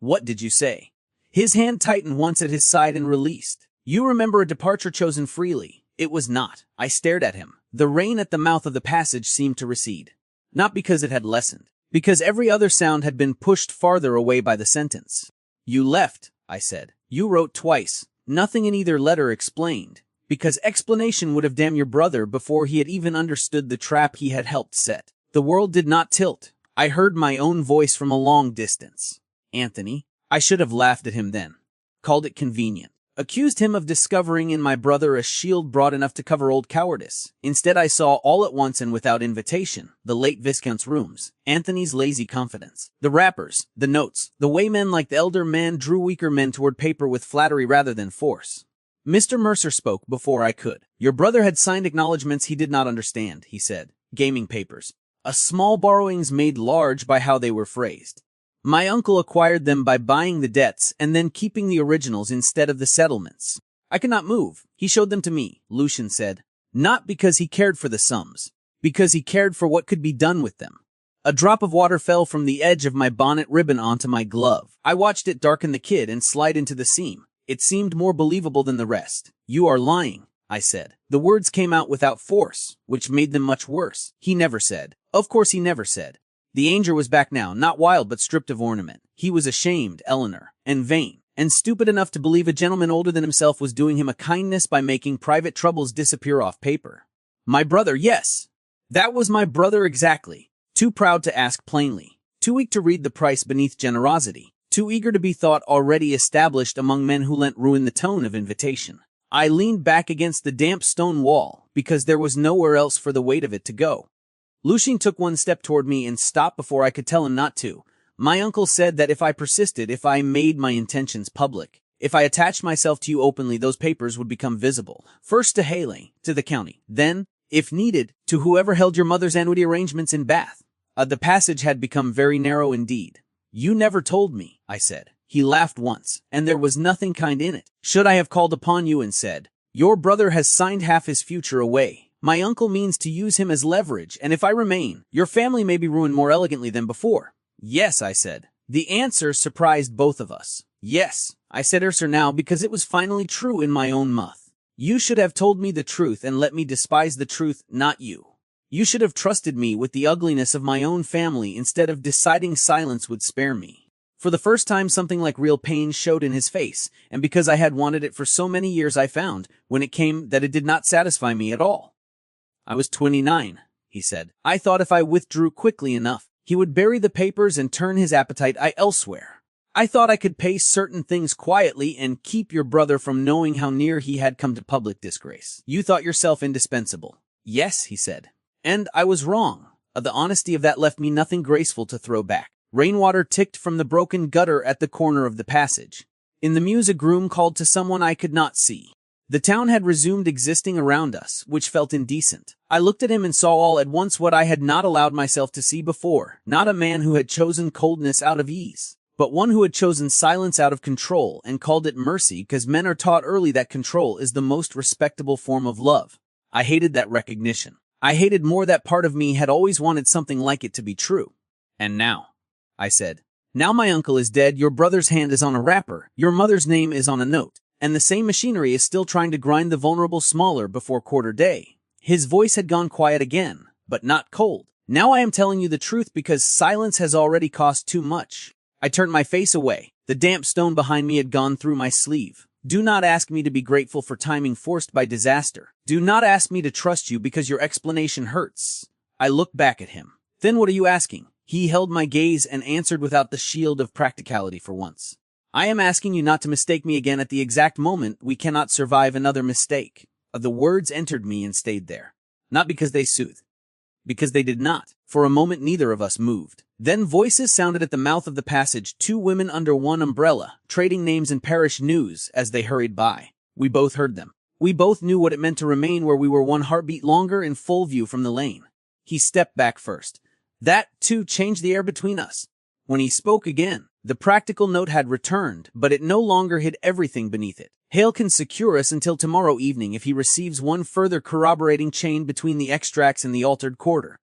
"What did you say?" His hand tightened once at his side and released. "You remember a departure chosen freely." It was not. I stared at him. The rain at the mouth of the passage seemed to recede. Not because it had lessened. Because every other sound had been pushed farther away by the sentence. "You left," I said. "You wrote twice. Nothing in either letter explained. Because explanation would have damned your brother before he had even understood the trap he had helped set." The world did not tilt. I heard my own voice from a long distance. "Anthony." I should have laughed at him then. Called it convenient. Accused him of discovering in my brother a shield broad enough to cover old cowardice. Instead I saw all at once and without invitation, the late Viscount's rooms, Anthony's lazy confidence, the wrappers, the notes, the way men like the elder man drew weaker men toward paper with flattery rather than force. Mr. Mercer spoke before I could. "Your brother had signed acknowledgments he did not understand," he said. "Gaming papers. A small borrowings made large by how they were phrased. My uncle acquired them by buying the debts and then keeping the originals instead of the settlements. I could not move. He showed them to me," Lucian said. "Not because he cared for the sums. Because he cared for what could be done with them." A drop of water fell from the edge of my bonnet ribbon onto my glove. I watched it darken the kid and slide into the seam. It seemed more believable than the rest. "You are lying," I said. The words came out without force, which made them much worse. "He never said." Of course he never said. The anger was back now, not wild but stripped of ornament. He was ashamed, Eleanor, and vain, and stupid enough to believe a gentleman older than himself was doing him a kindness by making private troubles disappear off paper. My brother, yes. That was my brother exactly. Too proud to ask plainly. Too weak to read the price beneath generosity. Too eager to be thought already established among men who lent ruin the tone of invitation. I leaned back against the damp stone wall, because there was nowhere else for the weight of it to go. Lucian took one step toward me and stopped before I could tell him not to. My uncle said that if I persisted, if I made my intentions public, if I attached myself to you openly, those papers would become visible. First to Haley, to the county. Then, if needed, to whoever held your mother's annuity arrangements in Bath. The passage had become very narrow indeed. "You never told me," I said. He laughed once, and there was nothing kind in it. "Should I have called upon you and said, 'Your brother has signed half his future away,' My uncle means to use him as leverage, and if I remain, your family may be ruined more elegantly than before. Yes, I said. The answer surprised both of us. Yes, I said Ursa now because it was finally true in my own mouth. You should have told me the truth and let me despise the truth, not you. You should have trusted me with the ugliness of my own family instead of deciding silence would spare me. For the first time, something like real pain showed in his face, and because I had wanted it for so many years, I found, when it came, that it did not satisfy me at all. I was 29, he said. I thought if I withdrew quickly enough, he would bury the papers and turn his appetite elsewhere. I thought I could pay certain things quietly and keep your brother from knowing how near he had come to public disgrace. You thought yourself indispensable. Yes, he said. And I was wrong. The honesty of that left me nothing graceful to throw back. Rainwater ticked from the broken gutter at the corner of the passage. In the mews a groom called to someone I could not see. The town had resumed existing around us, which felt indecent. I looked at him and saw all at once what I had not allowed myself to see before, not a man who had chosen coldness out of ease, but one who had chosen silence out of control and called it mercy because men are taught early that control is the most respectable form of love. I hated that recognition. I hated more that part of me had always wanted something like it to be true. And now, I said, now my uncle is dead, your brother's hand is on a wrapper, your mother's name is on a note, and the same machinery is still trying to grind the vulnerable smaller before quarter day. His voice had gone quiet again, but not cold. Now I am telling you the truth because silence has already cost too much. I turned my face away. The damp stone behind me had gone through my sleeve. Do not ask me to be grateful for timing forced by disaster. Do not ask me to trust you because your explanation hurts. I looked back at him. Then what are you asking? He held my gaze and answered without the shield of practicality for once. I am asking you not to mistake me again at the exact moment we cannot survive another mistake. The words entered me and stayed there. Not because they soothed. Because they did not. For a moment neither of us moved. Then voices sounded at the mouth of the passage, two women under one umbrella, trading names and parish news as they hurried by. We both heard them. We both knew what it meant to remain where we were one heartbeat longer in full view from the lane. He stepped back first. That, too, changed the air between us. When he spoke again, the practical note had returned, but it no longer hid everything beneath it. Hale can secure us until tomorrow evening if he receives one further corroborating chain between the extracts and the altered quarter.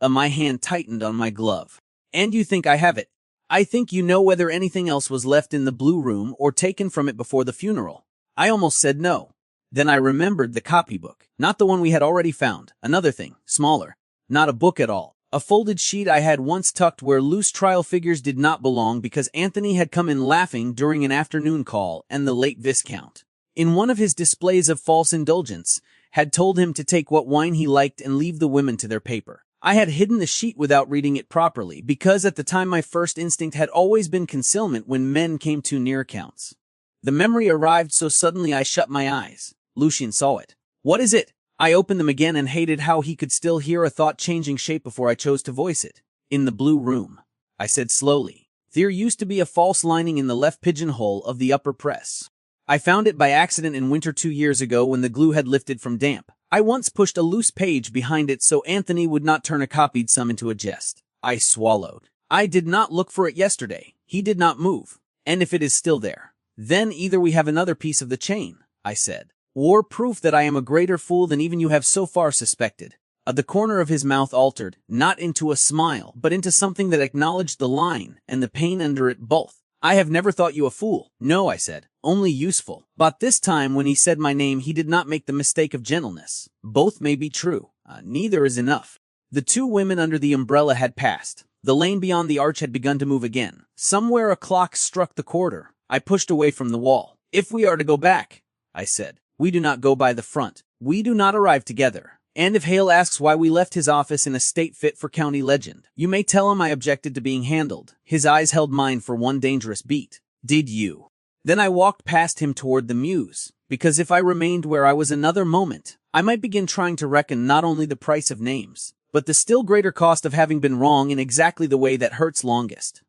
My hand tightened on my glove. And you think I have it? I think you know whether anything else was left in the blue room or taken from it before the funeral. I almost said no. Then I remembered the copybook. Not the one we had already found. Another thing, smaller. Not a book at all. A folded sheet I had once tucked where loose trial figures did not belong because Anthony had come in laughing during an afternoon call and the late Viscount, in one of his displays of false indulgence, had told him to take what wine he liked and leave the women to their paper. I had hidden the sheet without reading it properly because at the time my first instinct had always been concealment when men came too near accounts. The memory arrived so suddenly I shut my eyes. Lucien saw it. What is it? I opened them again and hated how he could still hear a thought changing shape before I chose to voice it. In the blue room, I said slowly. There used to be a false lining in the left pigeonhole of the upper press. I found it by accident in winter 2 years ago when the glue had lifted from damp. I once pushed a loose page behind it so Anthony would not turn a copied sum into a jest. I swallowed. I did not look for it yesterday. He did not move. And if it is still there, then either we have another piece of the chain, I said, or proof that I am a greater fool than even you have so far suspected. The corner of his mouth altered, not into a smile, but into something that acknowledged the line and the pain under it both. I have never thought you a fool. No, I said, only useful. But this time when he said my name he did not make the mistake of gentleness. Both may be true. Neither is enough. The two women under the umbrella had passed. The lane beyond the arch had begun to move again. Somewhere a clock struck the quarter. I pushed away from the wall. If we are to go back, I said, we do not go by the front. We do not arrive together. And if Hale asks why we left his office in a state fit for county legend, you may tell him I objected to being handled. His eyes held mine for one dangerous beat. Did you? Then I walked past him toward the mews, because if I remained where I was another moment, I might begin trying to reckon not only the price of names, but the still greater cost of having been wrong in exactly the way that hurts longest.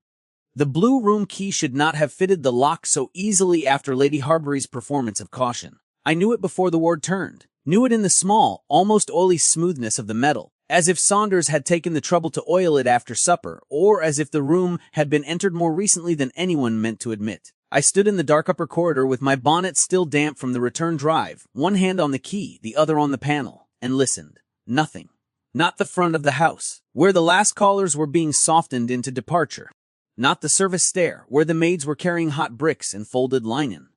The blue room key should not have fitted the lock so easily after Lady Harbury's performance of caution. I knew it before the ward turned. Knew it in the small, almost oily smoothness of the metal, as if Saunders had taken the trouble to oil it after supper, or as if the room had been entered more recently than anyone meant to admit. I stood in the dark upper corridor with my bonnet still damp from the return drive, one hand on the key, the other on the panel, and listened. Nothing. Not the front of the house, where the last callers were being softened into departure. Not the service stair, where the maids were carrying hot bricks and folded linen.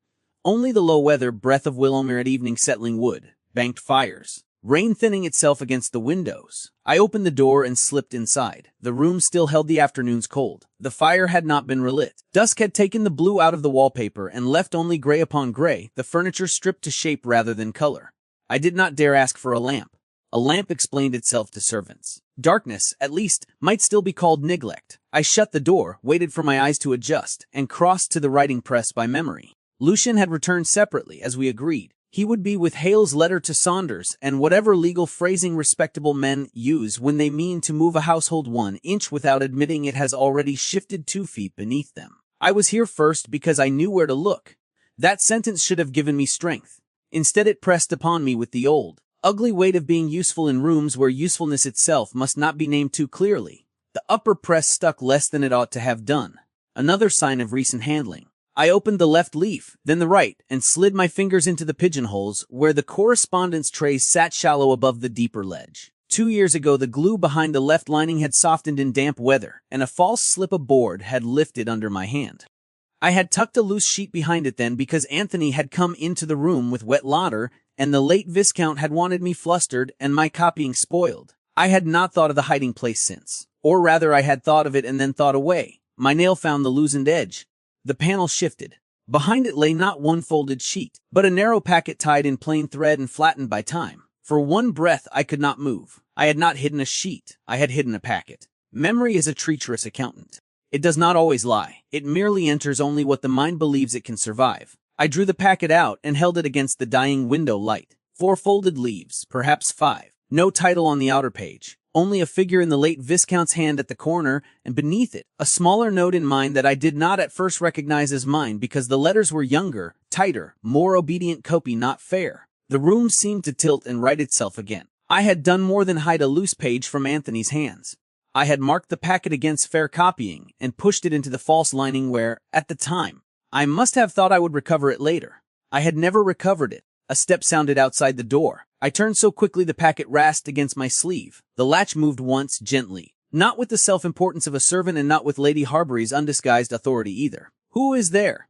Only the low-weather breath of Willowmere at evening settling wood, banked fires, rain thinning itself against the windows. I opened the door and slipped inside. The room still held the afternoon's cold. The fire had not been relit. Dusk had taken the blue out of the wallpaper and left only gray upon gray, the furniture stripped to shape rather than color. I did not dare ask for a lamp. A lamp explained itself to servants. Darkness, at least, might still be called neglect. I shut the door, waited for my eyes to adjust, and crossed to the writing press by memory. Lucian had returned separately, as we agreed. He would be with Hale's letter to Saunders and whatever legal phrasing respectable men use when they mean to move a household 1 inch without admitting it has already shifted 2 feet beneath them. I was here first because I knew where to look. That sentence should have given me strength. Instead it pressed upon me with the old, ugly weight of being useful in rooms where usefulness itself must not be named too clearly. The upper press stuck less than it ought to have done. Another sign of recent handling. I opened the left leaf, then the right, and slid my fingers into the pigeonholes where the correspondence trays sat shallow above the deeper ledge. 2 years ago the glue behind the left lining had softened in damp weather, and a false slip of board had lifted under my hand. I had tucked a loose sheet behind it then because Anthony had come into the room with wet lauder, and the late Viscount had wanted me flustered and my copying spoiled. I had not thought of the hiding place since. Or rather I had thought of it and then thought away. My nail found the loosened edge. The panel shifted. Behind it lay not one folded sheet, but a narrow packet tied in plain thread and flattened by time. For one breath I could not move. I had not hidden a sheet. I had hidden a packet. Memory is a treacherous accountant. It does not always lie. It merely enters only what the mind believes it can survive. I drew the packet out and held it against the dying window light. 4 folded leaves, perhaps 5. No title on the outer page. Only a figure in the late Viscount's hand at the corner, and beneath it, a smaller note in mine that I did not at first recognize as mine because the letters were younger, tighter, more obedient copy not fair. The room seemed to tilt and right itself again. I had done more than hide a loose page from Anthony's hands. I had marked the packet against fair copying and pushed it into the false lining where, at the time, I must have thought I would recover it later. I had never recovered it. A step sounded outside the door. I turned so quickly the packet rasped against my sleeve. The latch moved once, gently. Not with the self-importance of a servant and not with Lady Harbury's undisguised authority either. "Who is there?"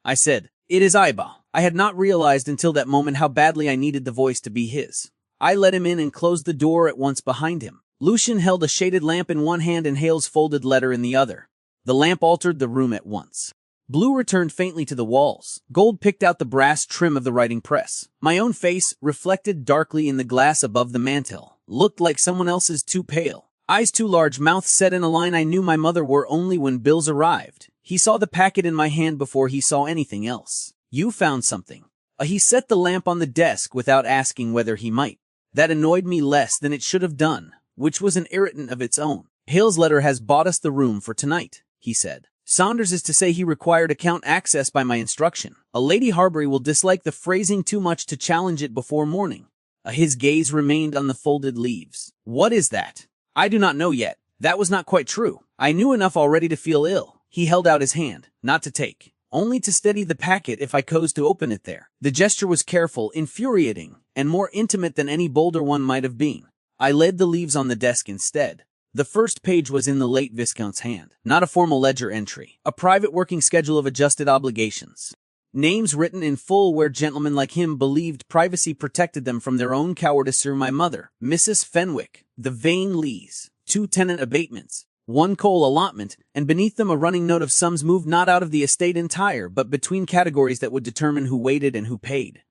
I said. "It is Iba." I had not realized until that moment how badly I needed the voice to be his. I let him in and closed the door at once behind him. Lucian held a shaded lamp in one hand and Hale's folded letter in the other. The lamp altered the room at once. Blue returned faintly to the walls. Gold picked out the brass trim of the writing press. My own face, reflected darkly in the glass above the mantel, looked like someone else's, too pale. Eyes too large, mouth set in a line I knew my mother wore only when bills arrived. He saw the packet in my hand before he saw anything else. "You found something." He set the lamp on the desk without asking whether he might. That annoyed me less than it should have done, which was an irritant of its own. "Hale's letter has bought us the room for tonight," he said. "Saunders is to say he required account access by my instruction. A Lady Harbury will dislike the phrasing too much to challenge it before morning." His gaze remained on the folded leaves. "What is that?" "I do not know yet." That was not quite true. I knew enough already to feel ill. He held out his hand, not to take, only to steady the packet if I chose to open it there. The gesture was careful, infuriating, and more intimate than any bolder one might have been. I laid the leaves on the desk instead. The first page was in the late Viscount's hand, not a formal ledger entry, a private working schedule of adjusted obligations. Names written in full where gentlemen like him believed privacy protected them from their own cowardice through my mother, Mrs. Fenwick, the Vane Lees, 2 tenant abatements, 1 coal allotment, and beneath them a running note of sums moved not out of the estate entire but between categories that would determine who waited and who paid.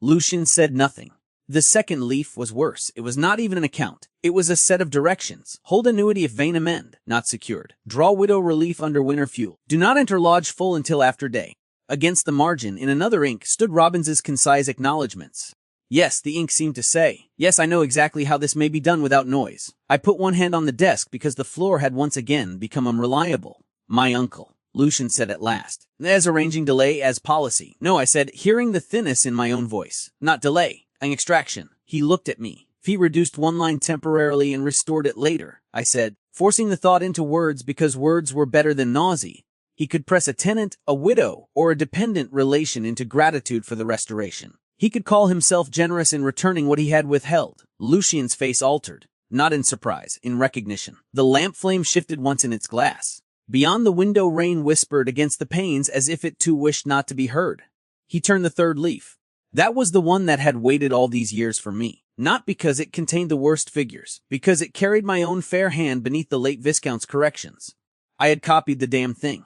Lucian said nothing. The second leaf was worse. It was not even an account. It was a set of directions. Hold annuity if vain amend, not secured. Draw widow relief under winter fuel. Do not enter lodge full until after day. Against the margin, in another ink, stood Robbins's concise acknowledgments. Yes, the ink seemed to say. Yes, I know exactly how this may be done without noise. I put one hand on the desk because the floor had once again become unreliable. "My uncle," Lucian said at last. "As arranging delay as policy." "No," I said, hearing the thinness in my own voice. "Not delay. An extraction." He looked at me. "He reduced one line temporarily and restored it later," I said, forcing the thought into words because words were better than nausea. He could press a tenant, a widow, or a dependent relation into gratitude for the restoration. He could call himself generous in returning what he had withheld. Lucian's face altered, not in surprise, in recognition. The lamp flame shifted once in its glass. Beyond the window, rain whispered against the panes as if it too wished not to be heard. He turned the third leaf. That was the one that had waited all these years for me. Not because it contained the worst figures, because it carried my own fair hand beneath the late Viscount's corrections. I had copied the damn thing.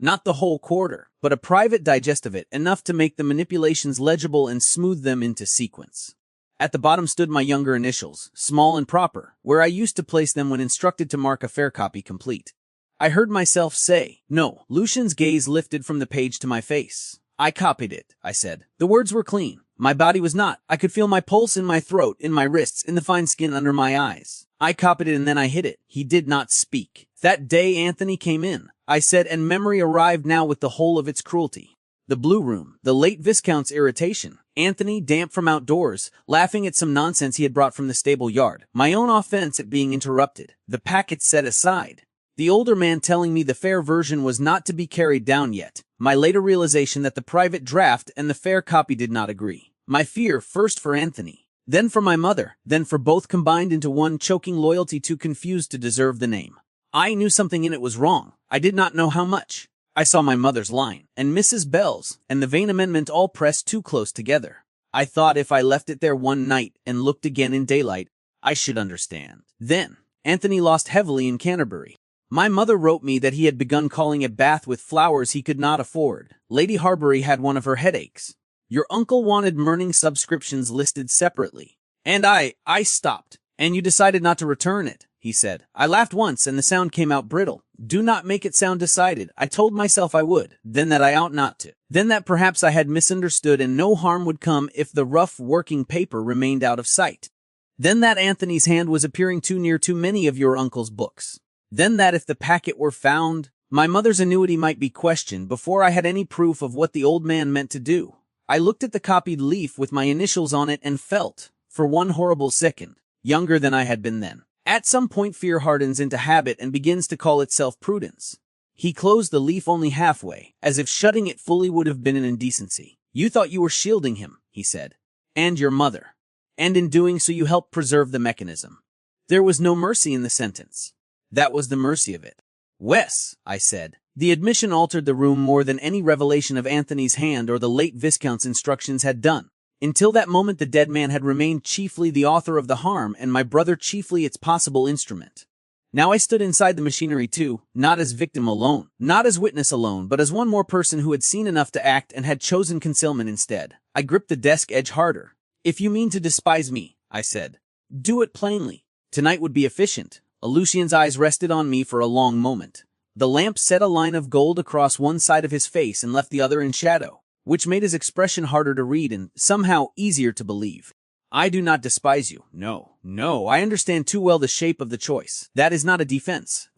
Not the whole quarter, but a private digest of it, enough to make the manipulations legible and smooth them into sequence. At the bottom stood my younger initials, small and proper, where I used to place them when instructed to mark a fair copy complete. I heard myself say, "No." Lucian's gaze lifted from the page to my face. "I copied it," I said. The words were clean. My body was not. I could feel my pulse in my throat, in my wrists, in the fine skin under my eyes. "I copied it and then I hid it." He did not speak. "That day Anthony came in," I said, and memory arrived now with the whole of its cruelty. The blue room, the late Viscount's irritation, Anthony, damp from outdoors, laughing at some nonsense he had brought from the stable yard, my own offense at being interrupted, the packet set aside. The older man telling me the fair version was not to be carried down yet, my later realization that the private draft and the fair copy did not agree. My fear first for Anthony, then for my mother, then for both combined into one choking loyalty too confused to deserve the name. I knew something in it was wrong. I did not know how much. I saw my mother's line, and Mrs. Bell's, and the vain amendment all pressed too close together. I thought if I left it there one night and looked again in daylight, I should understand. Then, Anthony lost heavily in Canterbury. My mother wrote me that he had begun calling a bath with flowers he could not afford. Lady Harbury had one of her headaches. Your uncle wanted morning subscriptions listed separately. And I stopped. "And you decided not to return it," he said. I laughed once and the sound came out brittle. "Do not make it sound decided." I told myself I would, then that I ought not to. Then that perhaps I had misunderstood and no harm would come if the rough working paper remained out of sight. Then that Anthony's hand was appearing too near too many of your uncle's books. Then that if the packet were found, my mother's annuity might be questioned before I had any proof of what the old man meant to do. I looked at the copied leaf with my initials on it and felt, for one horrible second, younger than I had been then. At some point fear hardens into habit and begins to call itself prudence. He closed the leaf only halfway, as if shutting it fully would have been an indecency. "You thought you were shielding him," he said, "and your mother. And in doing so you helped preserve the mechanism." There was no mercy in the sentence. That was the mercy of it. "Wes," I said. The admission altered the room more than any revelation of Anthony's hand or the late Viscount's instructions had done. Until that moment the dead man had remained chiefly the author of the harm and my brother chiefly its possible instrument. Now I stood inside the machinery too, not as victim alone, not as witness alone, but as one more person who had seen enough to act and had chosen concealment instead. I gripped the desk edge harder. "If you mean to despise me," I said, "do it plainly. Tonight would be efficient." Lucian's eyes rested on me for a long moment. The lamp set a line of gold across one side of his face and left the other in shadow, which made his expression harder to read and, somehow, easier to believe. "I do not despise you. No, I understand too well the shape of the choice. That is not a defense.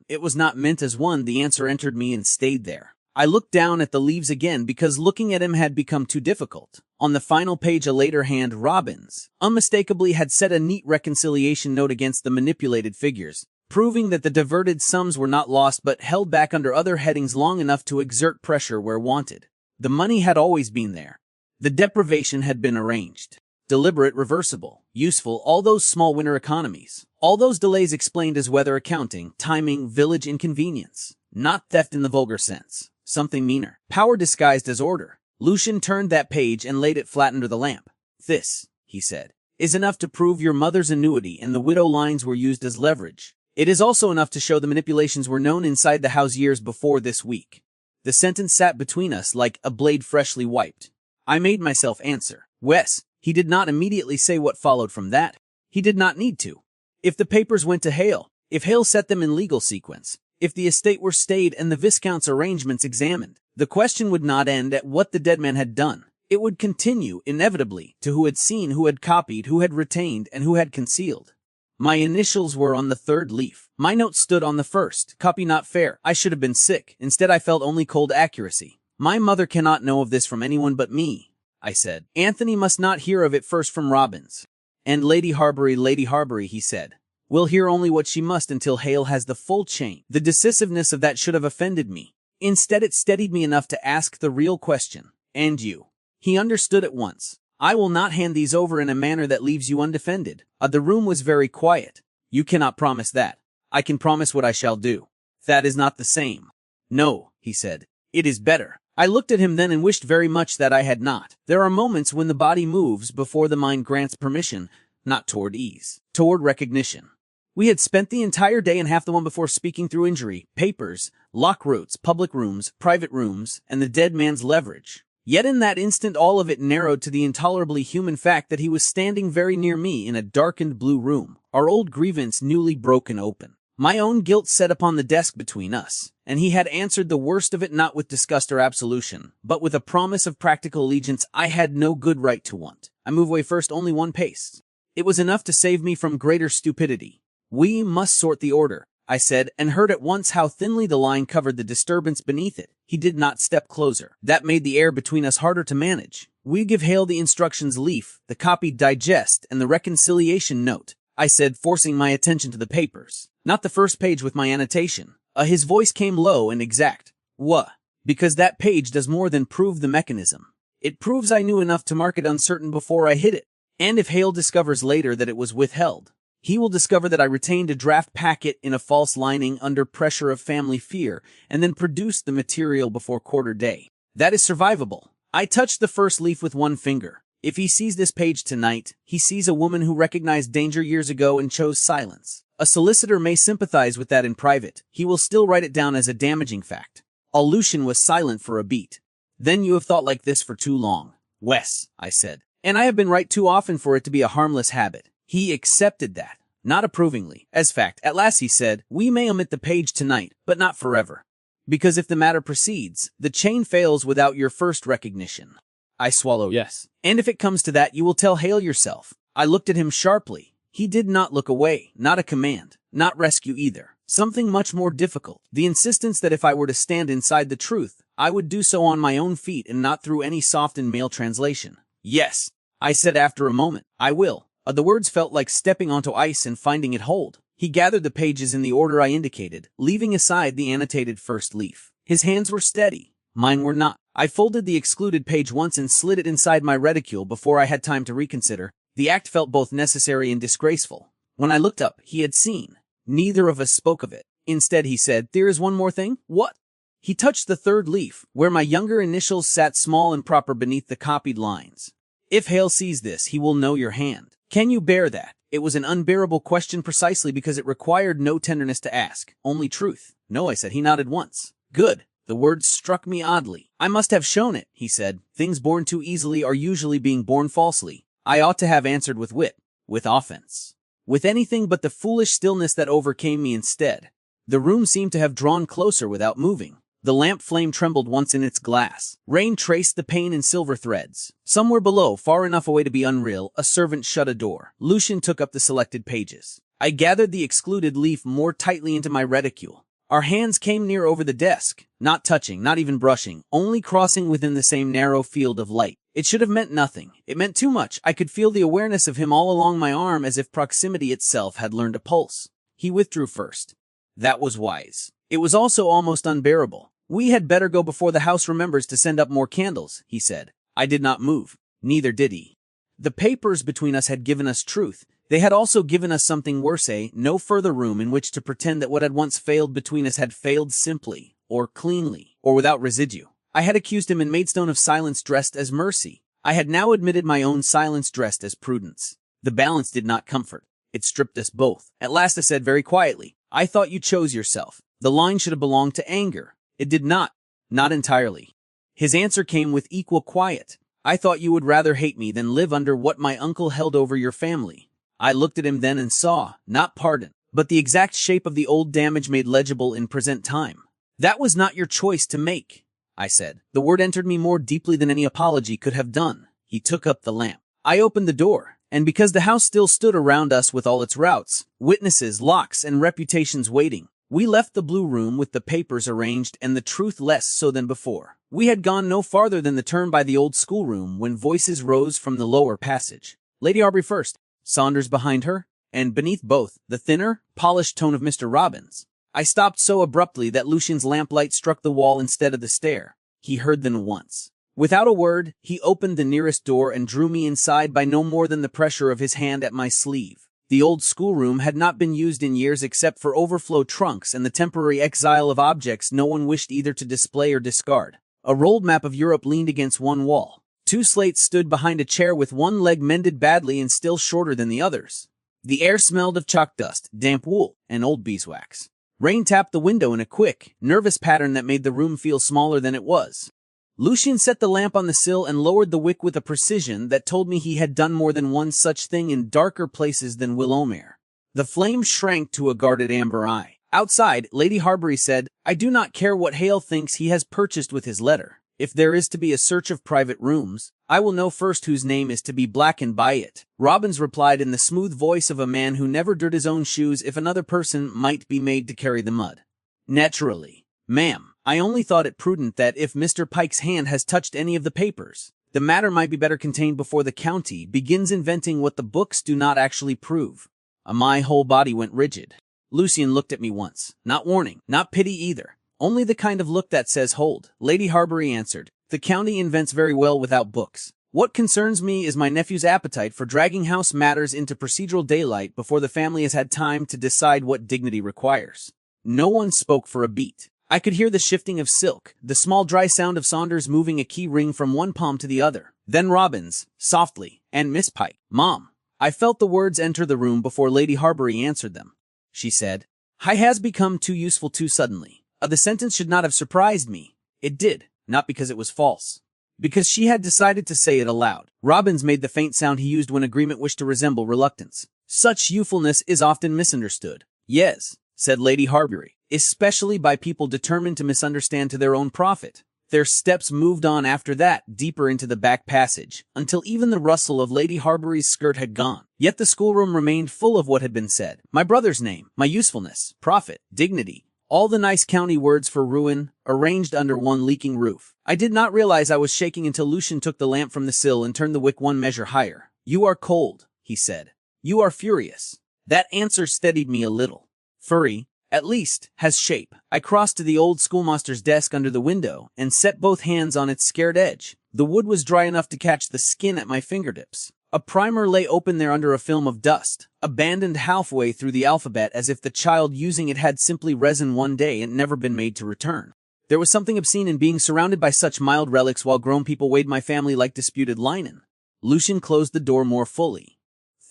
It was not meant as one." The answer entered me and stayed there. I looked down at the leaves again because looking at him had become too difficult. On the final page a later hand, Robbins, unmistakably had set a neat reconciliation note against the manipulated figures, proving that the diverted sums were not lost but held back under other headings long enough to exert pressure where wanted. The money had always been there. The deprivation had been arranged. Deliberate, reversible, useful, all those small winter economies. All those delays explained as weather accounting, timing, village inconvenience. Not theft in the vulgar sense. Something meaner. Power disguised as order. Lucian turned that page and laid it flat under the lamp. "This," he said, "is enough to prove your mother's annuity and the widow lines were used as leverage. It is also enough to show the manipulations were known inside the house years before this week." The sentence sat between us like a blade freshly wiped. I made myself answer. "Wes." He did not immediately say what followed from that. He did not need to. If the papers went to Hale, if Hale set them in legal sequence, if the estate were stayed and the Viscount's arrangements examined, the question would not end at what the dead man had done. It would continue, inevitably, to who had seen, who had copied, who had retained, and who had concealed. My initials were on the third leaf. My note stood on the first. Copy not fair. I should have been sick. Instead I felt only cold accuracy. "My mother cannot know of this from anyone but me," I said. "Anthony must not hear of it first from Robbins." "And Lady Harbury," he said, "will hear only what she must until Hale has the full chain." The decisiveness of that should have offended me. Instead it steadied me enough to ask the real question. "And you?" He understood at once. I will not hand these over in a manner that leaves you undefended. The room was very quiet. You cannot promise that. I can promise what I shall do. That is not the same. No, he said. It is better. I looked at him then and wished very much that I had not. There are moments when the body moves before the mind grants permission, not toward ease, toward recognition. We had spent the entire day and half the one before speaking through injury, papers, lock routes, public rooms, private rooms, and the dead man's leverage. Yet in that instant all of it narrowed to the intolerably human fact that he was standing very near me in a darkened blue room, our old grievance newly broken open. My own guilt set upon the desk between us, and he had answered the worst of it not with disgust or absolution, but with a promise of practical allegiance I had no good right to want. I move away first only one pace. It was enough to save me from greater stupidity. We must sort the order, I said, and heard at once how thinly the line covered the disturbance beneath it. He did not step closer. That made the air between us harder to manage. We give Hale the instructions leaf, the copied digest, and the reconciliation note, I said, forcing my attention to the papers. Not the first page with my annotation. His voice came low and exact. What? Because that page does more than prove the mechanism. It proves I knew enough to mark it uncertain before I hid it. And if Hale discovers later that it was withheld, he will discover that I retained a draft packet in a false lining under pressure of family fear, and then produced the material before quarter day. That is survivable. I touched the first leaf with one finger. If he sees this page tonight, he sees a woman who recognized danger years ago and chose silence. A solicitor may sympathize with that in private. He will still write it down as a damaging fact. Lucian was silent for a beat. Then you have thought like this for too long, Wes, I said. And I have been right too often for it to be a harmless habit. He accepted that, not approvingly. As fact, at last he said, we may omit the page tonight, but not forever. Because if the matter proceeds, the chain fails without your first recognition. I swallowed. Yes. And if it comes to that, you will tell Hale yourself. I looked at him sharply. He did not look away, not a command, not rescue either. Something much more difficult. The insistence that if I were to stand inside the truth, I would do so on my own feet and not through any softened male translation. Yes, I said after a moment, I will. The words felt like stepping onto ice and finding it hold. He gathered the pages in the order I indicated, leaving aside the annotated first leaf. His hands were steady. Mine were not. I folded the excluded page once and slid it inside my reticule before I had time to reconsider. The act felt both necessary and disgraceful. When I looked up, he had seen. Neither of us spoke of it. Instead, he said, there is one more thing. What? He touched the third leaf, where my younger initials sat small and proper beneath the copied lines. If Hale sees this, he will know your hand. Can you bear that? It was an unbearable question precisely because it required no tenderness to ask, only truth. No, I said. He nodded once. Good. The words struck me oddly. I must have shown it, he said. Things born too easily are usually being born falsely. I ought to have answered with wit, with offense, with anything but the foolish stillness that overcame me instead. The room seemed to have drawn closer without moving. The lamp flame trembled once in its glass. Rain traced the pane in silver threads. Somewhere below, far enough away to be unreal, a servant shut a door. Lucian took up the selected pages. I gathered the excluded leaf more tightly into my reticule. Our hands came near over the desk, not touching, not even brushing, only crossing within the same narrow field of light. It should have meant nothing. It meant too much. I could feel the awareness of him all along my arm as if proximity itself had learned a pulse. He withdrew first. That was wise. It was also almost unbearable. We had better go before the house remembers to send up more candles, he said. I did not move. Neither did he. The papers between us had given us truth. They had also given us something worse, no further room in which to pretend that what had once failed between us had failed simply, or cleanly, or without residue. I had accused him in Maidstone of silence dressed as mercy. I had now admitted my own silence dressed as prudence. The balance did not comfort. It stripped us both. At last I said very quietly, I thought you chose yourself. The line should have belonged to anger. It did not. Not entirely. His answer came with equal quiet. I thought you would rather hate me than live under what my uncle held over your family. I looked at him then and saw, not pardon, but the exact shape of the old damage made legible in present time. That was not your choice to make, I said. The word entered me more deeply than any apology could have done. He took up the lamp. I opened the door, and because the house still stood around us with all its routes, witnesses, locks, and reputations waiting, we left the blue room with the papers arranged and the truth less so than before. We had gone no farther than the turn by the old schoolroom when voices rose from the lower passage. Lady Aubrey first, Saunders behind her, and beneath both, the thinner, polished tone of Mr. Robbins. I stopped so abruptly that Lucian's lamplight struck the wall instead of the stair. He heard them once. Without a word, he opened the nearest door and drew me inside by no more than the pressure of his hand at my sleeve. The old schoolroom had not been used in years except for overflow trunks and the temporary exile of objects no one wished either to display or discard. A rolled map of Europe leaned against one wall. 2 slates stood behind a chair with one leg mended badly and still shorter than the others. The air smelled of chalk dust, damp wool, and old beeswax. Rain tapped the window in a quick, nervous pattern that made the room feel smaller than it was. Lucien set the lamp on the sill and lowered the wick with a precision that told me he had done more than one such thing in darker places than Willowmere. The flame shrank to a guarded amber eye. Outside, Lady Harbury said, "I do not care what Hale thinks he has purchased with his letter. If there is to be a search of private rooms, I will know first whose name is to be blackened by it." Robbins replied in the smooth voice of a man who never dirt his own shoes if another person might be made to carry the mud. "Naturally, ma'am. I only thought it prudent that if Mr. Pike's hand has touched any of the papers, the matter might be better contained before the county begins inventing what the books do not actually prove." My whole body went rigid. Lucien looked at me once. Not warning, not pity either. Only the kind of look that says hold. Lady Harbury answered, "The county invents very well without books. What concerns me is my nephew's appetite for dragging house matters into procedural daylight before the family has had time to decide what dignity requires." No one spoke for a beat. I could hear the shifting of silk, the small dry sound of Saunders moving a key ring from one palm to the other. Then Robbins, softly, and Miss Pike. "Mom." I felt the words enter the room before Lady Harbury answered them. She said, "I has become too useful too suddenly. The sentence should not have surprised me. It did, not because it was false. Because she had decided to say it aloud." Robbins made the faint sound he used when agreement wished to resemble reluctance. "Such youthfulness is often misunderstood." "Yes," said Lady Harbury, "especially by people determined to misunderstand to their own profit." Their steps moved on after that, deeper into the back passage, until even the rustle of Lady Harbury's skirt had gone. Yet the schoolroom remained full of what had been said. My brother's name, my usefulness, profit, dignity, all the nice county words for ruin, arranged under one leaking roof. I did not realize I was shaking until Lucien took the lamp from the sill and turned the wick one measure higher. "You are cold," he said. "You are furious." That answer steadied me a little. Fury, at least, has shape. I crossed to the old schoolmaster's desk under the window and set both hands on its scared edge. The wood was dry enough to catch the skin at my fingertips. A primer lay open there under a film of dust, abandoned halfway through the alphabet as if the child using it had simply resin one day and never been made to return. There was something obscene in being surrounded by such mild relics while grown people weighed my family like disputed linen. Lucien closed the door more fully.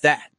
"That,"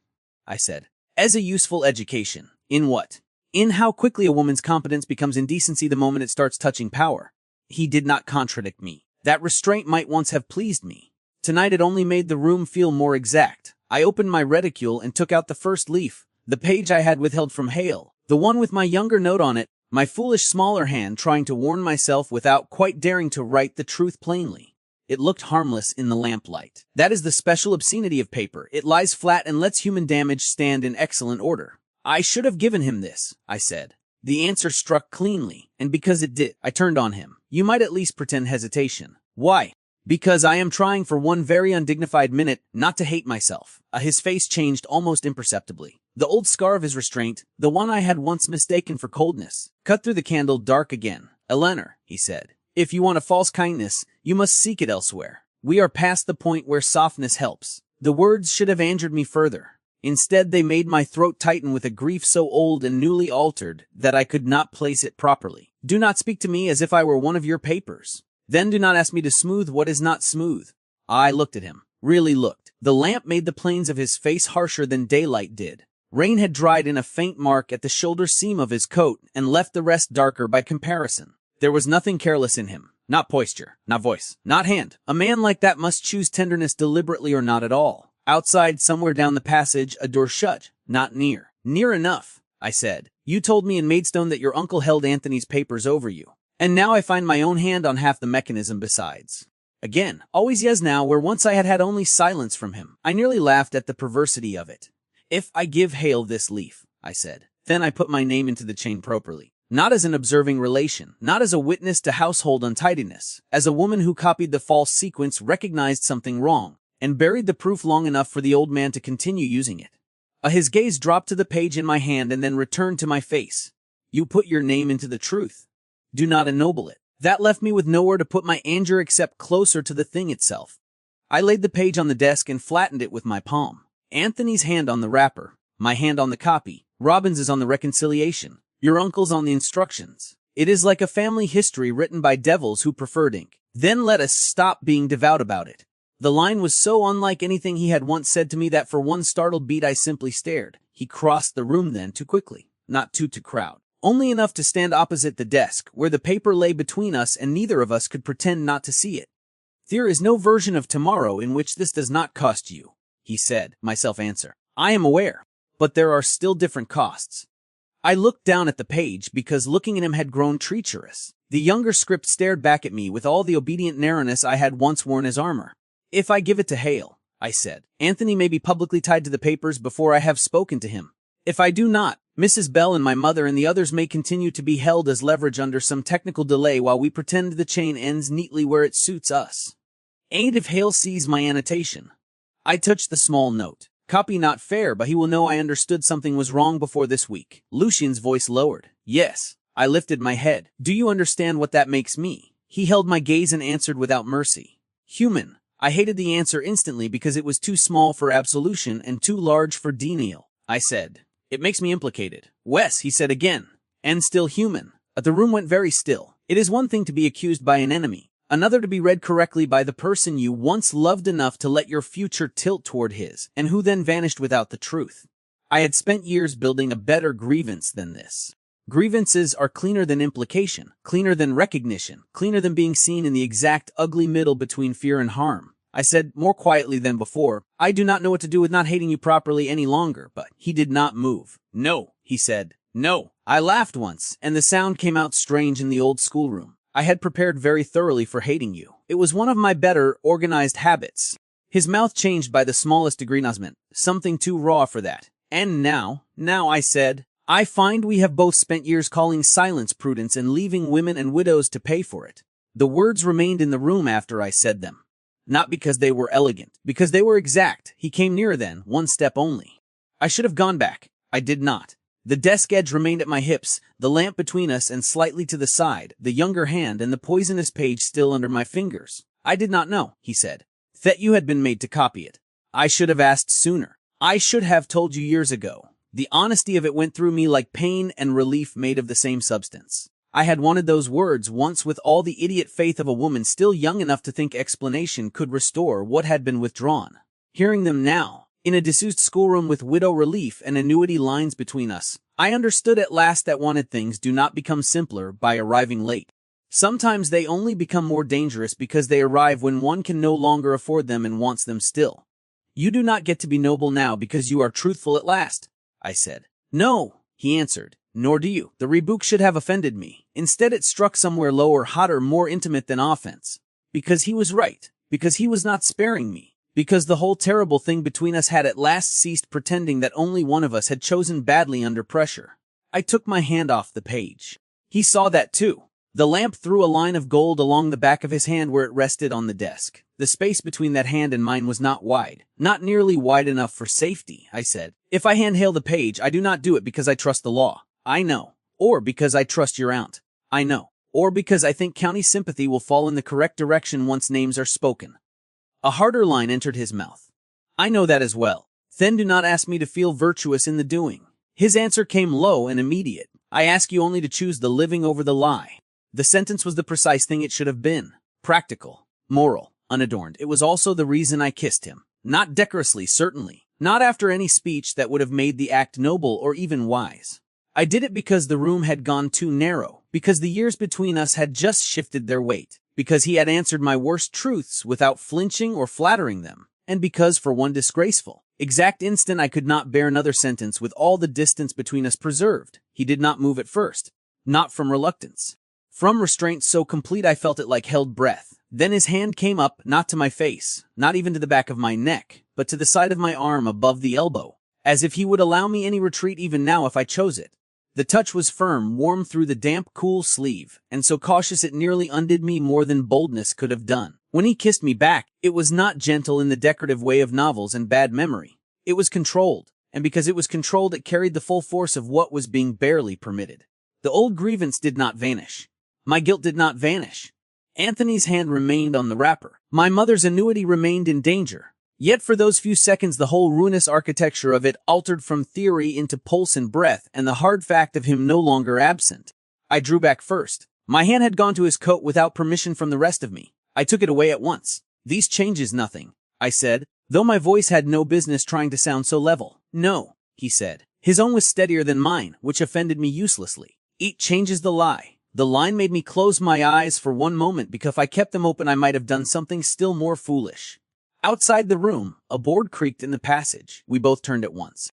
I said, "as a useful education. In what? In how quickly a woman's competence becomes indecency the moment it starts touching power." He did not contradict me. That restraint might once have pleased me. Tonight it only made the room feel more exact. I opened my reticule and took out the first leaf, the page I had withheld from Hale, the one with my younger note on it, my foolish smaller hand trying to warn myself without quite daring to write the truth plainly. It looked harmless in the lamplight. That is the special obscenity of paper. It lies flat and lets human damage stand in excellent order. "I should have given him this," I said. The answer struck cleanly, and because it did, I turned on him. "You might at least pretend hesitation." "Why?" "Because I am trying for one very undignified minute not to hate myself." His face changed almost imperceptibly. The old scar of his restraint, the one I had once mistaken for coldness, cut through the candle dark again. "Eleanor," he said, "if you want a false kindness, you must seek it elsewhere. We are past the point where softness helps." The words should have angered me further. Instead, they made my throat tighten with a grief so old and newly altered that I could not place it properly. "Do not speak to me as if I were one of your papers. Then do not ask me to smooth what is not smooth." I looked at him, really looked. The lamp made the planes of his face harsher than daylight did. Rain had dried in a faint mark at the shoulder seam of his coat and left the rest darker by comparison. There was nothing careless in him. Not posture, not voice, not hand. A man like that must choose tenderness deliberately or not at all. Outside, somewhere down the passage, a door shut. "Not near." "Near enough," I said. "You told me in Maidstone that your uncle held Anthony's papers over you. And now I find my own hand on half the mechanism besides." Again, always yes now, where once I had had only silence from him. I nearly laughed at the perversity of it. "If I give Hale this leaf," I said, "then I put my name into the chain properly. Not as an observing relation, not as a witness to household untidiness, as a woman who copied the false sequence, recognized something wrong, and buried the proof long enough for the old man to continue using it." His gaze dropped to the page in my hand and then returned to my face. "You put your name into the truth. Do not ennoble it." That left me with nowhere to put my anger except closer to the thing itself. I laid the page on the desk and flattened it with my palm. Anthony's hand on the wrapper, my hand on the copy, Robin's is on the reconciliation, your uncle's on the instructions. It is like a family history written by devils who preferred ink. Then let us stop being devout about it. The line was so unlike anything he had once said to me that for one startled beat I simply stared. He crossed the room then too quickly, not to crowd. Only enough to stand opposite the desk, where the paper lay between us and neither of us could pretend not to see it. There is no version of tomorrow in which this does not cost you, he said, myself answer. I am aware, but there are still different costs. I looked down at the page because looking at him had grown treacherous. The younger script stared back at me with all the obedient narrowness I had once worn as armor. If I give it to Hale, I said, Anthony may be publicly tied to the papers before I have spoken to him. If I do not, Mrs. Bell and my mother and the others may continue to be held as leverage under some technical delay while we pretend the chain ends neatly where it suits us. Ain't if Hale sees my annotation. I touched the small note. Copy not fair, but he will know I understood something was wrong before this week. Lucian's voice lowered. Yes. I lifted my head. Do you understand what that makes me? He held my gaze and answered without mercy. Human. I hated the answer instantly because it was too small for absolution and too large for denial. I said. It makes me implicated. Wes, he said again. And still human. The room went very still. It is one thing to be accused by an enemy, another to be read correctly by the person you once loved enough to let your future tilt toward his, and who then vanished without the truth. I had spent years building a better grievance than this. Grievances are cleaner than implication, cleaner than recognition, cleaner than being seen in the exact ugly middle between fear and harm. I said, more quietly than before, I do not know what to do with not hating you properly any longer, but he did not move. No, he said. No. I laughed once, and the sound came out strange in the old schoolroom. I had prepared very thoroughly for hating you. It was one of my better, organized habits. His mouth changed by the smallest agreement, something too raw for that. And now, I said, I find we have both spent years calling silence prudence and leaving women and widows to pay for it. The words remained in the room after I said them. Not because they were elegant, because they were exact. He came nearer then, one step only. I should have gone back. I did not. The desk edge remained at my hips, the lamp between us and slightly to the side, the younger hand and the poisonous page still under my fingers. I did not know, he said, that you had been made to copy it. I should have asked sooner. I should have told you years ago. The honesty of it went through me like pain and relief made of the same substance. I had wanted those words once with all the idiot faith of a woman still young enough to think explanation could restore what had been withdrawn. Hearing them now, in a disused schoolroom with widow relief and annuity lines between us, I understood at last that wanted things do not become simpler by arriving late. Sometimes they only become more dangerous because they arrive when one can no longer afford them and wants them still. You do not get to be noble now because you are truthful at last, I said. No, he answered. Nor do you. The rebuke should have offended me. Instead it struck somewhere lower, hotter, more intimate than offense. Because he was right. Because he was not sparing me. Because the whole terrible thing between us had at last ceased pretending that only one of us had chosen badly under pressure. I took my hand off the page. He saw that too. The lamp threw a line of gold along the back of his hand where it rested on the desk. The space between that hand and mine was not wide. Not nearly wide enough for safety, I said. If I handheld the page, I do not do it because I trust the law. I know. Or because I trust your aunt. I know. Or because I think county sympathy will fall in the correct direction once names are spoken. A harder line entered his mouth. I know that as well. Then do not ask me to feel virtuous in the doing. His answer came low and immediate. I ask you only to choose the living over the lie. The sentence was the precise thing it should have been. Practical, moral, unadorned. It was also the reason I kissed him. Not decorously, certainly. Not after any speech that would have made the act noble or even wise. I did it because the room had gone too narrow, because the years between us had just shifted their weight, because he had answered my worst truths without flinching or flattering them, and because for one disgraceful, exact instant I could not bear another sentence with all the distance between us preserved. He did not move at first, not from reluctance. From restraint so complete I felt it like held breath. Then his hand came up, not to my face, not even to the back of my neck, but to the side of my arm above the elbow, as if he would allow me any retreat even now if I chose it. The touch was firm, warm through the damp, cool sleeve, and so cautious it nearly undid me more than boldness could have done. When he kissed me back, it was not gentle in the decorative way of novels and bad memory. It was controlled, and because it was controlled it carried the full force of what was being barely permitted. The old grievance did not vanish. My guilt did not vanish. Anthony's hand remained on the wrapper. My mother's annuity remained in danger. Yet for those few seconds the whole ruinous architecture of it altered from theory into pulse and breath, and the hard fact of him no longer absent. I drew back first. My hand had gone to his coat without permission from the rest of me. I took it away at once. "These changes nothing," I said, though my voice had no business trying to sound so level. "No," he said. His own was steadier than mine, which offended me uselessly. "It changes the lie." The line made me close my eyes for one moment, because if I kept them open I might have done something still more foolish. Outside the room, a board creaked in the passage. We both turned at once.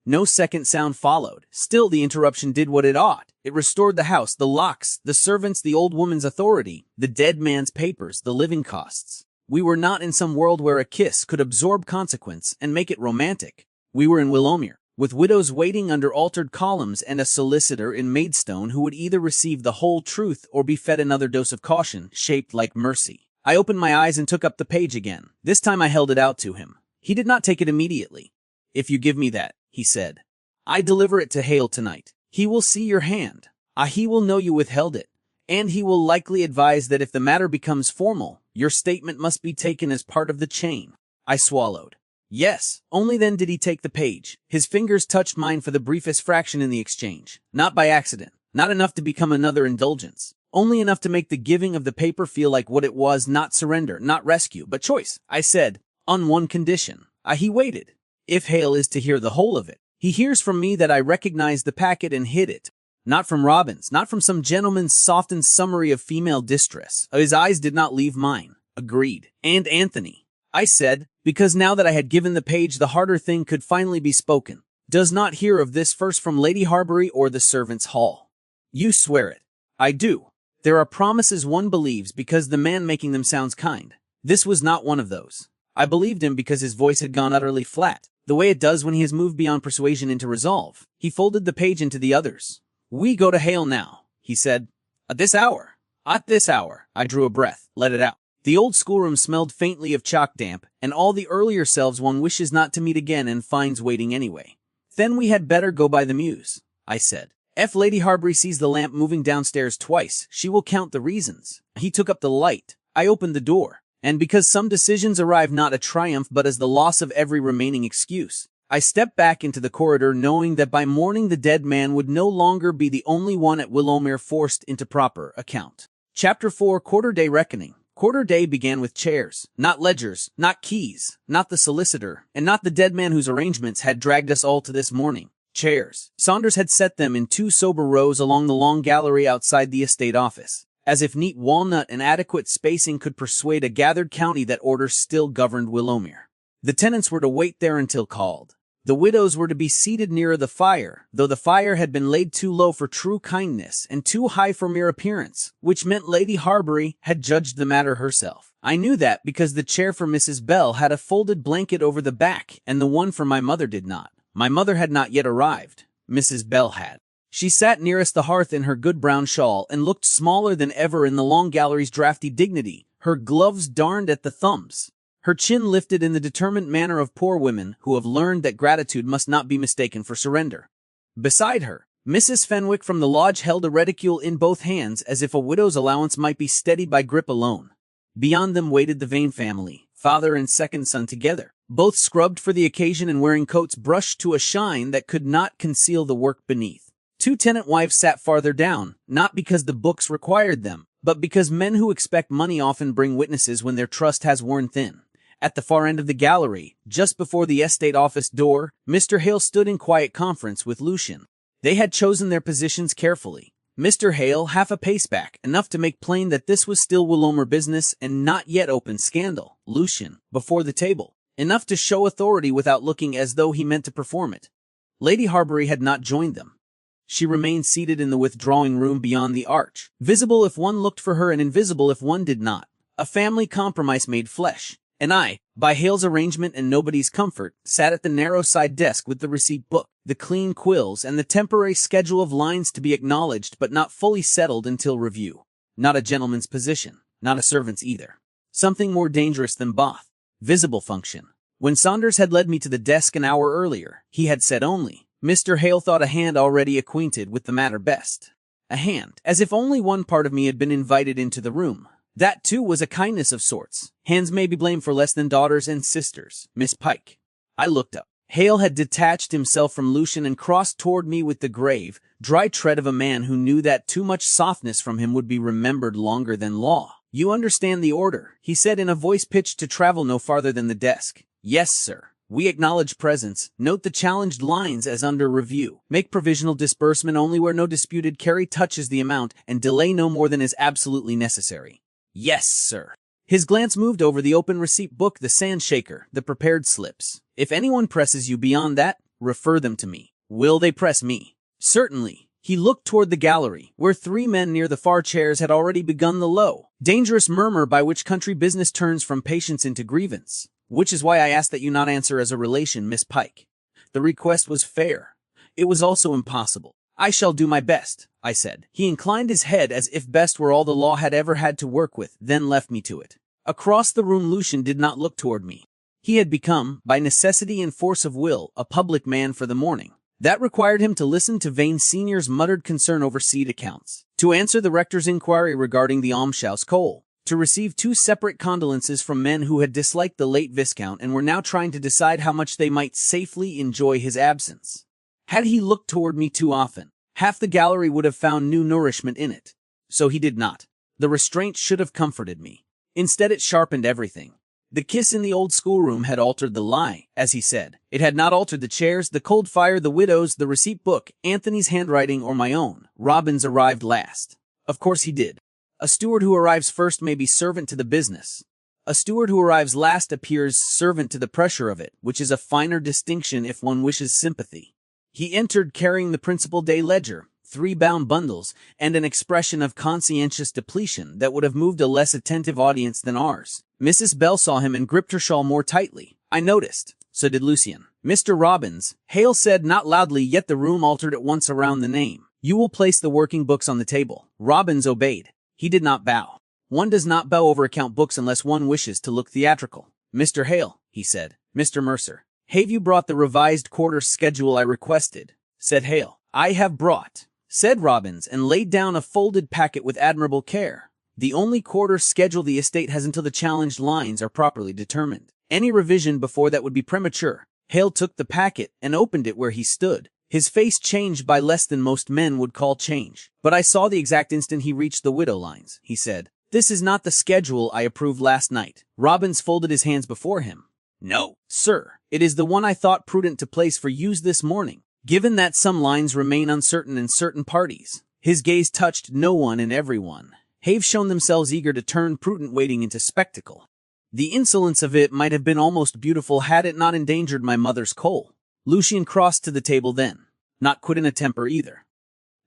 No second sound followed. Still, the interruption did what it ought. It restored the house, the locks, the servants, the old woman's authority, the dead man's papers, the living costs. We were not in some world where a kiss could absorb consequence and make it romantic. We were in Willowmere, with widows waiting under altered columns and a solicitor in Maidstone who would either receive the whole truth or be fed another dose of caution, shaped like mercy. I opened my eyes and took up the page again. This time I held it out to him. He did not take it immediately. "If you give me that," he said, "I deliver it to Hale tonight. He will see your hand. He will know you withheld it. And he will likely advise that if the matter becomes formal, your statement must be taken as part of the chain." I swallowed. Yes, only then did he take the page. His fingers touched mine for the briefest fraction in the exchange. Not by accident. Not enough to become another indulgence. Only enough to make the giving of the paper feel like what it was, not surrender, not rescue, but choice. I said, "On one condition." He waited. "If Hale is to hear the whole of it, he hears from me that I recognized the packet and hid it. Not from Robbins, not from some gentleman's softened summary of female distress." His eyes did not leave mine. "Agreed. And Anthony," I said, because now that I had given the page the harder thing could finally be spoken, "does not hear of this first from Lady Harbury or the servants' hall." "You swear it?" "I do. There are promises one believes because the man making them sounds kind. This was not one of those. I believed him because his voice had gone utterly flat, the way it does when he has moved beyond persuasion into resolve. He folded the page into the others. "We go to Hale now," he said. "At this hour?" "At this hour." I drew a breath, let it out. The old schoolroom smelled faintly of chalk damp, and all the earlier selves one wishes not to meet again and finds waiting anyway. "Then we had better go by the Mews," I said. "If Lady Harbury sees the lamp moving downstairs twice, she will count the reasons." He took up the light. I opened the door. And because some decisions arrive not as triumph but as the loss of every remaining excuse, I stepped back into the corridor knowing that by morning the dead man would no longer be the only one at Willowmere forced into proper account. Chapter 4, Quarter-Day Reckoning. Quarter-day began with chairs, not ledgers, not keys, not the solicitor, and not the dead man whose arrangements had dragged us all to this morning. Chairs. Saunders had set them in 2 sober rows along the long gallery outside the estate office, as if neat walnut and adequate spacing could persuade a gathered county that order still governed Willowmere. The tenants were to wait there until called. The widows were to be seated nearer the fire, though the fire had been laid too low for true kindness and too high for mere appearance, which meant Lady Harbury had judged the matter herself. I knew that because the chair for Mrs. Bell had a folded blanket over the back, and the one for my mother did not. My mother had not yet arrived. Mrs. Bell had. She sat nearest the hearth in her good brown shawl and looked smaller than ever in the long gallery's draughty dignity, her gloves darned at the thumbs, her chin lifted in the determined manner of poor women who have learned that gratitude must not be mistaken for surrender. Beside her, Mrs. Fenwick from the lodge held a reticule in both hands as if a widow's allowance might be steadied by grip alone. Beyond them waited the Vane family, father and second son together, both scrubbed for the occasion and wearing coats brushed to a shine that could not conceal the work beneath. 2 tenant wives sat farther down, not because the books required them, but because men who expect money often bring witnesses when their trust has worn thin. At the far end of the gallery, just before the estate office door, Mr. Hale stood in quiet conference with Lucian. They had chosen their positions carefully. Mr. Hale half a pace back, enough to make plain that this was still Willowmere business and not yet open scandal. Lucian, before the table, enough to show authority without looking as though he meant to perform it. Lady Harbury had not joined them. She remained seated in the withdrawing room beyond the arch, visible if one looked for her and invisible if one did not. A family compromise made flesh. And I, by Hale's arrangement and nobody's comfort, sat at the narrow side desk with the receipt book, the clean quills, and the temporary schedule of lines to be acknowledged but not fully settled until review. Not a gentleman's position, not a servant's either. Something more dangerous than both. Visible function. When Saunders had led me to the desk an hour earlier, he had said only, "Mr. Hale thought a hand already acquainted with the matter best." A hand, as if only one part of me had been invited into the room. That, too, was a kindness of sorts. Hands may be blamed for less than daughters and sisters, Miss Pike. I looked up. Hale had detached himself from Lucian and crossed toward me with the grave, dry tread of a man who knew that too much softness from him would be remembered longer than law. "You understand the order," he said in a voice pitched to travel no farther than the desk. "Yes, sir. We acknowledge presence, note the challenged lines as under review, make provisional disbursement only where no disputed carry touches the amount, and delay no more than is absolutely necessary." "Yes, sir." His glance moved over the open receipt book, the sand shaker, the prepared slips. "If anyone presses you beyond that, refer them to me." "Will they press me?" "Certainly." He looked toward the gallery, where three men near the far chairs had already begun the low, dangerous murmur by which country business turns from patience into grievance. "Which is why I ask that you not answer as a relation, Miss Pike." The request was fair. It was also impossible. "I shall do my best," I said. He inclined his head as if best were all the law had ever had to work with, then left me to it. Across the room, Lucian did not look toward me. He had become, by necessity and force of will, a public man for the morning. That required him to listen to Vane Sr.'s muttered concern over seed accounts, to answer the rector's inquiry regarding the almshouse coal, to receive two separate condolences from men who had disliked the late Viscount and were now trying to decide how much they might safely enjoy his absence. Had he looked toward me too often, half the gallery would have found new nourishment in it. So he did not. The restraint should have comforted me. Instead, it sharpened everything. The kiss in the old schoolroom had altered the lie, as he said. It had not altered the chairs, the cold fire, the widows, the receipt book, Anthony's handwriting, or my own. Robbins arrived last. Of course he did. A steward who arrives first may be servant to the business. A steward who arrives last appears servant to the pressure of it, which is a finer distinction if one wishes sympathy. He entered carrying the principal day ledger, 3 bound bundles, and an expression of conscientious depletion that would have moved a less attentive audience than ours. Mrs. Bell saw him and gripped her shawl more tightly. I noticed. So did Lucian. "Mr. Robbins," Hale said, not loudly, yet the room altered at once around the name. "You will place the working books on the table." Robbins obeyed. He did not bow. One does not bow over account books unless one wishes to look theatrical. "Mr. Hale," he said. "Mr. Mercer, have you brought the revised quarter schedule I requested?" said Hale. "I have brought," said Robbins, and laid down a folded packet with admirable care. "The only quarter schedule the estate has until the challenged lines are properly determined. Any revision before that would be premature." Hale took the packet and opened it where he stood. His face changed by less than most men would call change. "But I saw the exact instant he reached the widow lines," he said. "This is not the schedule I approved last night." Robbins folded his hands before him. "No, sir. It is the one I thought prudent to place for use this morning, given that some lines remain uncertain in certain parties." His gaze touched no one and everyone. Have shown themselves eager to turn prudent waiting into spectacle. The insolence of it might have been almost beautiful had it not endangered my mother's coal. Lucian crossed to the table then. Not quit in a temper either.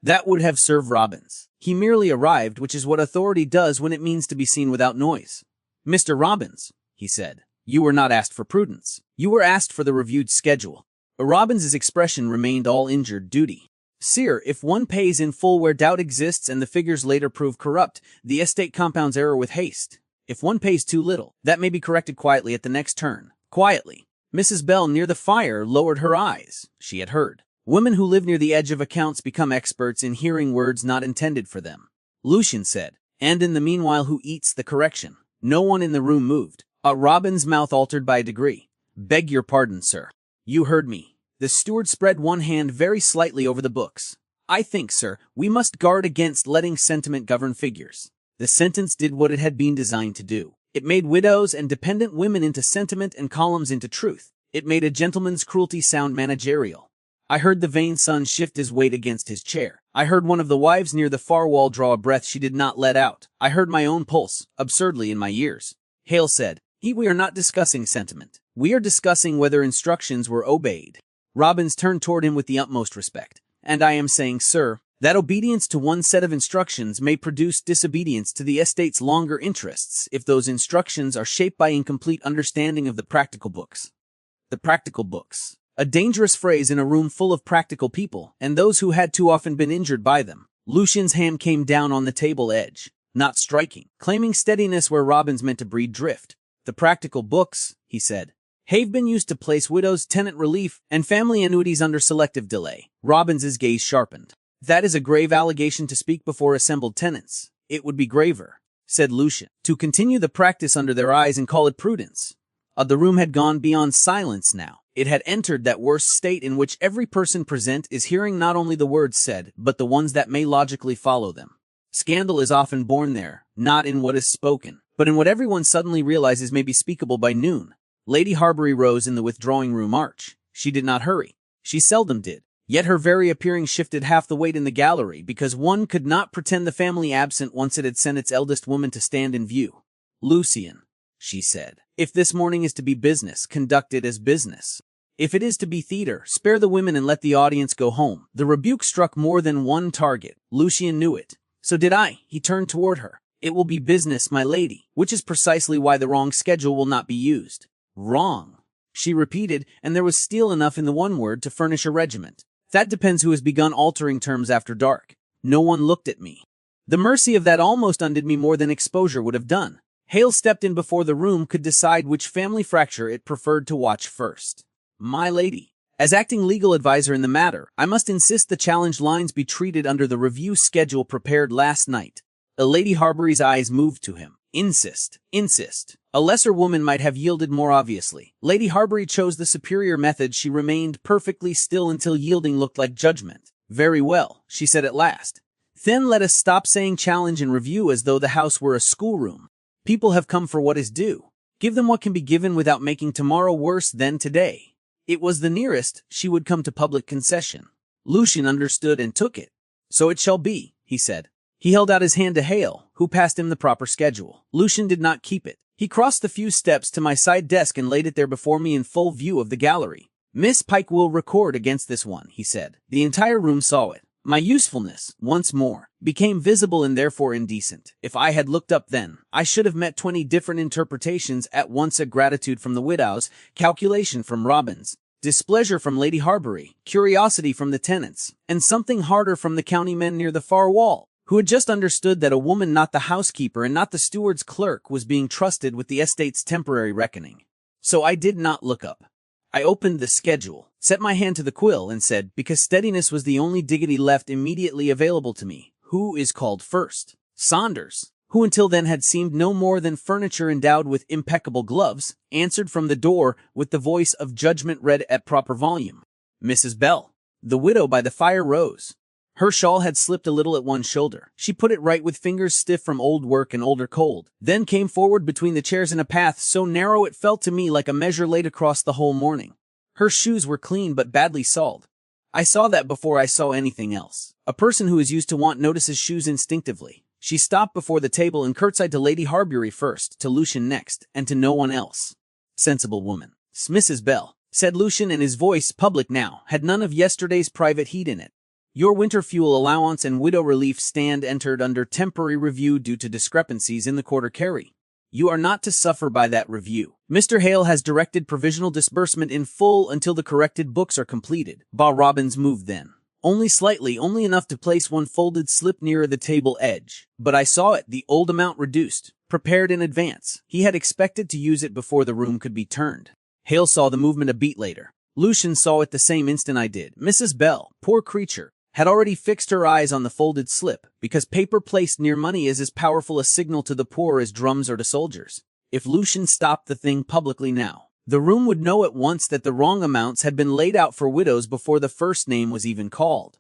That would have served Robbins. He merely arrived, which is what authority does when it means to be seen without noise. "Mr. Robbins," he said, "you were not asked for prudence. You were asked for the reviewed schedule." Robbins's expression remained all injured duty. "Sir, if one pays in full where doubt exists and the figures later prove corrupt, the estate compounds error with haste. If one pays too little, that may be corrected quietly at the next turn." Quietly. Mrs. Bell, near the fire, lowered her eyes. She had heard. Women who live near the edge of accounts become experts in hearing words not intended for them. Lucian said, "And in the meanwhile who eats the correction?" No one in the room moved. Robbins' mouth altered by a degree. "Beg your pardon, sir. You heard me." The steward spread one hand very slightly over the books. "I think, sir, we must guard against letting sentiment govern figures." The sentence did what it had been designed to do. It made widows and dependent women into sentiment and columns into truth. It made a gentleman's cruelty sound managerial. I heard the vain son shift his weight against his chair. I heard one of the wives near the far wall draw a breath she did not let out. I heard my own pulse, absurdly, in my ears. Hale said, "We are not discussing sentiment. We are discussing whether instructions were obeyed." Robbins turned toward him with the utmost respect. "And I am saying, sir, that obedience to one set of instructions may produce disobedience to the estate's longer interests if those instructions are shaped by incomplete understanding of the practical books." The practical books. A dangerous phrase in a room full of practical people, and those who had too often been injured by them. Lucian's hand came down on the table edge, not striking, claiming steadiness where Robbins meant to breed drift. "The practical books," he said, "have been used to place widows, tenant relief, and family annuities under selective delay." Robbins's gaze sharpened. That is a grave allegation to speak before assembled tenants. It would be graver, said Lucian, to continue the practice under their eyes and call it prudence. The room had gone beyond silence now. It had entered that worst state in which every person present is hearing not only the words said, but the ones that may logically follow them. Scandal is often born there, not in what is spoken, but in what everyone suddenly realizes may be speakable by noon. Lady Harbury rose in the withdrawing-room arch. She did not hurry. She seldom did. Yet her very appearing shifted half the weight in the gallery, because one could not pretend the family absent once it had sent its eldest woman to stand in view. "Lucian," she said, "if this morning is to be business, conduct it as business. If it is to be theater, spare the women and let the audience go home." The rebuke struck more than one target. Lucian knew it. So did I. He turned toward her. "It will be business, my lady, which is precisely why the wrong schedule will not be used." "Wrong," she repeated, and there was steel enough in the one word to furnish a regiment. "That depends who has begun altering terms after dark." No one looked at me. The mercy of that almost undid me more than exposure would have done. Hale stepped in before the room could decide which family fracture it preferred to watch first. "My lady, as acting legal advisor in the matter, I must insist the challenged lines be treated under the review schedule prepared last night." Lady Harbury's eyes moved to him. "Insist, insist." A lesser woman might have yielded more obviously. Lady Harbury chose the superior method. She remained perfectly still until yielding looked like judgment. "Very well," she said at last. "Then let us stop saying challenge and review as though the house were a schoolroom. People have come for what is due. Give them what can be given without making tomorrow worse than today." It was the nearest she would come to public concession. Lucian understood and took it. "So it shall be," he said. He held out his hand to Hale, who passed him the proper schedule. Lucian did not keep it. He crossed the few steps to my side desk and laid it there before me in full view of the gallery. "Miss Pike will record against this one," he said. The entire room saw it. My usefulness, once more, became visible and therefore indecent. If I had looked up then, I should have met 20 different interpretations at once: a gratitude from the widows, calculation from Robbins, displeasure from Lady Harbury, curiosity from the tenants, and something harder from the county men near the far wall, who had just understood that a woman not the housekeeper and not the steward's clerk was being trusted with the estate's temporary reckoning. So I did not look up. I opened the schedule, set my hand to the quill, and said, because steadiness was the only dignity left immediately available to me, "Who is called first?" Saunders, who until then had seemed no more than furniture endowed with impeccable gloves, answered from the door with the voice of judgment read at proper volume. "Mrs. Bell." The widow by the fire rose. Her shawl had slipped a little at one shoulder. She put it right with fingers stiff from old work and older cold, then came forward between the chairs in a path so narrow it felt to me like a measure laid across the whole morning. Her shoes were clean but badly soled. I saw that before I saw anything else. A person who is used to want notices shoes instinctively. She stopped before the table and curtsied to Lady Harbury first, to Lucian next, and to no one else. "Sensible woman. Mrs. Bell," said Lucian, and his voice, public now, had none of yesterday's private heat in it. "Your winter fuel allowance and widow relief stand entered under temporary review due to discrepancies in the quarter carry. You are not to suffer by that review. Mr. Hale has directed provisional disbursement in full until the corrected books are completed." Robbins moved then. Only slightly, only enough to place one folded slip nearer the table edge. But I saw it, the old amount reduced, prepared in advance. He had expected to use it before the room could be turned. Hale saw the movement a beat later. Lucian saw it the same instant I did. Mrs. Bell, poor creature, had already fixed her eyes on the folded slip, because paper placed near money is as powerful a signal to the poor as drums are to soldiers. If Lucian stopped the thing publicly now, the room would know at once that the wrong amounts had been laid out for widows before the first name was even called.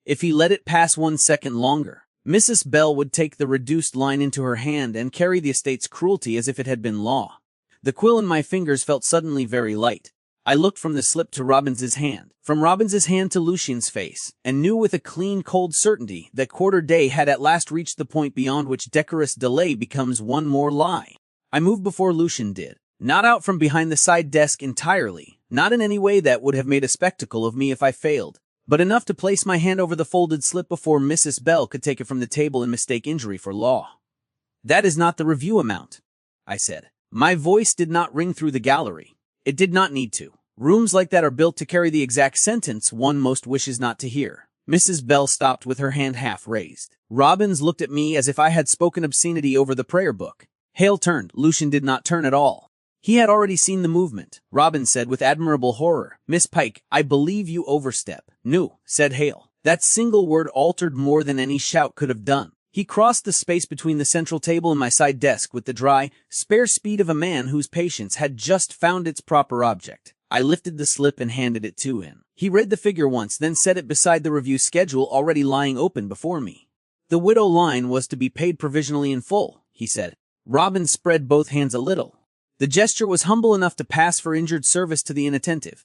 If he let it pass 1 second longer, Mrs. Bell would take the reduced line into her hand and carry the estate's cruelty as if it had been law. The quill in my fingers felt suddenly very light. I looked from the slip to Robbins's hand, from Robbins's hand to Lucian's face, and knew with a clean, cold certainty that quarter day had at last reached the point beyond which decorous delay becomes one more lie. I moved before Lucian did, not out from behind the side desk entirely, not in any way that would have made a spectacle of me if I failed, but enough to place my hand over the folded slip before Mrs. Bell could take it from the table and mistake injury for law. "That is not the review amount," I said. My voice did not ring through the gallery. It did not need to. Rooms like that are built to carry the exact sentence one most wishes not to hear. Mrs. Bell stopped with her hand half raised. Robbins looked at me as if I had spoken obscenity over the prayer book. Hale turned. Lucian did not turn at all. He had already seen the movement. Robbins said with admirable horror, "Miss Pike, I believe you overstep." "No," said Hale. That single word altered more than any shout could have done. He crossed the space between the central table and my side desk with the dry, spare speed of a man whose patience had just found its proper object. I lifted the slip and handed it to him. He read the figure once, then set it beside the review schedule already lying open before me. The widow line was to be paid provisionally in full, he said. Robin spread both hands a little. The gesture was humble enough to pass for injured service to the inattentive.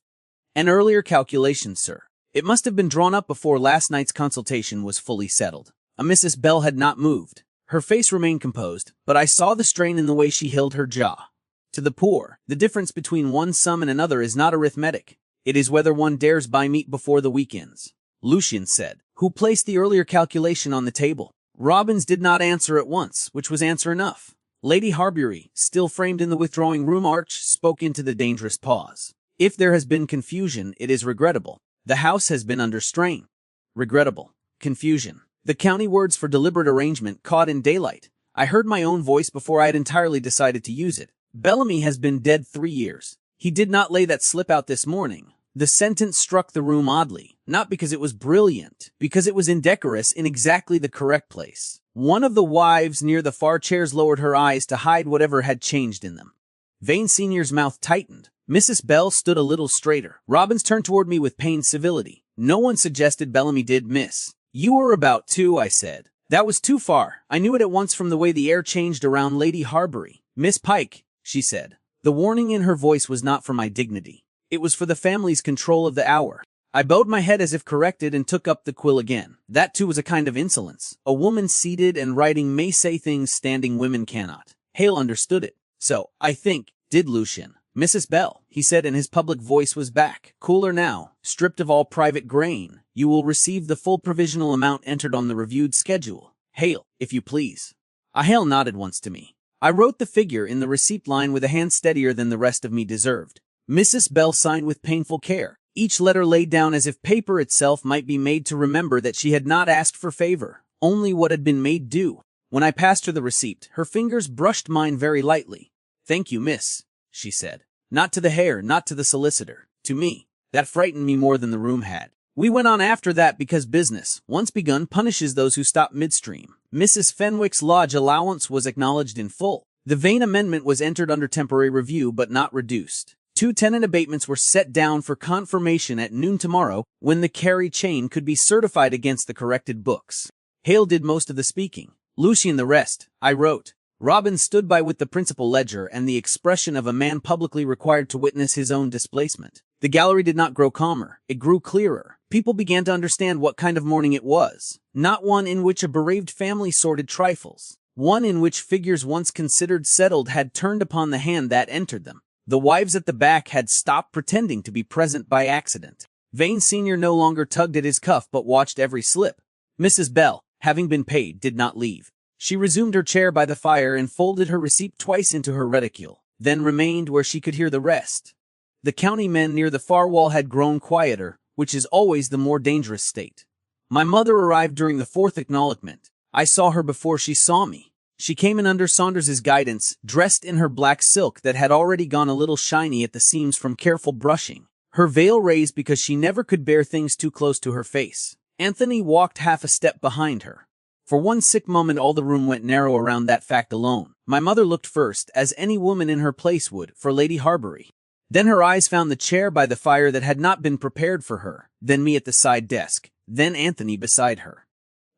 An earlier calculation, sir. It must have been drawn up before last night's consultation was fully settled. Mrs. Bell had not moved. Her face remained composed, but I saw the strain in the way she held her jaw. To the poor, the difference between one sum and another is not arithmetic. It is whether one dares buy meat before the week ends. Lucian said, who placed the earlier calculation on the table. Robbins did not answer at once, which was answer enough. Lady Harbury, still framed in the withdrawing room arch, spoke into the dangerous pause. If there has been confusion, it is regrettable. The house has been under strain. Regrettable. Confusion. The county words for deliberate arrangement caught in daylight. I heard my own voice before I had entirely decided to use it. Bellamy has been dead 3 years. He did not lay that slip out this morning. The sentence struck the room oddly, not because it was brilliant, because it was indecorous in exactly the correct place. One of the wives near the far chairs lowered her eyes to hide whatever had changed in them. Vane Sr.'s mouth tightened. Mrs. Bell stood a little straighter. Robbins turned toward me with pained civility. No one suggested Bellamy did, miss. You were about to, I said. That was too far. I knew it at once from the way the air changed around Lady Harbury. Miss Pike, she said. The warning in her voice was not for my dignity. It was for the family's control of the hour. I bowed my head as if corrected and took up the quill again. That too was a kind of insolence. A woman seated and writing may say things standing women cannot. Hale understood it. So, I think, did Lucian. Mrs. Bell, he said, and his public voice was back. Cooler now, stripped of all private grain. You will receive the full provisional amount entered on the reviewed schedule. Hale, if you please. Hale nodded once to me. I wrote the figure in the receipt line with a hand steadier than the rest of me deserved. Mrs. Bell signed with painful care, each letter laid down as if paper itself might be made to remember that she had not asked for favor, only what had been made due. When I passed her the receipt, her fingers brushed mine very lightly. Thank you, miss, she said. Not to the hair, not to the solicitor. To me. That frightened me more than the room had. We went on after that because business, once begun, punishes those who stop midstream. Mrs. Fenwick's lodge allowance was acknowledged in full. The Vane amendment was entered under temporary review but not reduced. 2 tenant abatements were set down for confirmation at noon tomorrow, when the carry chain could be certified against the corrected books. Hale did most of the speaking. Lucian the rest, I wrote. Robin stood by with the principal ledger and the expression of a man publicly required to witness his own displacement. The gallery did not grow calmer, it grew clearer. People began to understand what kind of morning it was. Not one in which a bereaved family sorted trifles. One in which figures once considered settled had turned upon the hand that entered them. The wives at the back had stopped pretending to be present by accident. Vane Sr. no longer tugged at his cuff but watched every slip. Mrs. Bell, having been paid, did not leave. She resumed her chair by the fire and folded her receipt twice into her reticule, then remained where she could hear the rest. The county men near the far wall had grown quieter, which is always the more dangerous state. My mother arrived during the 4th acknowledgment. I saw her before she saw me. She came in under Saunders's guidance, dressed in her black silk that had already gone a little shiny at the seams from careful brushing, her veil raised because she never could bear things too close to her face. Anthony walked half a step behind her. For one sick moment all the room went narrow around that fact alone. My mother looked first, as any woman in her place would, for Lady Harbury. Then her eyes found the chair by the fire that had not been prepared for her, then me at the side desk, then Anthony beside her.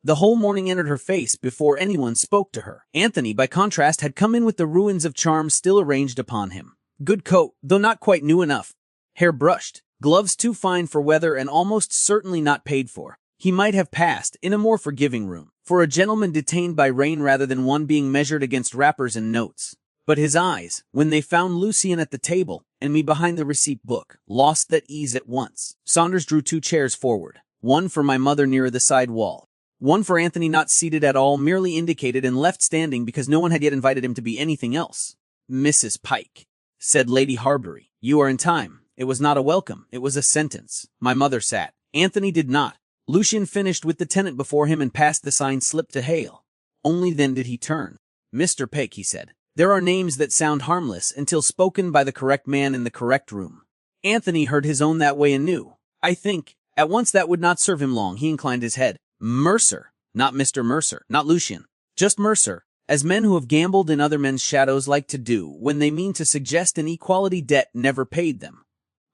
The whole morning entered her face before anyone spoke to her. Anthony, by contrast, had come in with the ruins of charm still arranged upon him. Good coat, though not quite new enough. Hair brushed, gloves too fine for weather and almost certainly not paid for. He might have passed in a more forgiving room for a gentleman detained by rain rather than one being measured against wrappers and notes. But his eyes, when they found Lucian at the table and me behind the receipt book, lost that ease at once. Saunders drew 2 chairs forward, one for my mother nearer the side wall, one for Anthony not seated at all, merely indicated and left standing because no one had yet invited him to be anything else. Mrs. Pike, said Lady Harbury, you are in time. It was not a welcome, it was a sentence. My mother sat. Anthony did not. Lucian finished with the tenant before him and passed the signed slip to Hale. Only then did he turn. Mr. Pike, he said, there are names that sound harmless until spoken by the correct man in the correct room. Anthony heard his own that way and knew. I think, At once that would not serve him long. He inclined his head. Mercer, not Mr. Mercer, not Lucian, just Mercer, as men who have gambled in other men's shadows like to do when they mean to suggest an equality debt never paid them.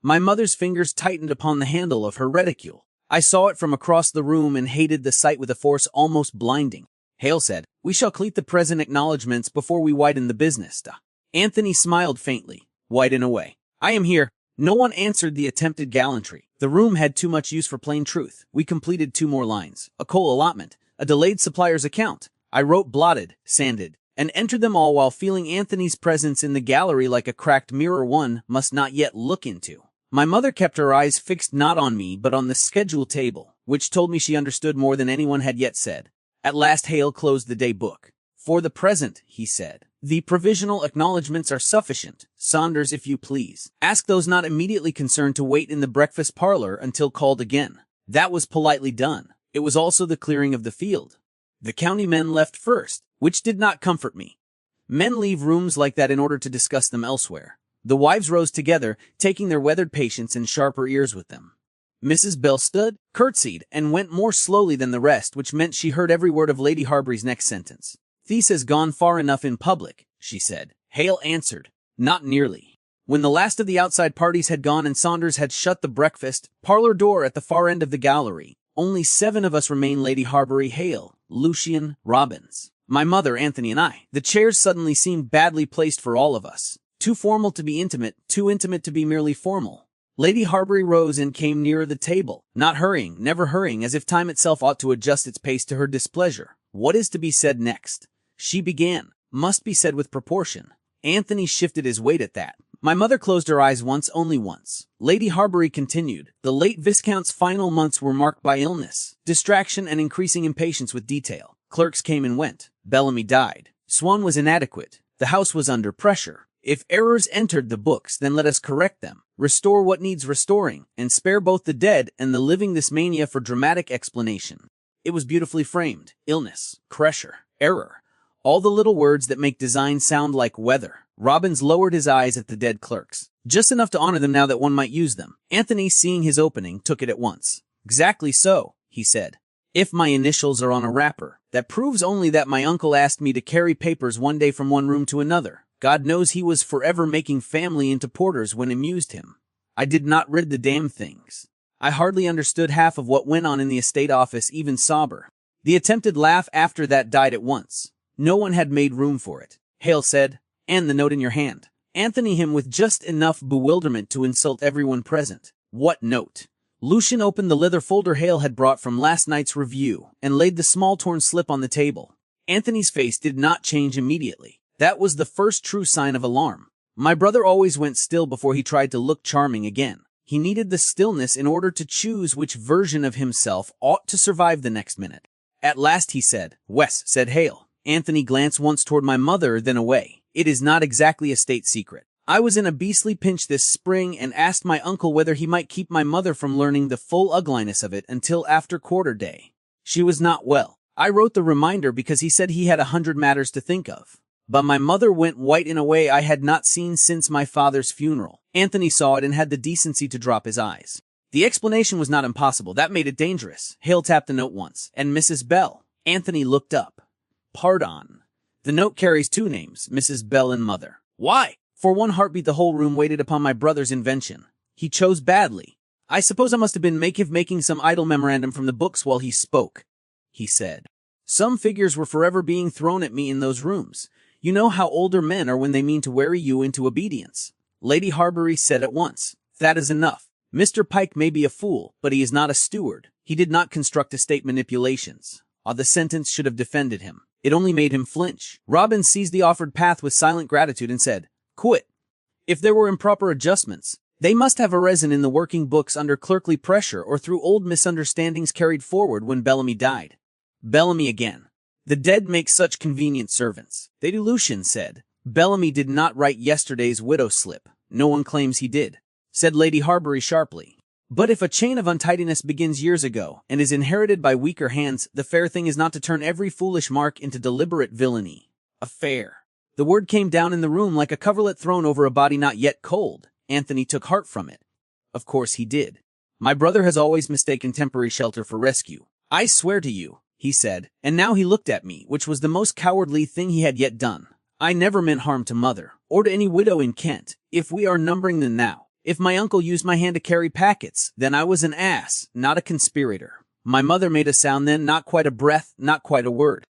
My mother's fingers tightened upon the handle of her reticule. I saw it from across the room and hated the sight with a force almost blinding. Hale said, "We shall cleat the present acknowledgments before we widen the business." Anthony smiled faintly. "Widen away. I am here." No one answered the attempted gallantry. The room had too much use for plain truth. We completed 2 more lines. A coal allotment. A delayed supplier's account. I wrote blotted, sanded, and entered them all while feeling Anthony's presence in the gallery like a cracked mirror one must not yet look into. My mother kept her eyes fixed not on me but on the schedule table, which told me she understood more than anyone had yet said. At last Hale closed the day book. "For the present," he said, "the provisional acknowledgments are sufficient. Saunders, if you please, ask those not immediately concerned to wait in the breakfast parlor until called again." That was politely done. It was also the clearing of the field. The county men left first, which did not comfort me. Men leave rooms like that in order to discuss them elsewhere. The wives rose together, taking their weathered patience and sharper ears with them. Mrs. Bell stood, curtsied, and went more slowly than the rest, which meant she heard every word of Lady Harbury's next sentence. "These has gone far enough in public," she said. Hale answered, "Not nearly." When the last of the outside parties had gone and Saunders had shut the breakfast parlor door at the far end of the gallery, only 7 of us remained: Lady Harbury, Hale, Lucian, Robbins, my mother, Anthony, and I. The chairs suddenly seemed badly placed for all of us. Too formal to be intimate, too intimate to be merely formal. Lady Harbury rose and came nearer the table, not hurrying, never hurrying, as if time itself ought to adjust its pace to her displeasure. "What is to be said next?" she began. "Must be said with proportion." Anthony shifted his weight at that. My mother closed her eyes once, only once. Lady Harbury continued. "The late Viscount's final months were marked by illness, distraction, and increasing impatience with detail. Clerks came and went. Bellamy died. Swan was inadequate. The house was under pressure. If errors entered the books, then let us correct them, restore what needs restoring, and spare both the dead and the living this mania for dramatic explanation." It was beautifully framed. Illness, pressure, error. All the little words that make design sound like weather. Robbins lowered his eyes at the dead clerks, just enough to honor them now that one might use them. Anthony, seeing his opening, took it at once. "Exactly so," he said. "If my initials are on a wrapper, that proves only that my uncle asked me to carry papers one day from one room to another. God knows he was forever making family into porters when amused him. I did not read the damn things. I hardly understood half of what went on in the estate office, even sober." The attempted laugh after that died at once. No one had made room for it. Hale said, "And the note in your hand." Anthony him with just enough bewilderment to insult everyone present. "What note?" Lucian opened the leather folder Hale had brought from last night's review and laid the small torn slip on the table. Anthony's face did not change immediately. That was the first true sign of alarm. My brother always went still before he tried to look charming again. He needed the stillness in order to choose which version of himself ought to survive the next minute. At last he said, "Wes," said Hale. Anthony glanced once toward my mother, then away. "It is not exactly a state secret. I was in a beastly pinch this spring and asked my uncle whether he might keep my mother from learning the full ugliness of it until after quarter day. She was not well. I wrote the reminder because he said he had 100 matters to think of. But my mother went white in a way I had not seen since my father's funeral." Anthony saw it and had the decency to drop his eyes. The explanation was not impossible. That made it dangerous. Hale tapped the note once. "And Mrs. Bell?" Anthony looked up. "Pardon. The note carries 2 names, Mrs. Bell and Mother." "Why?" For one heartbeat the whole room waited upon my brother's invention. He chose badly. "I suppose I must have been making some idle memorandum from the books while he spoke," he said. "Some figures were forever being thrown at me in those rooms. You know how older men are when they mean to worry you into obedience." Lady Harbury said at once, "That is enough. Mr. Pike may be a fool, but he is not a steward. He did not construct estate manipulations." The sentence should have defended him. It only made him flinch. Robbins seized the offered path with silent gratitude and said, "Quit. If there were improper adjustments, they must have arisen in the working books under clerkly pressure or through old misunderstandings carried forward when Bellamy died." Bellamy again. "The dead make such convenient servants. They do," Lucian said. "Bellamy did not write yesterday's widow slip. No one claims he did," said Lady Harbury sharply. "But if a chain of untidiness begins years ago and is inherited by weaker hands, the fair thing is not to turn every foolish mark into deliberate villainy. Affair." The word came down in the room like a coverlet thrown over a body not yet cold. Anthony took heart from it. Of course he did. My brother has always mistaken temporary shelter for rescue. I swear to you, he said, and now he looked at me, which was the most cowardly thing he had yet done. I never meant harm to mother, or to any widow in Kent, if we are numbering them now. If my uncle used my hand to carry packets, then I was an ass, not a conspirator. My mother made a sound then, not quite a breath, not quite a word.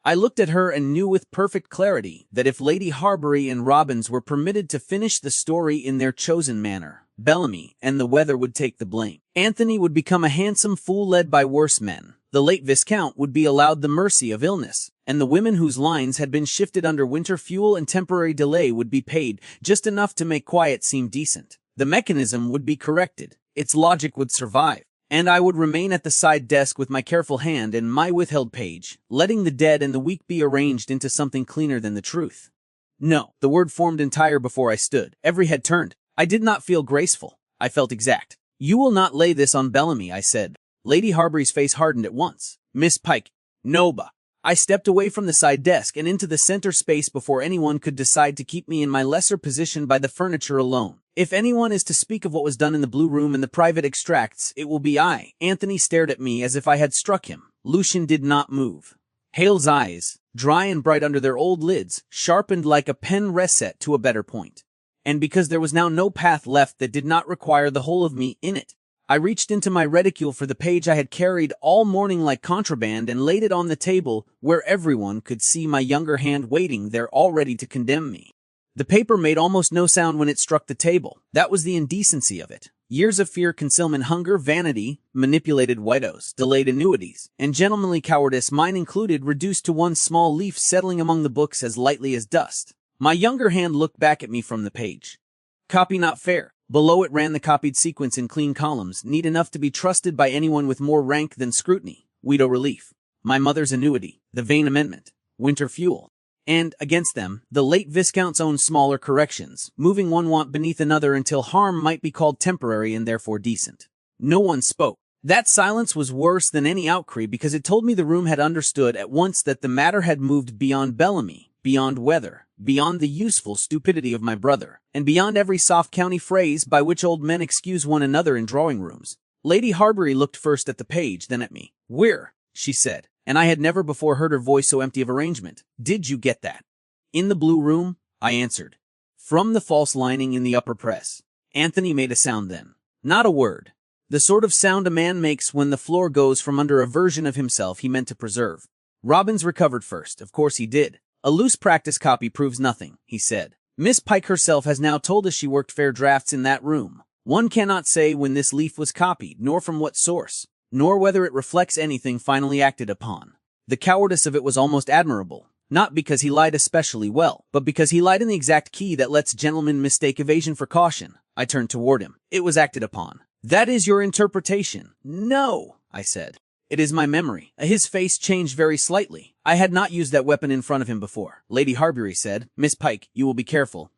I looked at her and knew with perfect clarity that if Lady Harbury and Robbins were permitted to finish the story in their chosen manner, Bellamy and the weather would take the blame. Anthony would become a handsome fool led by worse men. The late Viscount would be allowed the mercy of illness, and the women whose lines had been shifted under winter fuel and temporary delay would be paid just enough to make quiet seem decent. The mechanism would be corrected, its logic would survive, and I would remain at the side desk with my careful hand and my withheld page, letting the dead and the weak be arranged into something cleaner than the truth. No, the word formed entire before I stood. Every head turned. I did not feel graceful. I felt exact. You will not lay this on Bellamy, I said. Lady Harbury's face hardened at once. Miss Pike. Noba. I stepped away from the side desk and into the center space before anyone could decide to keep me in my lesser position by the furniture alone. If anyone is to speak of what was done in the blue room and the private extracts, it will be I. Anthony stared at me as if I had struck him. Lucian did not move. Hale's eyes, dry and bright under their old lids, sharpened like a pen reset to a better point. And because there was now no path left that did not require the whole of me in it, I reached into my reticule for the page I had carried all morning like contraband and laid it on the table where everyone could see my younger hand waiting there all ready to condemn me. The paper made almost no sound when it struck the table. That was the indecency of it. Years of fear, concealment, hunger, vanity, manipulated widows, delayed annuities, and gentlemanly cowardice, mine included, reduced to one small leaf settling among the books as lightly as dust. My younger hand looked back at me from the page. Copy not fair. Below it ran the copied sequence in clean columns, neat enough to be trusted by anyone with more rank than scrutiny. Widow relief. My mother's annuity. The Vane Amendment. Winter fuel. And, against them, the late Viscount's own smaller corrections, moving one want beneath another until harm might be called temporary and therefore decent. No one spoke. That silence was worse than any outcry because it told me the room had understood at once that the matter had moved beyond Bellamy, beyond weather, beyond the useful stupidity of my brother, and beyond every soft county phrase by which old men excuse one another in drawing rooms. Lady Harbury looked first at the page, then at me. "Where?" she said, and I had never before heard her voice so empty of arrangement. "Did you get that?" "In the blue room," I answered. "From the false lining in the upper press." Anthony made a sound then. Not a word. The sort of sound a man makes when the floor goes from under a version of himself he meant to preserve. Robbins recovered first. Of course he did. "A loose practice copy proves nothing," he said. "Miss Pike herself has now told us she worked fair drafts in that room. One cannot say when this leaf was copied, nor from what source, nor whether it reflects anything finally acted upon. The cowardice of it was almost admirable, not because he lied especially well, but because he lied in the exact key that lets gentlemen mistake evasion for caution." I turned toward him. "It was acted upon." "That is your interpretation." "No," I said. "It is my memory." His face changed very slightly. I had not used that weapon in front of him before. Lady Harbury said, "Miss Pike, you will be careful."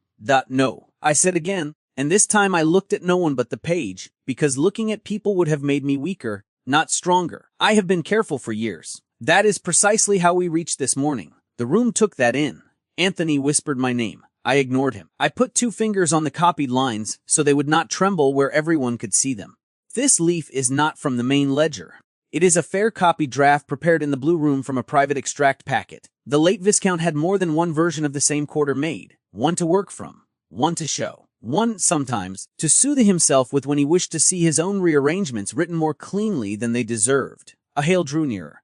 "No," I said again, and this time I looked at no one but the page, because looking at people would have made me weaker, not stronger. I have been careful for years. That is precisely how we reached this morning. The room took that in. Anthony whispered my name. I ignored him. I put 2 fingers on the copied lines so they would not tremble where everyone could see them. "This leaf is not from the main ledger. It is a fair copy draft prepared in the blue room from a private extract packet. The late Viscount had more than one version of the same quarter made, one to work from, one to show, one, sometimes, to soothe himself with when he wished to see his own rearrangements written more cleanly than they deserved." Hale drew nearer.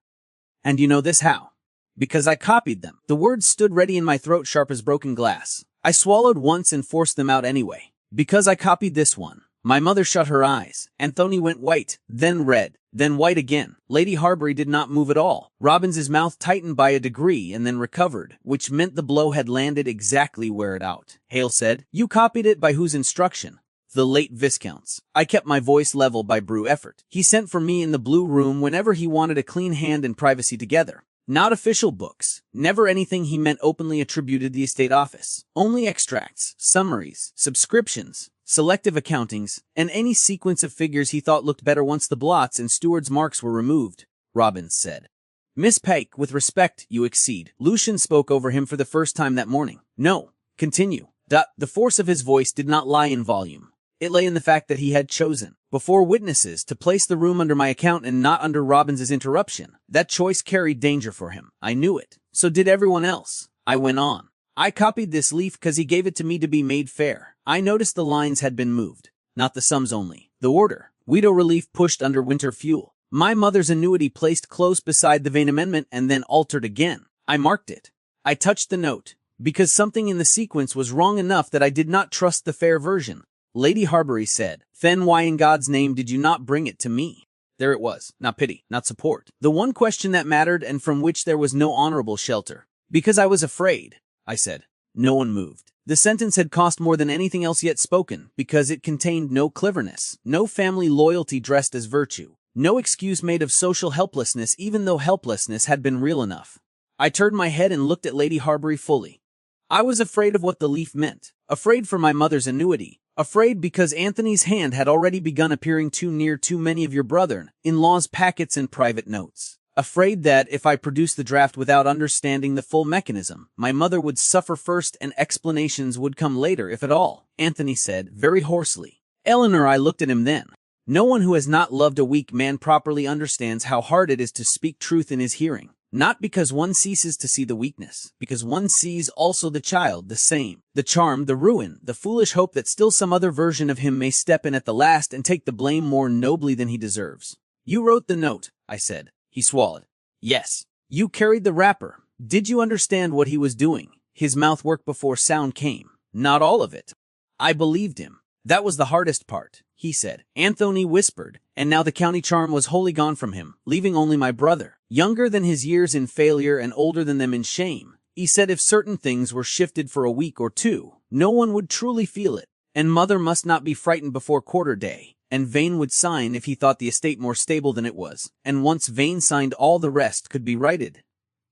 "And you know this how?" "Because I copied them." The words stood ready in my throat, sharp as broken glass. I swallowed once and forced them out anyway. "Because I copied this one." My mother shut her eyes. Anthony went white, then red, then white again. Lady Harbury did not move at all. Robbins's mouth tightened by a degree and then recovered, which meant the blow had landed exactly where it out. Hale said, "You copied it by whose instruction?" "The late Viscount's." I kept my voice level by brute effort. "He sent for me in the blue room whenever he wanted a clean hand and privacy together. Not official books, never anything he meant openly attributed the estate office. Only extracts, summaries, subscriptions, selective accountings, and any sequence of figures he thought looked better once the blots and steward's marks were removed," Robbins said. "Miss Pike, with respect, you exceed." Lucian spoke over him for the first time that morning. "No, continue." The force of his voice did not lie in volume. It lay in the fact that he had chosen, before witnesses, to place the room under my account and not under Robbins's interruption. That choice carried danger for him. I knew it. So did everyone else. I went on. I copied this leaf because he gave it to me to be made fair. I noticed the lines had been moved. Not the sums only. The order. Widow relief pushed under winter fuel. My mother's annuity placed close beside the vain amendment and then altered again. I marked it. I touched the note, because something in the sequence was wrong enough that I did not trust the fair version. Lady Harbury said, "Then why in God's name did you not bring it to me?" There it was. Not pity, not support. The one question that mattered and from which there was no honorable shelter. "Because I was afraid," I said. No one moved. The sentence had cost more than anything else yet spoken, because it contained no cleverness, no family loyalty dressed as virtue, no excuse made of social helplessness even though helplessness had been real enough. I turned my head and looked at Lady Harbury fully. I was afraid of what the leaf meant. Afraid for my mother's annuity. Afraid because Anthony's hand had already begun appearing too near too many of your brother-in-law's packets and private notes. Afraid that, if I produced the draft without understanding the full mechanism, my mother would suffer first and explanations would come later, if at all, Anthony said, very hoarsely. Eleanor, I looked at him then. No one who has not loved a weak man properly understands how hard it is to speak truth in his hearing. Not because one ceases to see the weakness, because one sees also the child, the same, the charm, the ruin, the foolish hope that still some other version of him may step in at the last and take the blame more nobly than he deserves. You wrote the note, I said. He swallowed. Yes. You carried the wrapper. Did you understand what he was doing? His mouth worked before sound came. Not all of it. I believed him. That was the hardest part, he said. Anthony whispered, and now the county charm was wholly gone from him, leaving only my brother, younger than his years in failure and older than them in shame. He said if certain things were shifted for a week or two, no one would truly feel it, and mother must not be frightened before quarter day, and Vane would sign if he thought the estate more stable than it was, and once Vane signed all the rest could be righted.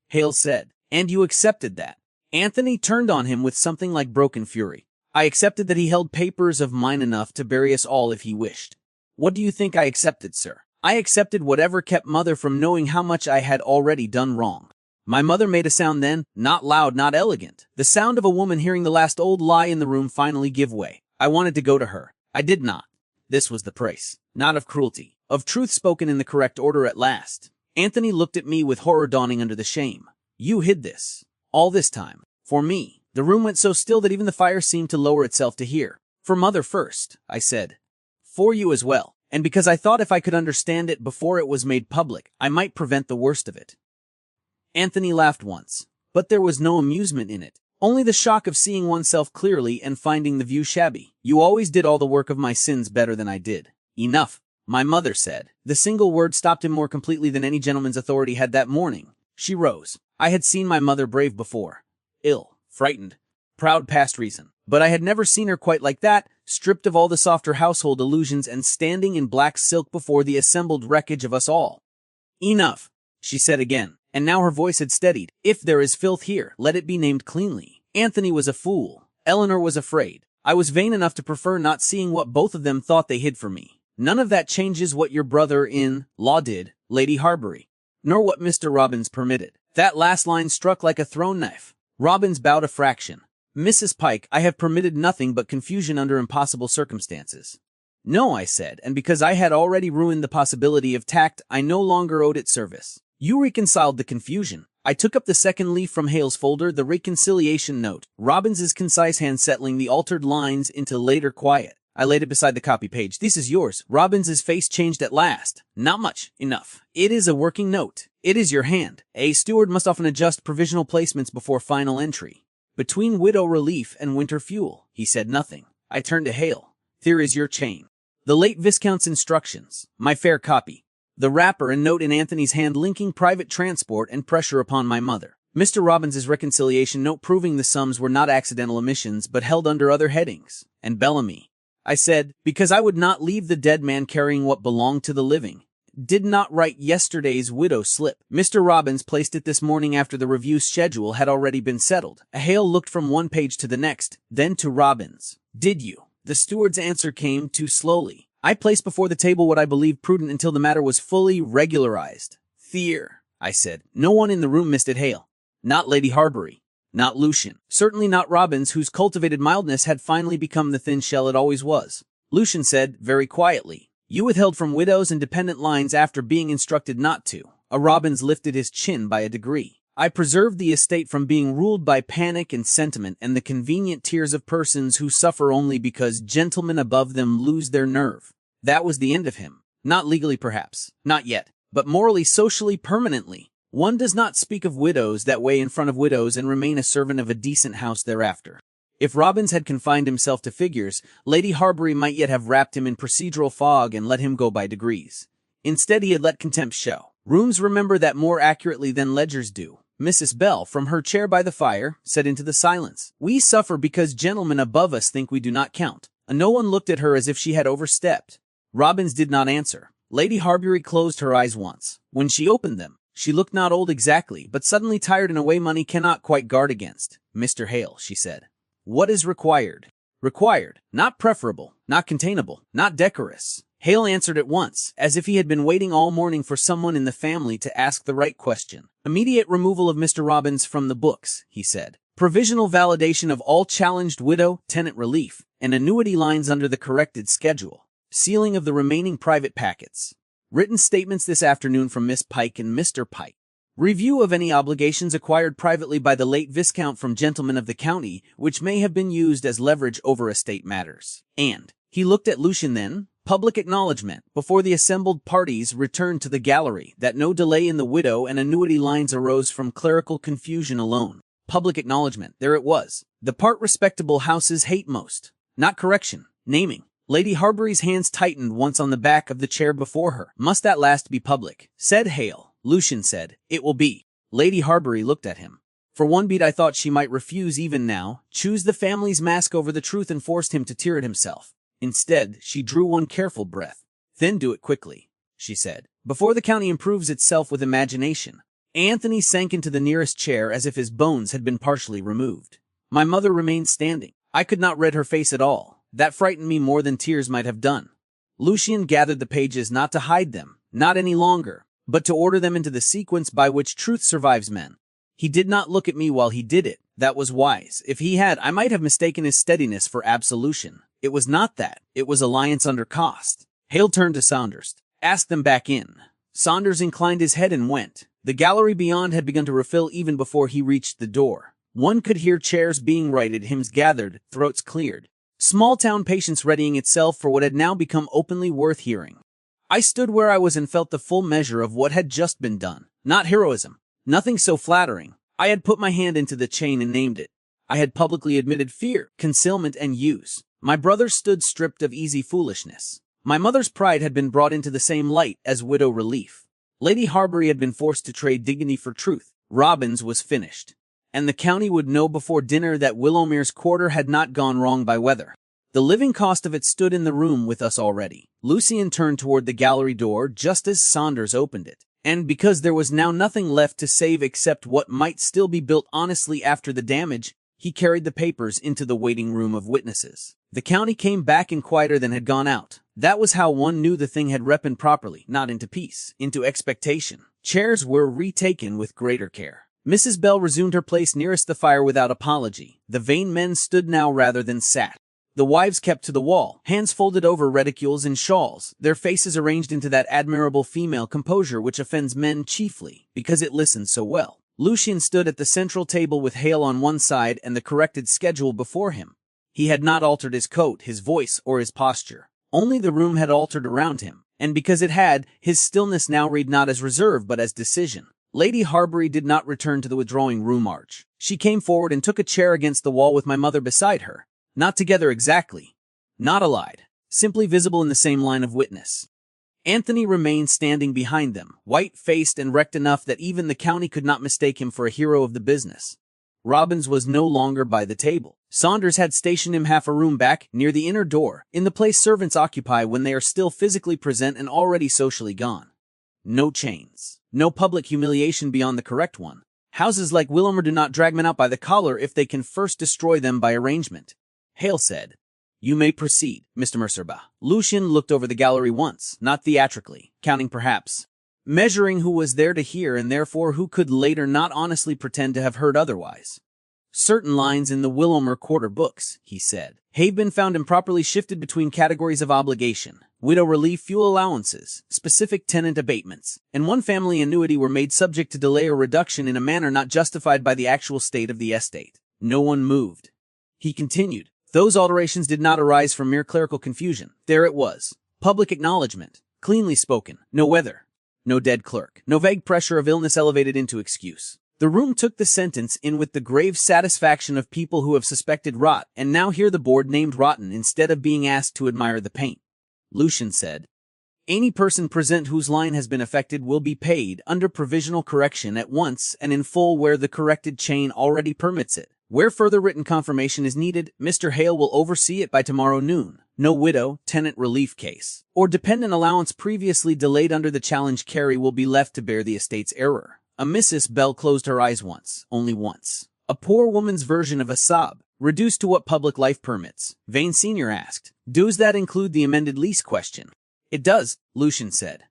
Hale said, and you accepted that? Anthony turned on him with something like broken fury. I accepted that he held papers of mine enough to bury us all if he wished. What do you think I accepted, sir? I accepted whatever kept mother from knowing how much I had already done wrong. My mother made a sound then, not loud, not elegant. The sound of a woman hearing the last old lie in the room finally give way. I wanted to go to her. I did not. This was the price. Not of cruelty. Of truth spoken in the correct order at last. Anthony looked at me with horror dawning under the shame. You hid this. All this time. For me. The room went so still that even the fire seemed to lower itself to hear. For mother first, I said. For you as well. And because I thought if I could understand it before it was made public, I might prevent the worst of it. Anthony laughed once. But there was no amusement in it. Only the shock of seeing oneself clearly and finding the view shabby. You always did all the work of my sins better than I did. Enough, my mother said. The single word stopped him more completely than any gentleman's authority had that morning. She rose. I had seen my mother brave before. Ill. Frightened, proud past reason. But I had never seen her quite like that, stripped of all the softer household illusions and standing in black silk before the assembled wreckage of us all. Enough, she said again, and now her voice had steadied. If there is filth here, let it be named cleanly. Anthony was a fool. Eleanor was afraid. I was vain enough to prefer not seeing what both of them thought they hid from me. None of that changes what your brother-in-law did, Lady Harbury, nor what Mr. Robbins permitted. That last line struck like a thrown knife. Robbins bowed a fraction. Mrs. Pike, I have permitted nothing but confusion under impossible circumstances. No, I said, and because I had already ruined the possibility of tact, I no longer owed it service. You reconciled the confusion. I took up the second leaf from Hale's folder, the reconciliation note, Robbins's concise hand settling the altered lines into later quiet. I laid it beside the copy page. This is yours. Robbins's face changed at last. Not much. Enough. It is a working note. It is your hand. A steward must often adjust provisional placements before final entry. Between widow relief and winter fuel, he said nothing. I turned to Hale. Here is your chain. The late Viscount's instructions. My fair copy. The wrapper and note in Anthony's hand linking private transport and pressure upon my mother. Mr. Robbins's reconciliation note proving the sums were not accidental omissions but held under other headings. And Bellamy. I said, because I would not leave the dead man carrying what belonged to the living. Did not write yesterday's widow slip. Mr. Robbins placed it this morning after the review schedule had already been settled. Hale looked from one page to the next, then to Robbins. Did you? The steward's answer came too slowly. I placed before the table what I believed prudent until the matter was fully regularized. Fear, I said. No one in the room missed it, Hale. Not Lady Harbury. Not Lucian. Certainly not Robbins, whose cultivated mildness had finally become the thin shell it always was. Lucian said, very quietly. You withheld from widows and dependent lines after being instructed not to. Robbins lifted his chin by a degree. I preserved the estate from being ruled by panic and sentiment and the convenient tears of persons who suffer only because gentlemen above them lose their nerve. That was the end of him. Not legally perhaps, not yet, but morally, socially, permanently. One does not speak of widows that way in front of widows and remain a servant of a decent house thereafter. If Robbins had confined himself to figures, Lady Harbury might yet have wrapped him in procedural fog and let him go by degrees. Instead, he had let contempt show. Rooms remember that more accurately than ledgers do. Mrs. Bell, from her chair by the fire, said into the silence, We suffer because gentlemen above us think we do not count. No one looked at her as if she had overstepped. Robbins did not answer. Lady Harbury closed her eyes once. When she opened them, she looked not old exactly, but suddenly tired in a way money cannot quite guard against. Mr. Hale, she said. What is required? Required, not preferable, not containable, not decorous. Hale answered at once, as if he had been waiting all morning for someone in the family to ask the right question. Immediate removal of Mr. Robbins from the books, he said. Provisional validation of all challenged widow-tenant relief, and annuity lines under the corrected schedule. Sealing of the remaining private packets. Written statements this afternoon from Miss Pike and Mr. Pike. Review of any obligations acquired privately by the late Viscount from gentlemen of the county, which may have been used as leverage over estate matters. And, he looked at Lucian then, public acknowledgment, before the assembled parties returned to the gallery, that no delay in the widow and annuity lines arose from clerical confusion alone. Public acknowledgment, there it was. The part respectable houses hate most. Not correction, naming. Lady Harbury's hands tightened once on the back of the chair before her. Must that last be public? Said Hale. Lucian said, It will be. Lady Harbury looked at him. For one beat I thought she might refuse even now, choose the family's mask over the truth and forced him to tear it himself. Instead, she drew one careful breath. Then do it quickly, she said, before the county improves itself with imagination. Anthony sank into the nearest chair as if his bones had been partially removed. My mother remained standing. I could not read her face at all. That frightened me more than tears might have done. Lucian gathered the pages not to hide them, not any longer, but to order them into the sequence by which truth survives men. He did not look at me while he did it. That was wise. If he had, I might have mistaken his steadiness for absolution. It was not that. It was alliance under cost. Hale turned to Saunders. Ask them back in. Saunders inclined his head and went. The gallery beyond had begun to refill even before he reached the door. One could hear chairs being righted, hymns gathered, throats cleared. Small-town patience readying itself for what had now become openly worth hearing. I stood where I was and felt the full measure of what had just been done. Not heroism. Nothing so flattering. I had put my hand into the chain and named it. I had publicly admitted fear, concealment, and use. My brother stood stripped of easy foolishness. My mother's pride had been brought into the same light as widow relief. Lady Harbury had been forced to trade dignity for truth. Robbins was finished. And the county would know before dinner that Willowmere's quarter had not gone wrong by weather. The living cost of it stood in the room with us already. Lucian turned toward the gallery door just as Saunders opened it. And because there was now nothing left to save except what might still be built honestly after the damage, he carried the papers into the waiting room of witnesses. The county came back in quieter than had gone out. That was how one knew the thing had ripened properly, not into peace, into expectation. Chairs were retaken with greater care. Mrs. Bell resumed her place nearest the fire without apology. The vain men stood now rather than sat. The wives kept to the wall, hands folded over reticules and shawls, their faces arranged into that admirable female composure which offends men chiefly, because it listens so well. Lucian stood at the central table with Hale on one side and the corrected schedule before him. He had not altered his coat, his voice, or his posture. Only the room had altered around him, and because it had, his stillness now read not as reserve but as decision. Lady Harbury did not return to the withdrawing room arch. She came forward and took a chair against the wall with my mother beside her. Not together exactly. Not allied. Simply visible in the same line of witness. Anthony remained standing behind them, white-faced and wrecked enough that even the county could not mistake him for a hero of the business. Robbins was no longer by the table. Saunders had stationed him half a room back, near the inner door, in the place servants occupy when they are still physically present and already socially gone. No chains. No public humiliation beyond the correct one. Houses like Willowmere do not drag men out by the collar if they can first destroy them by arrangement. Hale said, You may proceed, Mr. Mercerba. Lucian looked over the gallery once, not theatrically, counting perhaps, measuring who was there to hear and therefore who could later not honestly pretend to have heard otherwise. certain lines in the Willowmer Quarter books, he said, have been found improperly shifted between categories of obligation. Widow relief, fuel allowances, specific tenant abatements, and one family annuity were made subject to delay or reduction in a manner not justified by the actual state of the estate. No one moved. He continued, those alterations did not arise from mere clerical confusion. There it was. Public acknowledgement. Cleanly spoken. No weather. No dead clerk. No vague pressure of illness elevated into excuse. The room took the sentence in with the grave satisfaction of people who have suspected rot and now hear the board named rotten instead of being asked to admire the paint. Lucian said, any person present whose line has been affected will be paid under provisional correction at once and in full where the corrected chain already permits it. Where further written confirmation is needed, Mr. Hale will oversee it by tomorrow noon. No widow, tenant relief case, or dependent allowance previously delayed under the challenge carry will be left to bear the estate's error. Mrs. Bell closed her eyes once, only once. A poor woman's version of a sob, reduced to what public life permits. Vane Sr. asked, does that include the amended lease question? It does, Lucian said.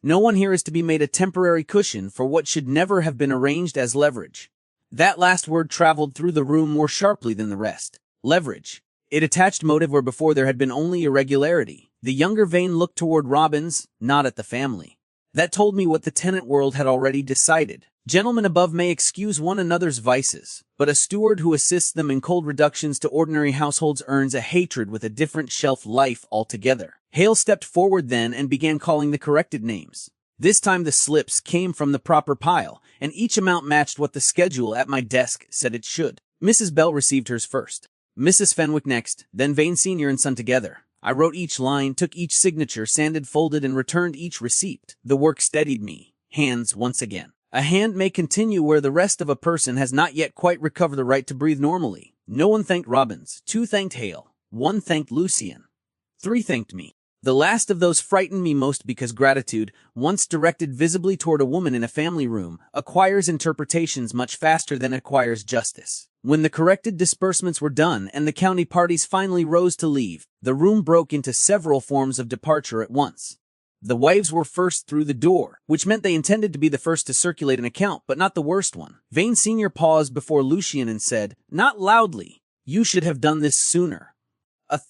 No one here is to be made a temporary cushion for what should never have been arranged as leverage. That last word traveled through the room more sharply than the rest. Leverage. It attached motive where before there had been only irregularity. The younger Vane looked toward Robbins, not at the family. That told me what the tenant world had already decided. Gentlemen above may excuse one another's vices, but a steward who assists them in cold reductions to ordinary households earns a hatred with a different shelf life altogether. Hale stepped forward then and began calling the corrected names. This time the slips came from the proper pile, and each amount matched what the schedule at my desk said it should. Mrs. Bell received hers first. Mrs. Fenwick next, then Vane Sr. and Son together. I wrote each line, took each signature, sanded, folded, and returned each receipt. The work steadied me. Hands once again. A hand may continue where the rest of a person has not yet quite recovered the right to breathe normally. No one thanked Robbins. 2 thanked Hale. 1 thanked Lucian. 3 thanked me. The last of those frightened me most because gratitude, once directed visibly toward a woman in a family room, acquires interpretations much faster than acquires justice. When the corrected disbursements were done and the county parties finally rose to leave, the room broke into several forms of departure at once. The wives were first through the door, which meant they intended to be the first to circulate an account, but not the worst one. Vane Sr. paused before Lucian and said, not loudly, you should have done this sooner.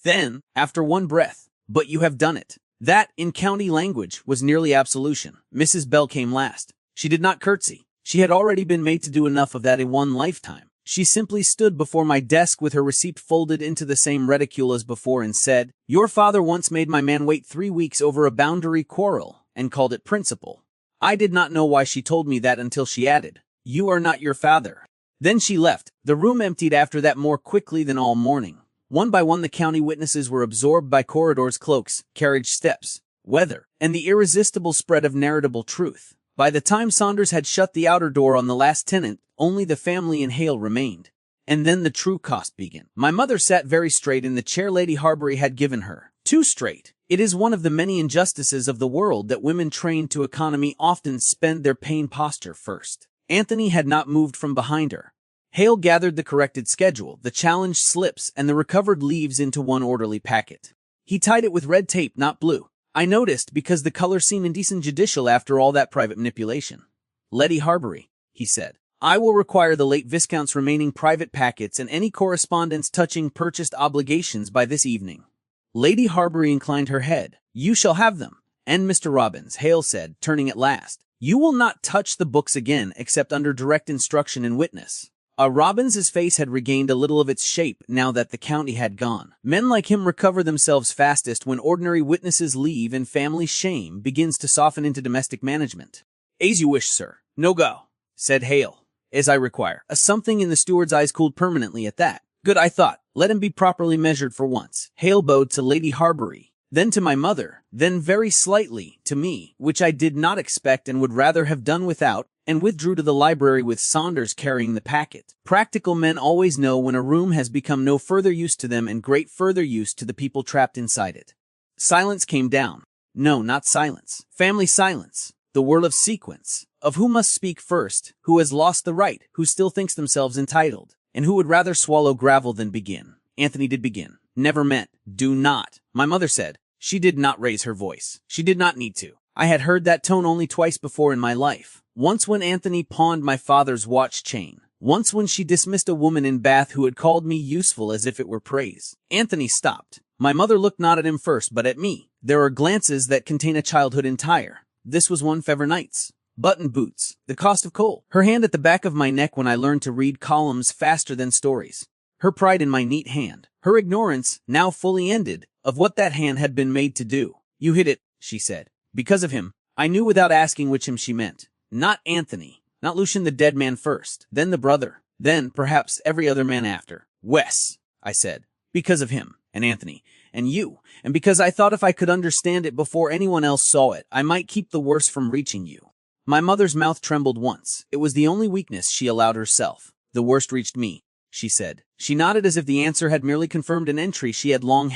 Then, after one breath, but you have done it. That, in county language, was nearly absolution. Mrs. Bell came last. She did not curtsy. She had already been made to do enough of that in one lifetime. She simply stood before my desk with her receipt folded into the same reticule as before and said, your father once made my man wait 3 weeks over a boundary quarrel and called it principle. I did not know why she told me that until she added, you are not your father. Then she left. The room emptied after that more quickly than all morning. One by one the county witnesses were absorbed by corridors, cloaks, carriage steps, weather, and the irresistible spread of narratable truth. By the time Saunders had shut the outer door on the last tenant, only the family and Hale remained. And then the true cost began. My mother sat very straight in the chair Lady Harbury had given her. Too straight. It is one of the many injustices of the world that women trained to economy often spend their pain posture first. Anthony had not moved from behind her. Hale gathered the corrected schedule, the challenged slips, and the recovered leaves into one orderly packet. He tied it with red tape, not blue. I noticed because the color seemed indecent judicial after all that private manipulation. Lady Harbury, he said, I will require the late Viscount's remaining private packets and any correspondence touching purchased obligations by this evening. Lady Harbury inclined her head. You shall have them. And Mr. Robbins, Hale said, turning at last, you will not touch the books again except under direct instruction and witness. Robbins's face had regained a little of its shape now that the county had gone. Men like him recover themselves fastest when ordinary witnesses leave and family shame begins to soften into domestic management. As you wish, sir. No go, said Hale. As I require. A something in the steward's eyes cooled permanently at that. Good, I thought. Let him be properly measured for once. Hale bowed to Lady Harbury, then to my mother, then very slightly to me, which I did not expect and would rather have done without, and withdrew to the library with Saunders carrying the packet. Practical men always know when a room has become no further use to them and great further use to the people trapped inside it. Silence came down. No, not silence. Family silence. The whirl of sequence. Of who must speak first, who has lost the right, who still thinks themselves entitled, and who would rather swallow gravel than begin. Anthony did begin. Never meant. Do not. My mother said. She did not raise her voice. She did not need to. I had heard that tone only twice before in my life. Once when Anthony pawned my father's watch chain. Once when she dismissed a woman in Bath who had called me useful as if it were praise. Anthony stopped. My mother looked not at him first but at me. There are glances that contain a childhood entire. This was one Fever Night's. Button boots. The cost of coal. Her hand at the back of my neck when I learned to read columns faster than stories. Her pride in my neat hand. Her ignorance, now fully ended, of what that hand had been made to do. You hit it, she said. Because of him. I knew without asking which him she meant. Not Anthony. Not Lucian the dead man first. Then the brother. Then, perhaps, every other man after. Wes, I said. Because of him. And Anthony. And you. And because I thought if I could understand it before anyone else saw it, I might keep the worst from reaching you. My mother's mouth trembled once. It was the only weakness she allowed herself. The worst reached me, she said. She nodded as if the answer had merely confirmed an entry she had long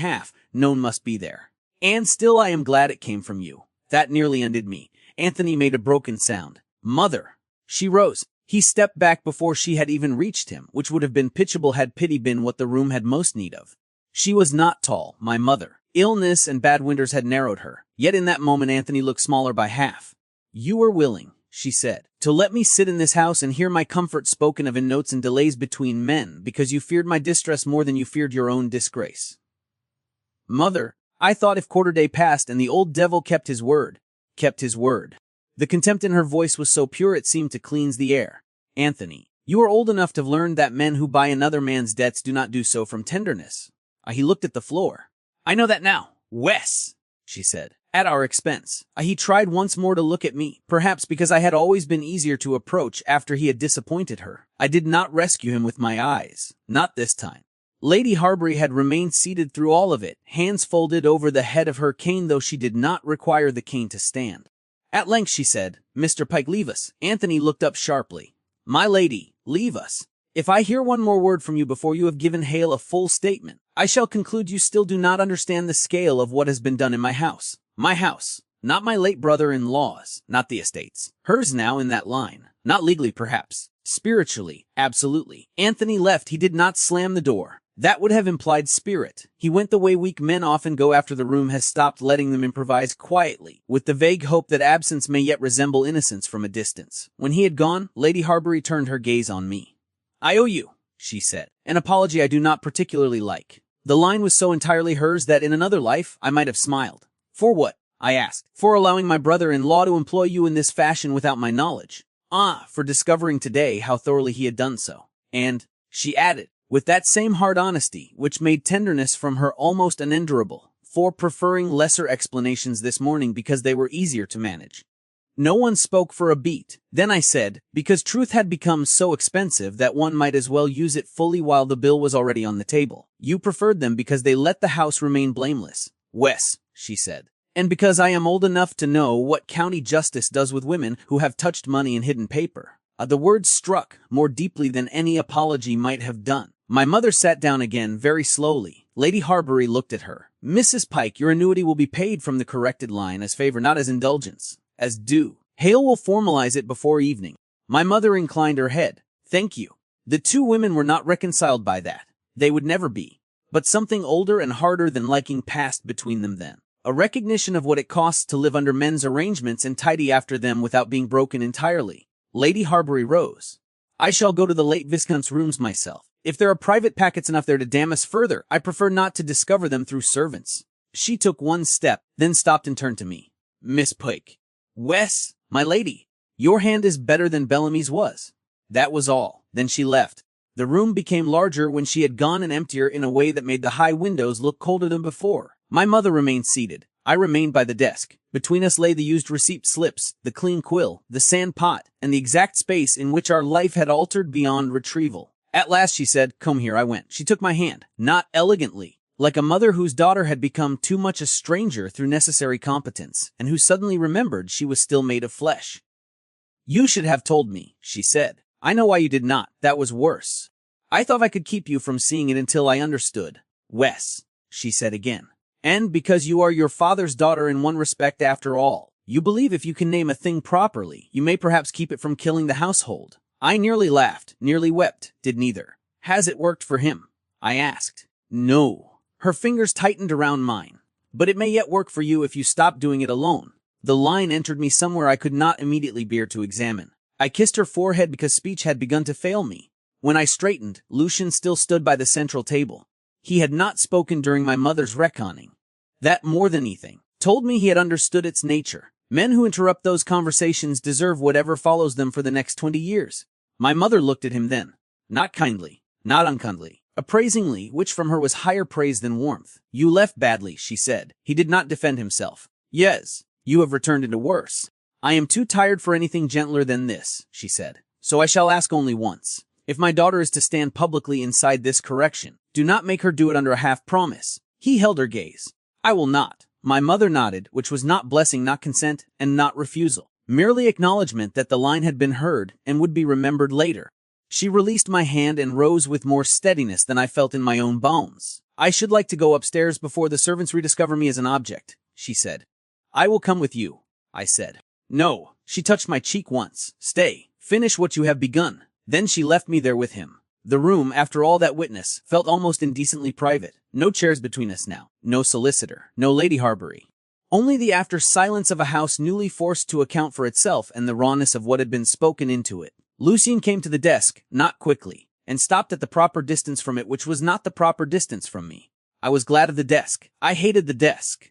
known must be there. And still I am glad it came from you. That nearly undid me. Anthony made a broken sound. Mother. She rose. He stepped back before she had even reached him, which would have been pitiable had pity been what the room had most need of. She was not tall, my mother. Illness and bad winters had narrowed her. Yet in that moment Anthony looked smaller by half. You were willing, she said, to let me sit in this house and hear my comfort spoken of in notes and delays between men, because you feared my distress more than you feared your own disgrace. Mother, I thought if quarter-day passed and the old devil kept his word. The contempt in her voice was so pure it seemed to cleanse the air. Anthony, you are old enough to have learned that men who buy another man's debts do not do so from tenderness. He looked at the floor. I know that now. Wes, she said. At our expense. He tried once more to look at me, perhaps because I had always been easier to approach after he had disappointed her. I did not rescue him with my eyes. Not this time. Lady Harbury had remained seated through all of it, hands folded over the head of her cane, though she did not require the cane to stand. At length she said, Mr. Pike, leave us. Anthony looked up sharply. My lady, leave us. If I hear one more word from you before you have given Hale a full statement, I shall conclude you still do not understand the scale of what has been done in my house. My house. Not my late brother-in-law's. Not the estate's. Hers now in that line. Not legally, perhaps. Spiritually. Absolutely. Anthony left. He did not slam the door. That would have implied spirit. He went the way weak men often go after the room has stopped letting them improvise quietly, with the vague hope that absence may yet resemble innocence from a distance. When he had gone, Lady Harbury turned her gaze on me. I owe you, she said, an apology I do not particularly like. The line was so entirely hers that in another life I might have smiled. For what? I asked. For allowing my brother-in-law to employ you in this fashion without my knowledge. For discovering today how thoroughly he had done so. And, she added, with that same hard honesty, which made tenderness from her almost unendurable, for preferring lesser explanations this morning because they were easier to manage. No one spoke for a beat. Then I said, because truth had become so expensive that one might as well use it fully while the bill was already on the table. You preferred them because they let the house remain blameless. Wes, she said. And because I am old enough to know what county justice does with women who have touched money and hidden paper. The words struck more deeply than any apology might have done. My mother sat down again very slowly. Lady Harbury looked at her. Mrs. Pike, your annuity will be paid from the corrected line as favor, not as indulgence. As due. Hale will formalize it before evening. My mother inclined her head. Thank you. The two women were not reconciled by that. They would never be. But something older and harder than liking passed between them then. A recognition of what it costs to live under men's arrangements and tidy after them without being broken entirely. Lady Harbury rose. I shall go to the late Viscount's rooms myself. If there are private packets enough there to damn us further, I prefer not to discover them through servants. She took one step, then stopped and turned to me. Miss Pike. Wes, my lady, your hand is better than Bellamy's was. That was all. Then she left. The room became larger when she had gone and emptier in a way that made the high windows look colder than before. My mother remained seated. I remained by the desk. Between us lay the used receipt slips, the clean quill, the sand pot, and the exact space in which our life had altered beyond retrieval. At last she said, "Come here." I went. She took my hand, not elegantly, like a mother whose daughter had become too much a stranger through necessary competence, and who suddenly remembered she was still made of flesh. "You should have told me," she said. "I know why you did not. That was worse. I thought I could keep you from seeing it until I understood." "Wes," she said again. "And because you are your father's daughter in one respect after all, you believe if you can name a thing properly, you may perhaps keep it from killing the household." I nearly laughed, nearly wept. Did neither. "Has it worked for him?" I asked. "No." Her fingers tightened around mine. "But it may yet work for you if you stop doing it alone." The line entered me somewhere I could not immediately bear to examine. I kissed her forehead because speech had begun to fail me. When I straightened, Lucian still stood by the central table. He had not spoken during my mother's reckoning. That, more than anything, told me he had understood its nature. Men who interrupt those conversations deserve whatever follows them for the next 20 years. My mother looked at him then. Not kindly, not unkindly, appraisingly, which from her was higher praise than warmth. You left badly, she said. He did not defend himself. Yes, you have returned into worse. I am too tired for anything gentler than this, she said. So I shall ask only once. If my daughter is to stand publicly inside this correction, do not make her do it under a half-promise. He held her gaze. I will not. My mother nodded, which was not blessing, not consent, and not refusal. Merely acknowledgement that the line had been heard and would be remembered later. She released my hand and rose with more steadiness than I felt in my own bones. I should like to go upstairs before the servants rediscover me as an object, she said. I will come with you, I said. No, she touched my cheek once. Stay, finish what you have begun. Then she left me there with him. The room, after all that witness, felt almost indecently private. No chairs between us now. No solicitor. No Lady Harbury. Only the after silence of a house newly forced to account for itself and the rawness of what had been spoken into it. Lucian came to the desk, not quickly, and stopped at the proper distance from it, which was not the proper distance from me. I was glad of the desk. I hated the desk.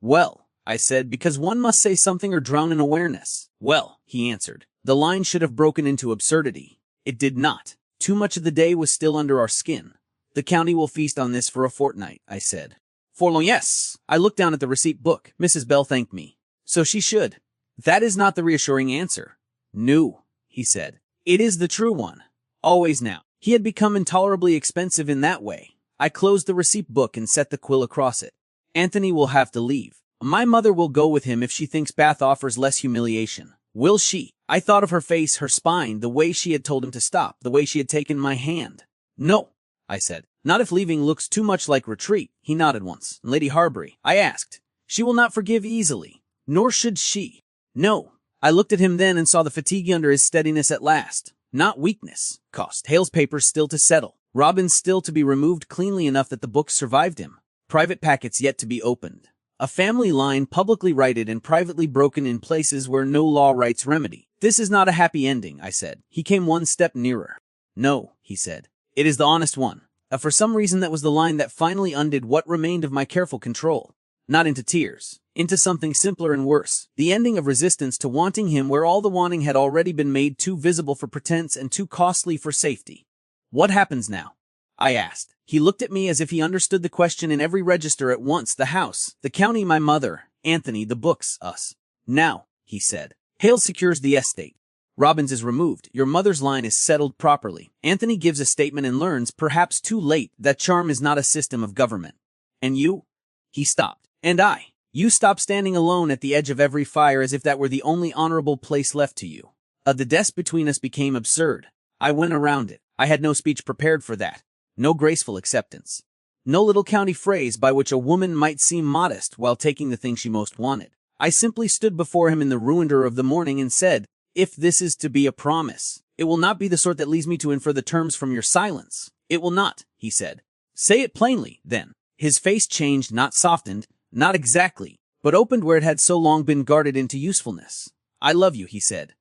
Well, I said, because one must say something or drown in awareness. Well, he answered. The line should have broken into absurdity. It did not. Too much of the day was still under our skin. The county will feast on this for a fortnight, I said. For long, yes. I looked down at the receipt book. Mrs. Bell thanked me. So she should. That is not the reassuring answer. No, he said. It is the true one. Always now. He had become intolerably expensive in that way. I closed the receipt book and set the quill across it. Anthony will have to leave. My mother will go with him if she thinks Bath offers less humiliation. Will she? I thought of her face, her spine, the way she had told him to stop, the way she had taken my hand. No, I said. Not if leaving looks too much like retreat. He nodded once. Lady Harbury, I asked. She will not forgive easily. Nor should she. No. I looked at him then and saw the fatigue under his steadiness at last. Not weakness. Cost. Hale's papers still to settle. Robin's still to be removed cleanly enough that the books survived him. Private packets yet to be opened. A family line publicly righted and privately broken in places where no law writes remedy. This is not a happy ending, I said. He came one step nearer. No, he said. It is the honest one. For some reason that was the line that finally undid what remained of my careful control. Not into tears. Into something simpler and worse. The ending of resistance to wanting him where all the wanting had already been made too visible for pretense and too costly for safety. What happens now? I asked. He looked at me as if he understood the question in every register at once. The house, the county, my mother, Anthony, the books, us. Now, he said. Hale secures the estate. Robbins is removed. Your mother's line is settled properly. Anthony gives a statement and learns, perhaps too late, that charm is not a system of government. And you? He stopped. And I. You stopped standing alone at the edge of every fire as if that were the only honorable place left to you. The desk between us became absurd. I went around it. I had no speech prepared for that. No graceful acceptance. No little county phrase by which a woman might seem modest while taking the thing she most wanted. I simply stood before him in the ruiner of the morning and said, if this is to be a promise, it will not be the sort that leads me to infer the terms from your silence. It will not, he said. Say it plainly, then. His face changed, not softened, not exactly, but opened where it had so long been guarded into usefulness. I love you, he said.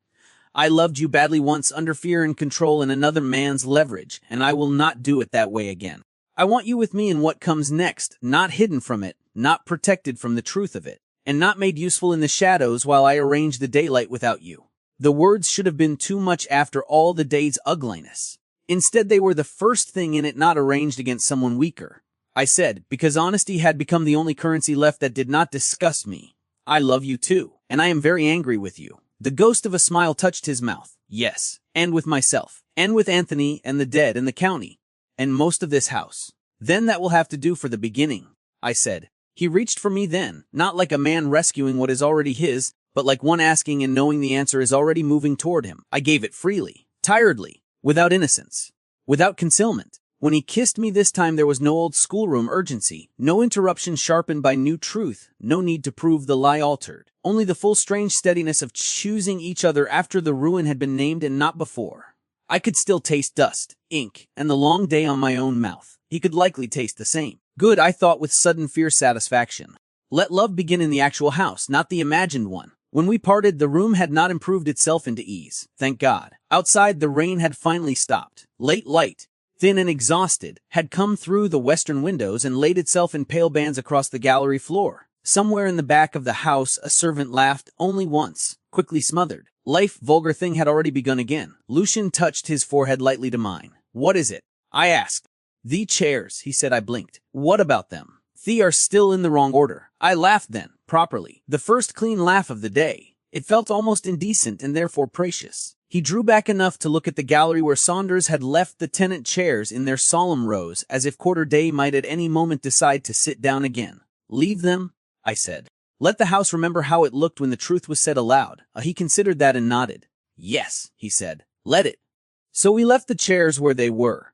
I loved you badly once under fear and control and another man's leverage, and I will not do it that way again. I want you with me in what comes next, not hidden from it, not protected from the truth of it, and not made useful in the shadows while I arrange the daylight without you. The words should have been too much after all the day's ugliness. Instead, they were the first thing in it, not arranged against someone weaker. I said, because honesty had become the only currency left that did not disgust me. I love you too, and I am very angry with you. The ghost of a smile touched his mouth. Yes, and with myself, and with Anthony, and the dead, and the county, and most of this house. Then that will have to do for the beginning, I said. He reached for me then, not like a man rescuing what is already his, but like one asking and knowing the answer is already moving toward him. I gave it freely, tiredly, without innocence, without concealment. When he kissed me this time there was no old schoolroom urgency, no interruption sharpened by new truth, no need to prove the lie altered. Only the full strange steadiness of choosing each other after the ruin had been named and not before. I could still taste dust, ink, and the long day on my own mouth. He could likely taste the same. Good, I thought with sudden fierce satisfaction. Let love begin in the actual house, not the imagined one. When we parted, the room had not improved itself into ease. Thank God. Outside, the rain had finally stopped. Late light, thin and exhausted, had come through the western windows and laid itself in pale bands across the gallery floor. Somewhere in the back of the house, a servant laughed, only once, quickly smothered. Life, vulgar thing, had already begun again. Lucian touched his forehead lightly to mine. What is it? I asked. The chairs, he said. I blinked. What about them? They are still in the wrong order. I laughed then, properly. The first clean laugh of the day. It felt almost indecent and therefore precious. He drew back enough to look at the gallery where Saunders had left the tenant chairs in their solemn rows, as if Quarterday might at any moment decide to sit down again. Leave them, I said. Let the house remember how it looked when the truth was said aloud. He considered that and nodded. Yes, he said. Let it. So we left the chairs where they were.